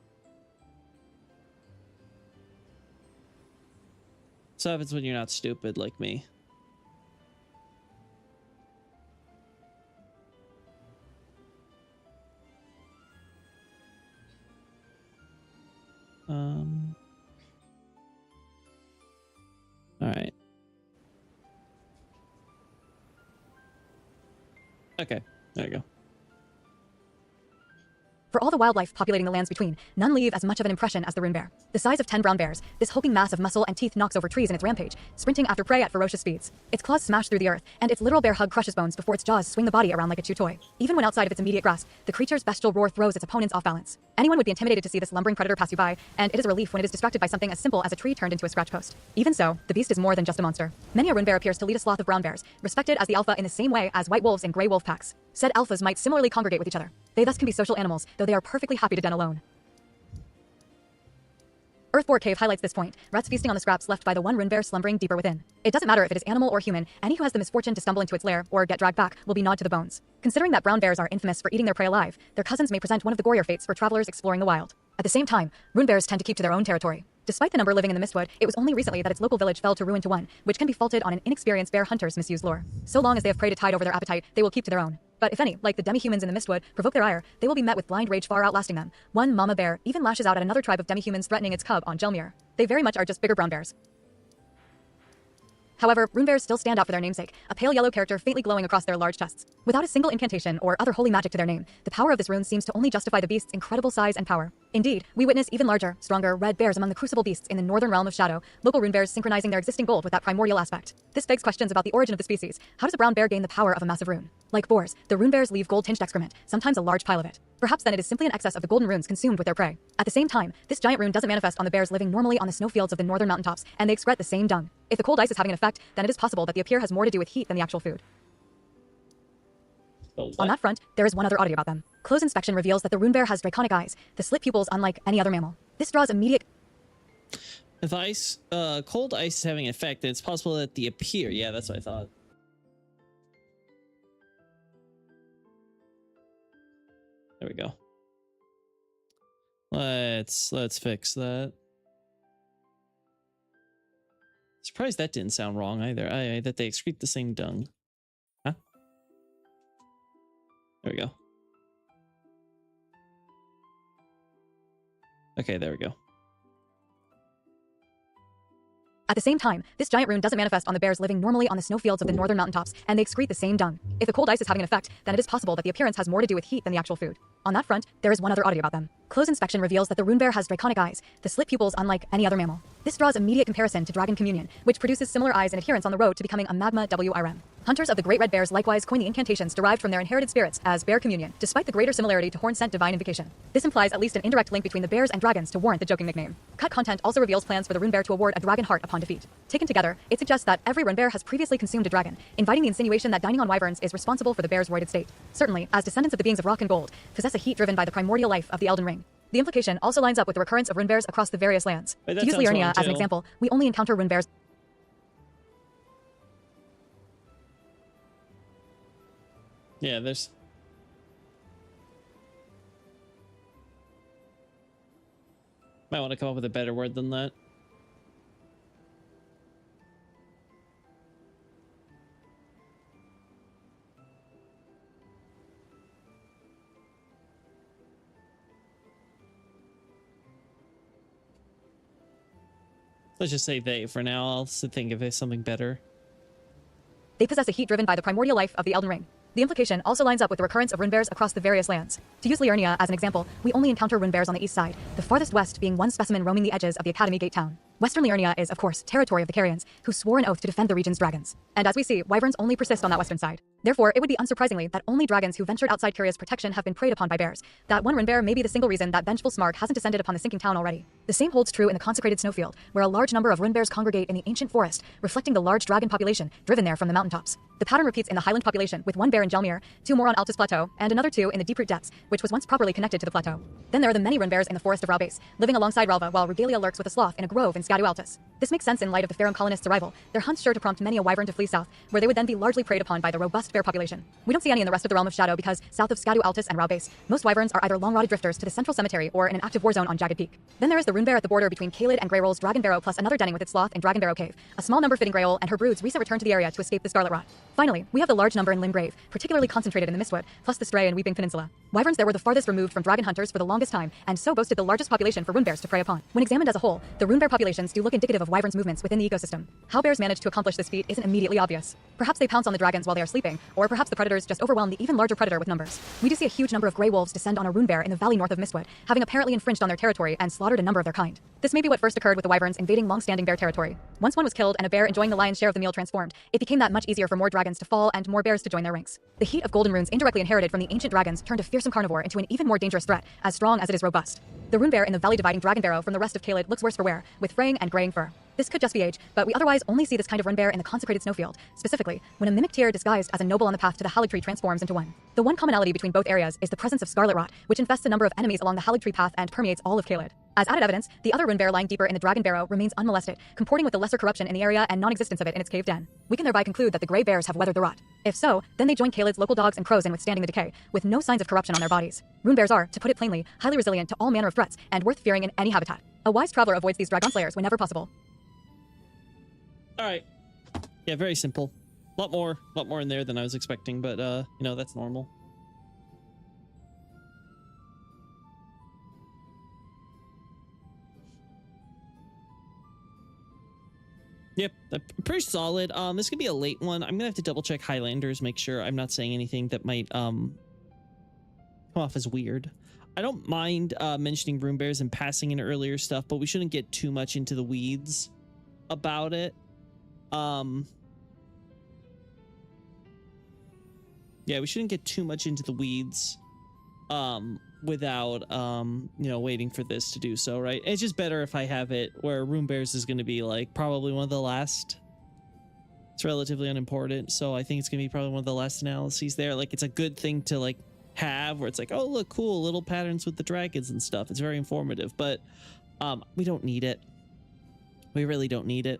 So happens when you're not stupid like me. All right. Okay, there you go. For all the wildlife populating the lands between, none leave as much of an impression as the rune bear. The size of 10 brown bears, this hulking mass of muscle and teeth knocks over trees in its rampage, sprinting after prey at ferocious speeds. Its claws smash through the earth, and its literal bear hug crushes bones before its jaws swing the body around like a chew toy. Even when outside of its immediate grasp, the creature's bestial roar throws its opponents off balance. Anyone would be intimidated to see this lumbering predator pass you by, and it is a relief when it is distracted by something as simple as a tree turned into a scratch post. Even so, the beast is more than just a monster. Many a rune bear appears to lead a sloth of brown bears, respected as the alpha in the same way as white wolves and gray wolf packs. Said alphas might similarly congregate with each other. They thus can be social animals, though they are perfectly happy to den alone. Earthbore Cave highlights this point, rats feasting on the scraps left by the one rune bear slumbering deeper within. It doesn't matter if it is animal or human, any who has the misfortune to stumble into its lair or get dragged back will be gnawed to the bones. Considering that brown bears are infamous for eating their prey alive, their cousins may present one of the gorier fates for travelers exploring the wild. At the same time, rune bears tend to keep to their own territory. Despite the number living in the Mistwood, it was only recently that its local village fell to ruin to one, which can be faulted on an inexperienced bear hunter's misused lore. So long as they have prey to tide over their appetite, they will keep to their own. But if any, like the demi-humans in the Mistwood, provoke their ire, they will be met with blind rage far outlasting them. One mama bear even lashes out at another tribe of demi-humans threatening its cub on Gelmir. They very much are just bigger brown bears. However, rune bears still stand out for their namesake, a pale yellow character faintly glowing across their large chests. Without a single incantation or other holy magic to their name, the power of this rune seems to only justify the beast's incredible size and power. Indeed, we witness even larger, stronger, red bears among the crucible beasts in the northern realm of Shadow, local rune bears synchronizing their existing gold with that primordial aspect. This begs questions about the origin of the species. How does a brown bear gain the power of a massive rune? Like boars, the rune bears leave gold-tinged excrement, sometimes a large pile of it. Perhaps then it is simply an excess of the golden runes consumed with their prey. At the same time, this giant rune doesn't manifest on the bears living normally on the snowfields of the northern mountaintops, and they excrete the same dung. If the cold ice is having an effect, then it is possible that the appear has more to do with heat than the actual food. On that front, there is one other oddity about them. Close inspection reveals that the rune bear has draconic eyes, the slit pupils unlike any other mammal. This draws immediate... If cold ice is having an effect, then it's possible that the appear... Yeah, that's what I thought. There we go. Let's fix that. Surprised that didn't sound wrong either. That they excrete the same dung. Huh? There we go. Okay, there we go. At the same time, this giant rune doesn't manifest on the bears living normally on the snowfields of the northern mountaintops, and they excrete the same dung. If the cold ice is having an effect, then it is possible that the appearance has more to do with heat than the actual food. On that front, there is one other oddity about them. Close inspection reveals that the rune bear has draconic eyes, the slit pupils unlike any other mammal. This draws immediate comparison to Dragon Communion, which produces similar eyes and adherence on the road to becoming a magma WRM. Hunters of the Great Red Bears likewise coin the incantations derived from their inherited spirits as Bear Communion, despite the greater similarity to Horn Scent Divine Invocation. This implies at least an indirect link between the bears and dragons to warrant the joking nickname. Cut content also reveals plans for the rune bear to award a dragon heart upon defeat. Taken together, it suggests that every rune bear has previously consumed a dragon, inviting the insinuation that dining on wyverns is responsible for the bear's roided state. Certainly, as descendants of the beings of rock and gold, possess a heat driven by the primordial life of the Elden Ring. The implication also lines up with the recurrence of rune bears across the various lands. Wait, to use Liurnia as an example, we only encounter rune bears. Yeah, there's... Might want to come up with a better word than that. Let's just say they for now. I'll think of it something better. They possess a heat driven by the primordial life of the Elden Ring. The implication also lines up with the recurrence of rune bears across the various lands. To use Liurnia as an example, we only encounter rune bears on the east side, the farthest west being one specimen roaming the edges of the Academy Gate town. Western Liurnia is, of course, territory of the Carians, who swore an oath to defend the region's dragons. And as we see, wyverns only persist on that western side. Therefore, it would be unsurprisingly that only dragons who ventured outside Caria's protection have been preyed upon by bears. That one rune bear may be the single reason that vengeful Smarg hasn't descended upon the sinking town already. The same holds true in the consecrated snowfield, where a large number of rune bears congregate in the ancient forest, reflecting the large dragon population driven there from the mountaintops. The pattern repeats in the highland population, with one bear in Gelmir, two more on Altus Plateau, and another two in the deep root depths, which was once properly connected to the plateau. Then there are the many rune bears in the forest of Raubase, living alongside Ralva while Regalia lurks with a sloth in a grove in Scadu Altus. This makes sense in light of the Faerun colonists' arrival, their hunts sure to prompt many a wyvern to flee south, where they would then be largely preyed upon by the robust bear population. We don't see any in the rest of the realm of shadow because, south of Scadu Altus and Raubase, most wyverns are either long-rotted drifters to the central cemetery or in an active war zone on Jagged Peak. Then there is the rune bear at the border between Caelid and Greyroll's Dragon Barrow plus another denning with its sloth in Dragon Barrow Cave. A small number fitting Greyroll and her broods recent return to the area to escape the Scarlet Rot. Finally, we have the large number in Limgrave, particularly concentrated in the Mistwood, plus the Stray and Weeping Peninsula. Wyverns there were the farthest removed from dragon hunters for the longest time, and so boasted the largest population for rune bears to prey upon. When examined as a whole, the rune bear populations do look indicative of wyverns' movements within the ecosystem. How bears manage to accomplish this feat isn't immediately obvious. Perhaps they pounce on the dragons while they are sleeping, or perhaps the predators just overwhelm the even larger predator with numbers. We do see a huge number of grey wolves descend on a rune bear in the valley north of Mistwood, having apparently infringed on their territory and slaughtered a number of their kind. This may be what first occurred with the wyverns invading long-standing bear territory. Once one was killed and a bear enjoying the lion's share of the meal transformed, it became that much easier for more dragons to fall and more bears to join their ranks. The heat of golden runes indirectly inherited from the ancient dragons turned a fearsome carnivore into an even more dangerous threat, as strong as it is robust. The rune bear in the valley dividing Dragon Barrow from the rest of Caelid looks worse for wear, with fraying and graying fur. This could just be age, but we otherwise only see this kind of rune bear in the consecrated snowfield, specifically when a mimic tear disguised as a noble on the path to the Haligtree transforms into one. The one commonality between both areas is the presence of scarlet rot, which infests a number of enemies along the Haligtree path and permeates all of Caelid. As added evidence, the other rune bear lying deeper in the Dragon Barrow remains unmolested, comporting with the lesser corruption in the area and non-existence of it in its cave den. We can thereby conclude that the grey bears have weathered the rot. If so, then they join Caelid's local dogs and crows in withstanding the decay, with no signs of corruption on their bodies. Rune bears are, to put it plainly, highly resilient to all manner of threats and worth fearing in any habitat. A wise traveler avoids these dragon slayers whenever possible. All right. Yeah, very simple. A lot more in there than I was expecting, but you know, that's normal. Yep, pretty solid. This could be a late one. I'm gonna have to double check Highlanders, make sure I'm not saying anything that might come off as weird. I don't mind mentioning rune bears and passing in earlier stuff, but we shouldn't get too much into the weeds about it. Yeah, we shouldn't get too much into the weeds without you know, waiting for this to do so, right? It's just better if I have it where rune bears is going to be like probably one of the last. It's relatively unimportant, so I think it's going to be probably one of the last analyses there. Like, it's a good thing to like have where it's like, oh look, cool little patterns with the dragons and stuff. It's very informative, but we don't need it. We really don't need it.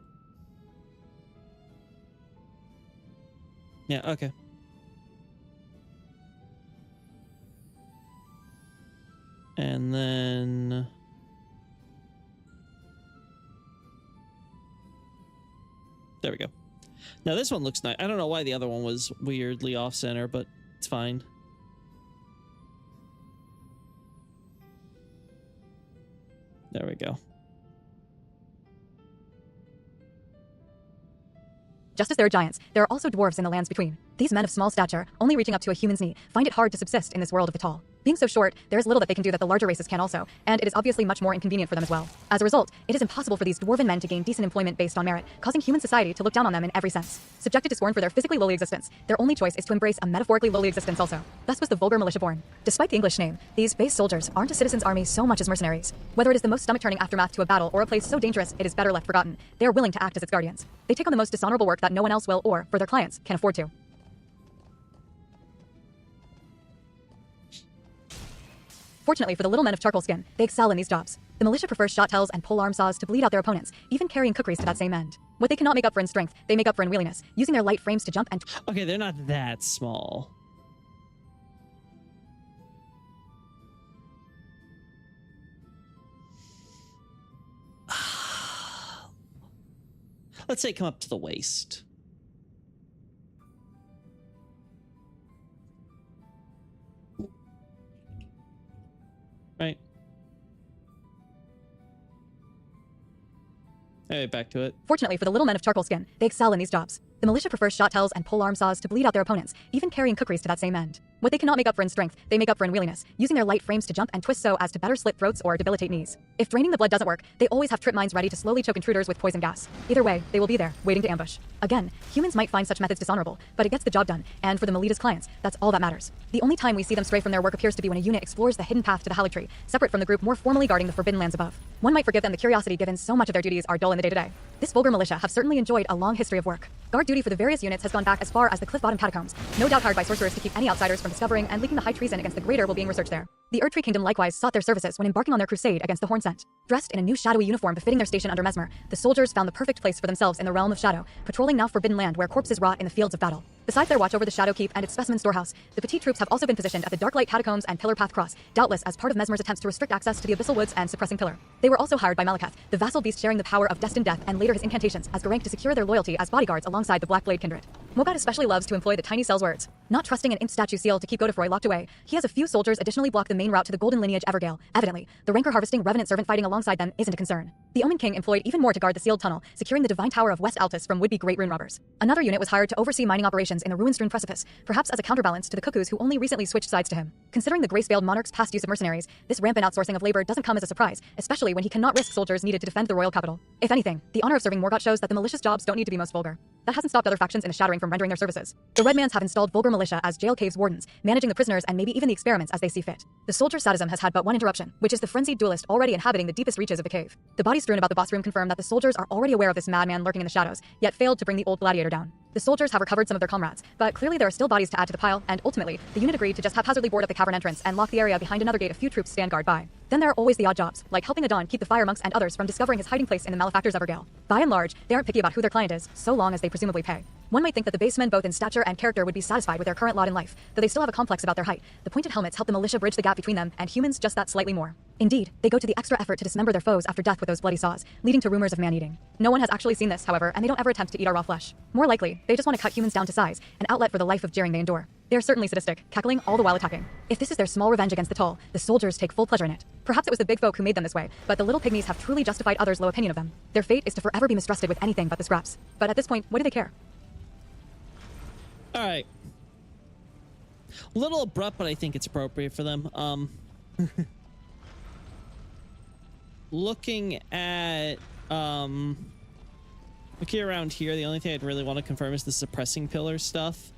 Yeah, okay. And then there we go. Now this one looks nice. I don't know why the other one was weirdly off center, but it's fine. There we go. Just as there are giants, there are also dwarves in the lands between. These men of small stature, only reaching up to a human's knee, find it hard to subsist in this world of the tall. Being so short, there is little that they can do that the larger races can also, and it is obviously much more inconvenient for them as well. As a result, it is impossible for these dwarven men to gain decent employment based on merit, causing human society to look down on them in every sense. Subjected to scorn for their physically lowly existence, their only choice is to embrace a metaphorically lowly existence also. Thus was the vulgar militia born. Despite the English name, these base soldiers aren't a citizen's army so much as mercenaries. Whether it is the most stomach-turning aftermath to a battle or a place so dangerous it is better left forgotten, they are willing to act as its guardians. They take on the most dishonorable work that no one else will or, for their clients, can afford to. Fortunately for the little men of charcoal skin, they excel in these jobs. The militia prefer shot tells and polearm saws to bleed out their opponents, even carrying cookeries to that same end. What they cannot make up for in strength, they make up for in wheeliness, using their light frames to jump and... Okay, they're not that small. Let's say come up to the waist. Right. Anyway, back to it. Fortunately for the little men of charcoal skin, they excel in these jobs. The militia prefers shot tells and polearm saws to bleed out their opponents, even carrying cookeries to that same end. What they cannot make up for in strength, they make up for in wheeliness, using their light frames to jump and twist so as to better slit throats or debilitate knees. If draining the blood doesn't work, they always have trip mines ready to slowly choke intruders with poison gas. Either way, they will be there, waiting to ambush. Again, humans might find such methods dishonorable, but it gets the job done, and for the Melita's clients, that's all that matters. The only time we see them stray from their work appears to be when a unit explores the hidden path to the Haligtree, separate from the group more formally guarding the forbidden lands above. One might forgive them the curiosity given so much of their duties are dull in the day-to-day. This vulgar militia have certainly enjoyed a long history of work. Guard duty for the various units has gone back as far as the cliff bottom catacombs, no doubt hired by sorcerers to keep any outsiders from discovering and leaking the high treason against the greater while being researched there. The Erdtree Kingdom likewise sought their services when embarking on their crusade against the Hornsent. Dressed in a new shadowy uniform befitting their station under Mesmer, the soldiers found the perfect place for themselves in the realm of shadow, patrolling now forbidden land where corpses rot in the fields of battle. Besides their watch over the Shadow Keep and its specimen storehouse, the petite troops have also been positioned at the Darklight Catacombs and Pillar Path Cross, doubtless as part of Mesmer's attempts to restrict access to the Abyssal Woods and suppressing Pillar. They were also hired by Malekith, the vassal beast sharing the power of destined death and later his incantations as Garank to secure their loyalty as bodyguards alongside the Black Blade kindred. Mogat especially loves to employ the tiny cell's words. Not trusting an imp statue seal to keep Godefroy locked away, he has a few soldiers additionally block the main route to the Golden Lineage Evergale. Evidently, the rancor harvesting revenant servant fighting alongside them isn't a concern. The Omen King employed even more to guard the sealed tunnel, securing the divine tower of West Altus from would-be great rune robbers. Another unit was hired to oversee mining operations in the ruin-strewn precipice, perhaps as a counterbalance to the cuckoos who only recently switched sides to him. Considering the grace-veiled monarch's past use of mercenaries, this rampant outsourcing of labor doesn't come as a surprise, especially when he cannot risk soldiers needed to defend the royal capital. If anything, the honor of serving Morgott shows that the malicious jobs don't need to be most vulgar. That hasn't stopped other factions in a shattering from rendering their services. The Redmans have installed vulgar militia as jail caves wardens, managing the prisoners and maybe even the experiments as they see fit. The soldier sadism has had but one interruption, which is the frenzied duelist already inhabiting the deepest reaches of the cave. The bodies strewn about the boss room confirm that the soldiers are already aware of this madman lurking in the shadows, yet failed to bring the old gladiator down. The soldiers have recovered some of their comrades, but clearly there are still bodies to add to the pile, and ultimately, the unit agreed to just haphazardly board up the cavern entrance and lock the area behind another gate a few troops stand guard by. Then there are always the odd jobs, like helping Adon keep the fire monks and others from discovering his hiding place in the malefactor's Evergale. By and large, they aren't picky about who their client is, so long as they presumably pay. One might think that the basemen both in stature and character would be satisfied with their current lot in life, though they still have a complex about their height. The pointed helmets help the militia bridge the gap between them, and humans just that slightly more. Indeed, they go to the extra effort to dismember their foes after death with those bloody saws, leading to rumors of man-eating. No one has actually seen this, however, and they don't ever attempt to eat our raw flesh. More likely, they just want to cut humans down to size, an outlet for the life of jeering they endure. They are certainly sadistic, cackling all the while attacking. If this is their small revenge against the tall, the soldiers take full pleasure in it. Perhaps it was the big folk who made them this way, but the little pygmies have truly justified others' low opinion of them. Their fate is to forever be mistrusted with anything but the scraps. But at this point, what do they care? All right. A little abrupt, but I think it's appropriate for them. Looking around here, the only thing I'd really want to confirm is the suppressing pillar stuff.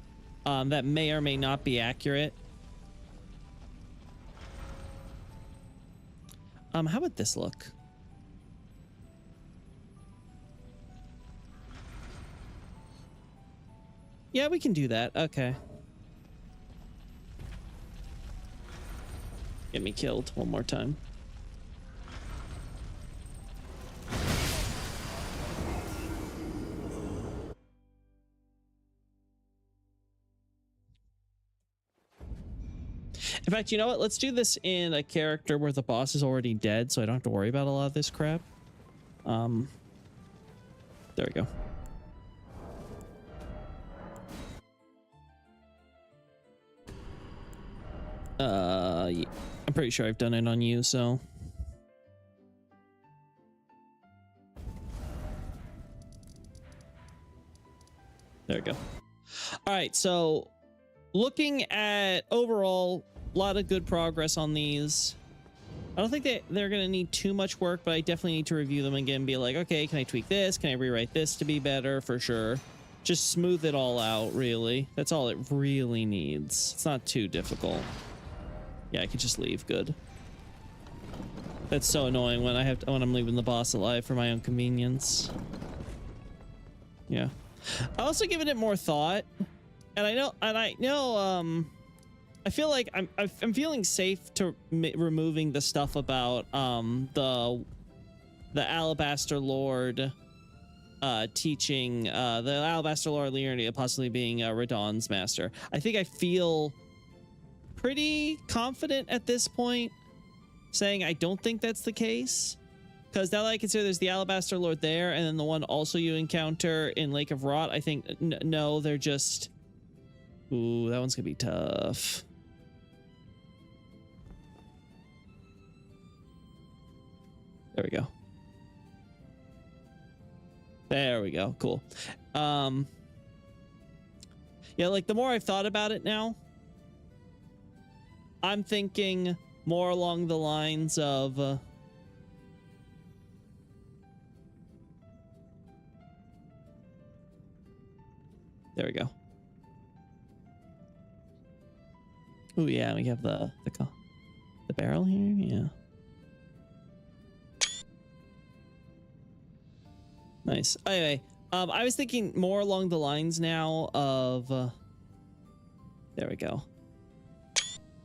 That may or may not be accurate. How would this look? Yeah, we can do that. Okay. Get me killed one more time. In fact, you know what? Let's do this in a character where the boss is already dead, so I don't have to worry about a lot of this crap. There we go. Yeah. I'm pretty sure I've done it on you, so. There we go. All right, so looking at overall, a lot of good progress on these. I don't think they're going to need too much work, but I definitely need to review them again and be like, okay, can I tweak this? Can I rewrite this to be better? For sure. Just smooth it all out, really. That's all it really needs. It's not too difficult. Yeah, I could just leave. Good. That's so annoying when I'm leaving the boss alive for my own convenience. Yeah. I also given it more thought, and I feel like I'm feeling safe to removing the stuff about the Alabaster Lord teaching the Alabaster Lord Leonie possibly being Radon's master. I think I feel pretty confident at this point saying I don't think that's the case, because now that I consider there's the Alabaster Lord there and then the one also you encounter in Lake of Rot, I think no, they're just, ooh, that one's gonna be tough. There we go. There we go. Cool. Yeah, like the more I've thought about it now, I'm thinking more along the lines of there we go. Oh yeah, we have the barrel here. Yeah. Nice. Anyway, I was thinking more along the lines now of there we go.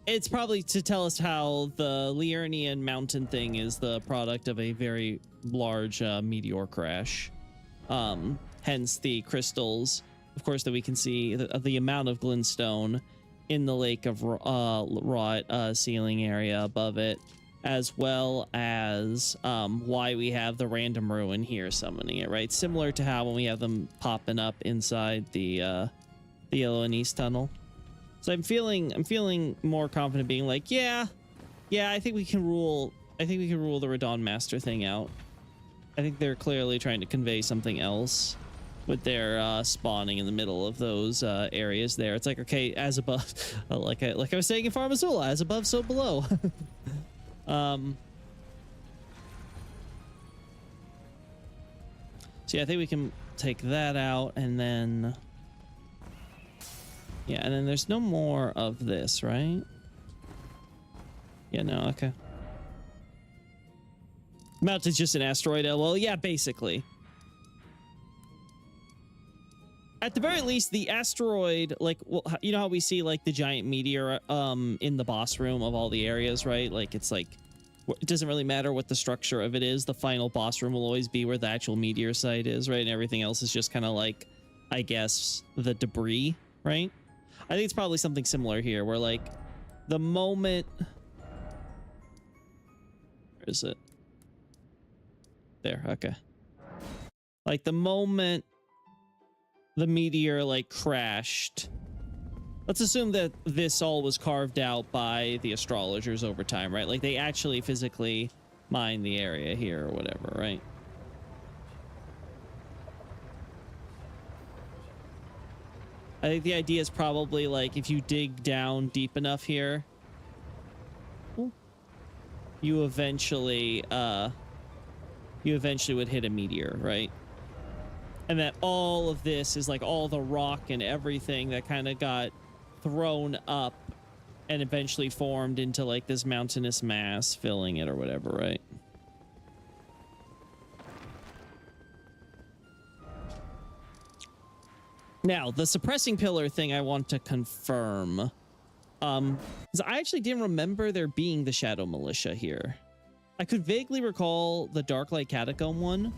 It's probably to tell us how the Liurnian mountain thing is the product of a very large meteor crash. Hence the crystals, of course, that we can see the amount of glintstone in the lake of wrought ceiling area above it, as well as why we have the random ruin here summoning it, right? Similar to how when we have them popping up inside the Yellow and East tunnel. So I'm feeling more confident being like, yeah, I think we can rule the Radon Master thing out. I think they're clearly trying to convey something else with their spawning in the middle of those areas there. It's like, okay, as above, like I was saying in Farm Azula, as above, so below. So yeah, I think we can take that out, and then yeah, and then there's no more of this, right? Yeah, no, okay. Mountain's just an asteroid. Well, yeah, basically. At the very least, the asteroid, like, well, you know how we see like the giant meteor in the boss room of all the areas, right? Like, it's like, it doesn't really matter what the structure of it is. The final boss room will always be where the actual meteor site is, right? And everything else is just kind of like, I guess, the debris, right? I think it's probably something similar here, where like the moment, where is it? There, okay. Like the moment the meteor like crashed, let's assume that this all was carved out by the astrologers over time, right? Like they actually physically mine the area here or whatever, right? I think the idea is probably like if you dig down deep enough here, you eventually would hit a meteor, right? And that all of this is like all the rock and everything that kind of got thrown up and eventually formed into like this mountainous mass filling it or whatever, right? Now, the suppressing pillar thing I want to confirm. Because I actually didn't remember there being the Shadow Militia here. I could vaguely recall the Darklight Catacomb one.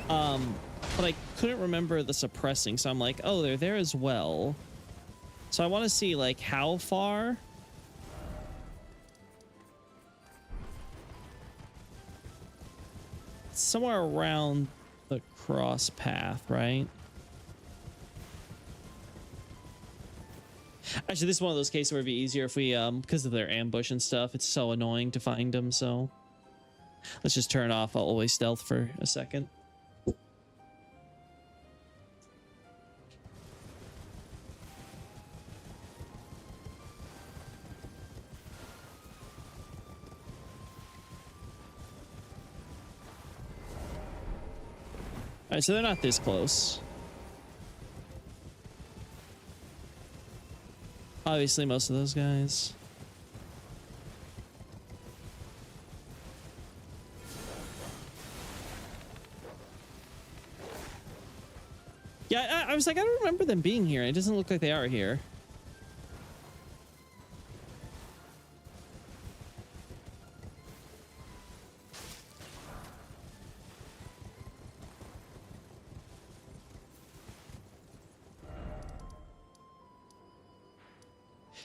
But I couldn't remember the suppressing, so I'm like, oh, they're there as well. So I want to see, like, how far? Somewhere around the cross path, right? Actually, this is one of those cases where it'd be easier if we, because of their ambush and stuff, it's so annoying to find them, so let's just turn off always stealth for a second. All right, so they're not this close. Obviously, most of those guys. Yeah, I was like, I don't remember them being here. It doesn't look like they are here.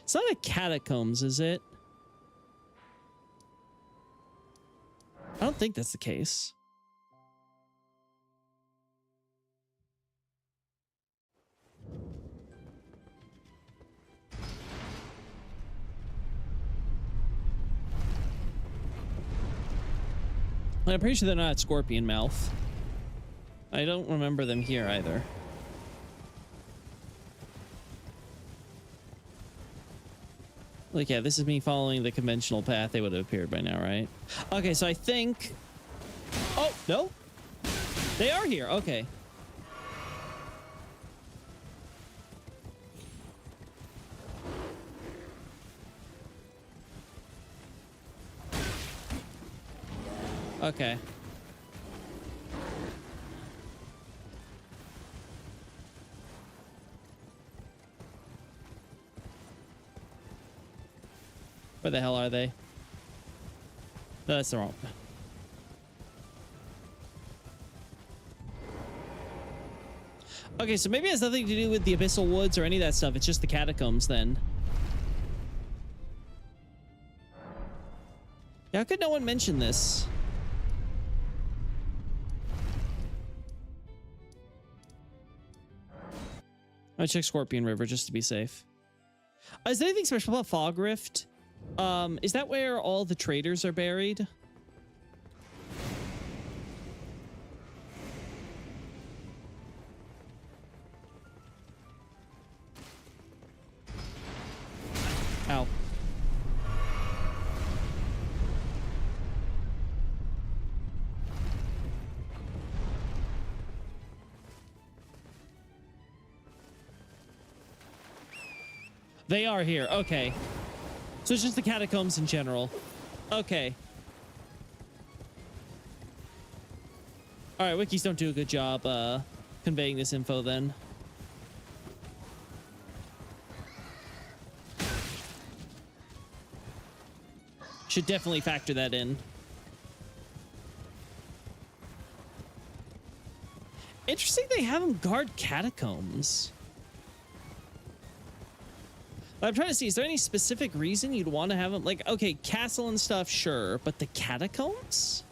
It's not a catacombs, is it? I don't think that's the case. I'm pretty sure they're not at Scorpion Mouth. I don't remember them here either. Like, yeah, this is me following the conventional path. They would have appeared by now, right? Okay, so I think... Oh, no. They are here. Okay. Okay. Where the hell are they? No, that's the wrong. Okay, so maybe it has nothing to do with the Abyssal Woods or any of that stuff. It's just the catacombs then. How could no one mention this? I'll check Scorpion River just to be safe. Is there anything special about Fog Rift? Is that where all the traders are buried? Ow. They are here. Okay. So it's just the catacombs in general. Okay. All right, wikis don't do a good job conveying this info then. Should definitely factor that in. Interesting they have them guard catacombs. I'm trying to see, is there any specific reason you'd want to have them? Like, okay, castle and stuff, sure, but the catacombs?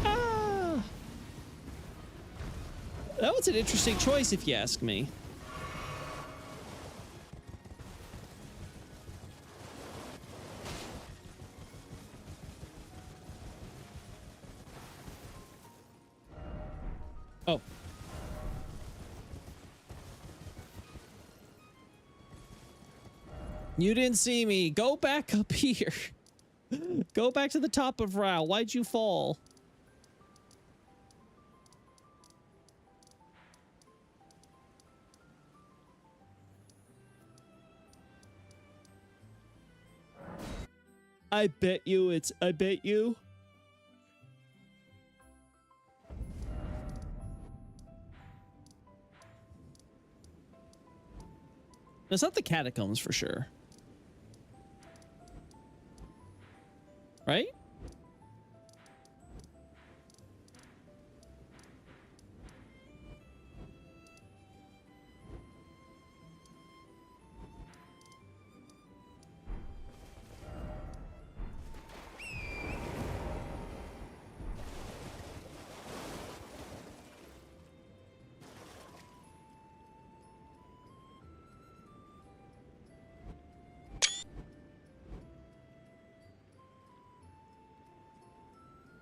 Ah. That was an interesting choice, if you ask me. Oh. You didn't see me. Go back up here. Go back to the top of Rao. Why'd you fall? I bet you I bet you. It's not the catacombs for sure. Right?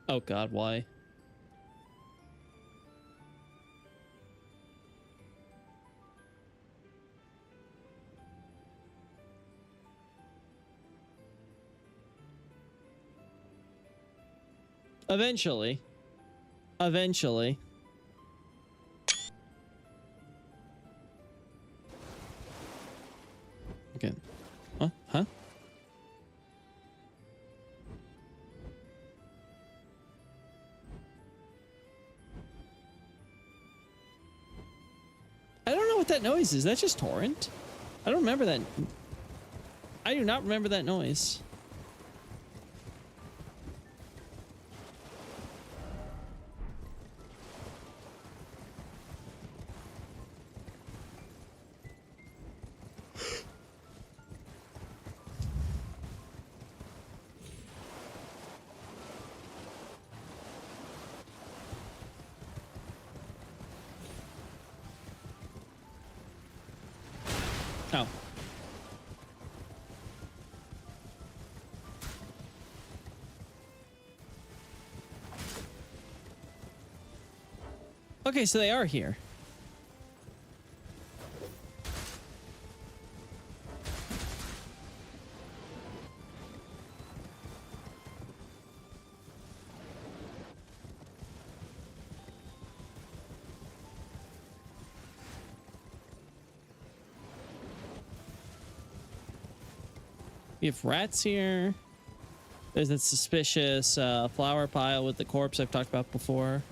Oh God, why? Eventually. Eventually. Okay. Huh? Huh? I don't know what that noise is. That's just torrent. I don't remember that. I do not remember that noise. Oh. Okay, so they are here. We have rats here. There's that suspicious flower pile with the corpse I've talked about before.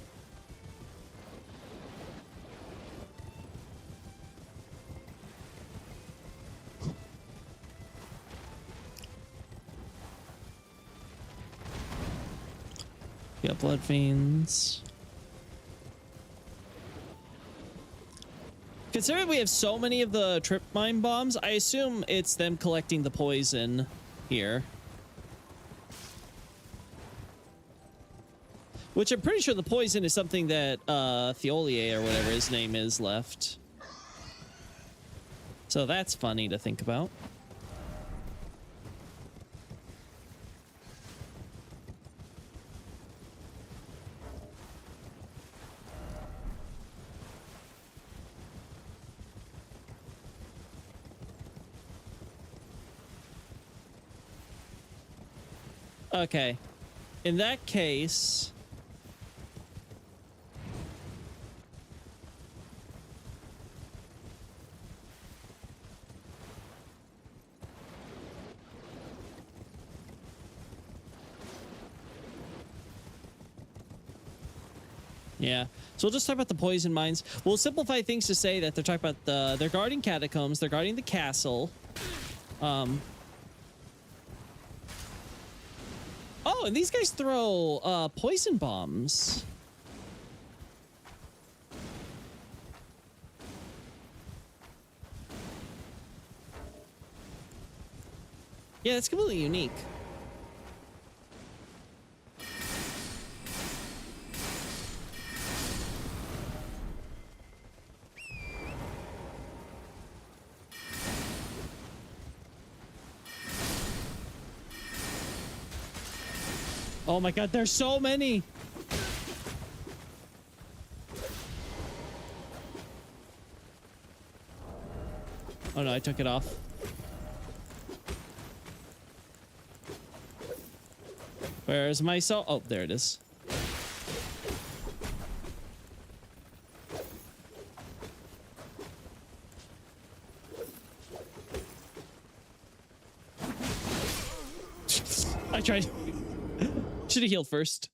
Yeah, blood fiends. Considering we have so many of the trip mine bombs, I assume it's them collecting the poison here. Which I'm pretty sure the poison is something that Theolier or whatever his name is left. So that's funny to think about. Okay. In that case... Yeah, so we'll just talk about the poison mines. We'll simplify things to say that they're talking about they're guarding catacombs, they're guarding the castle. Oh, and these guys throw poison bombs. Yeah, it's completely unique. Oh my god, there's so many! Oh no, I took it off. Where's my soul? Oh, there it is. I tried. Should have healed first.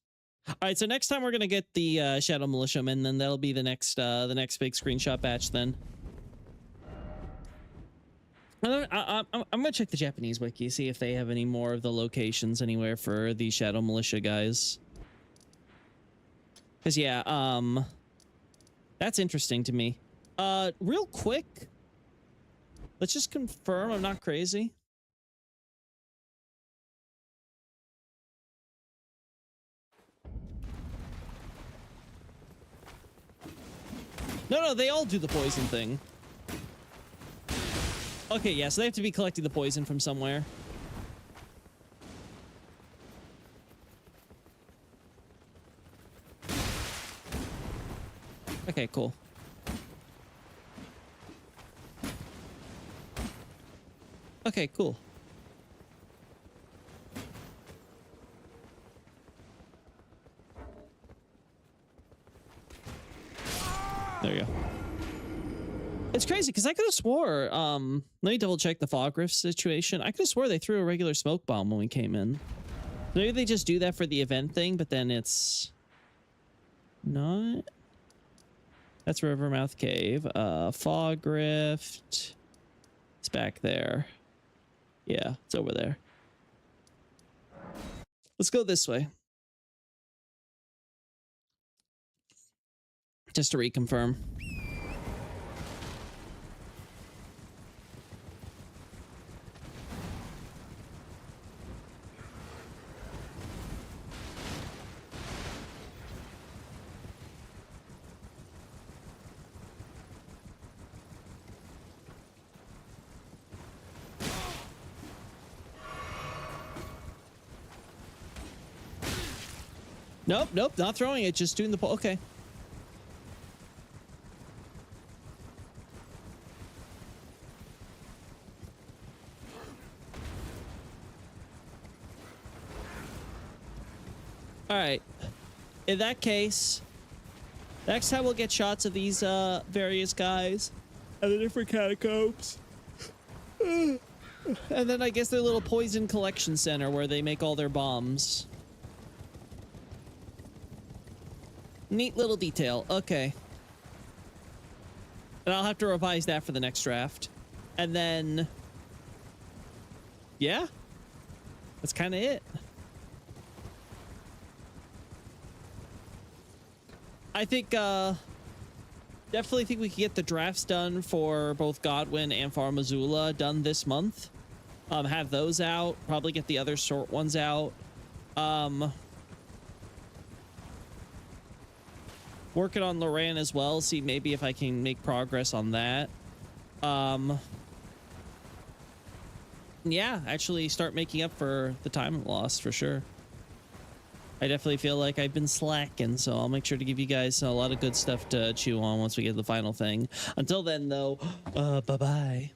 All right, so next time we're gonna get the Shadow Militiamen, then that'll be the next big screenshot batch. Then I'm gonna check the Japanese wiki, see if they have any more of the locations anywhere for the Shadow Militia guys. Cause yeah, that's interesting to me. Real quick, let's just confirm I'm not crazy. No, they all do the poison thing. Okay, yeah, so they have to be collecting the poison from somewhere. Okay, cool. Okay, cool. There you go. It's crazy because I could have swore, let me double check the fog rift situation. I could have swore they threw a regular smoke bomb when we came in. Maybe they just do that for the event thing, but then it's not. That's Rivermouth Cave. Fog rift. It's back there. Yeah, it's over there. Let's go this way. Just to reconfirm. Nope, not throwing it, just doing the okay. All right. In that case, next time we'll get shots of these various guys and the different catacombs. And then I guess their little poison collection center where they make all their bombs. Neat little detail. Okay. And I'll have to revise that for the next draft. And then... yeah. That's kind of it. I think, definitely think we can get the drafts done for both Godwin and Far Missoula done this month. Have those out. Probably get the other short ones out. Working on Loran as well. See maybe if I can make progress on that. Yeah, actually start making up for the time lost for sure. I definitely feel like I've been slacking, so I'll make sure to give you guys a lot of good stuff to chew on once we get to the final thing. Until then, though, bye-bye.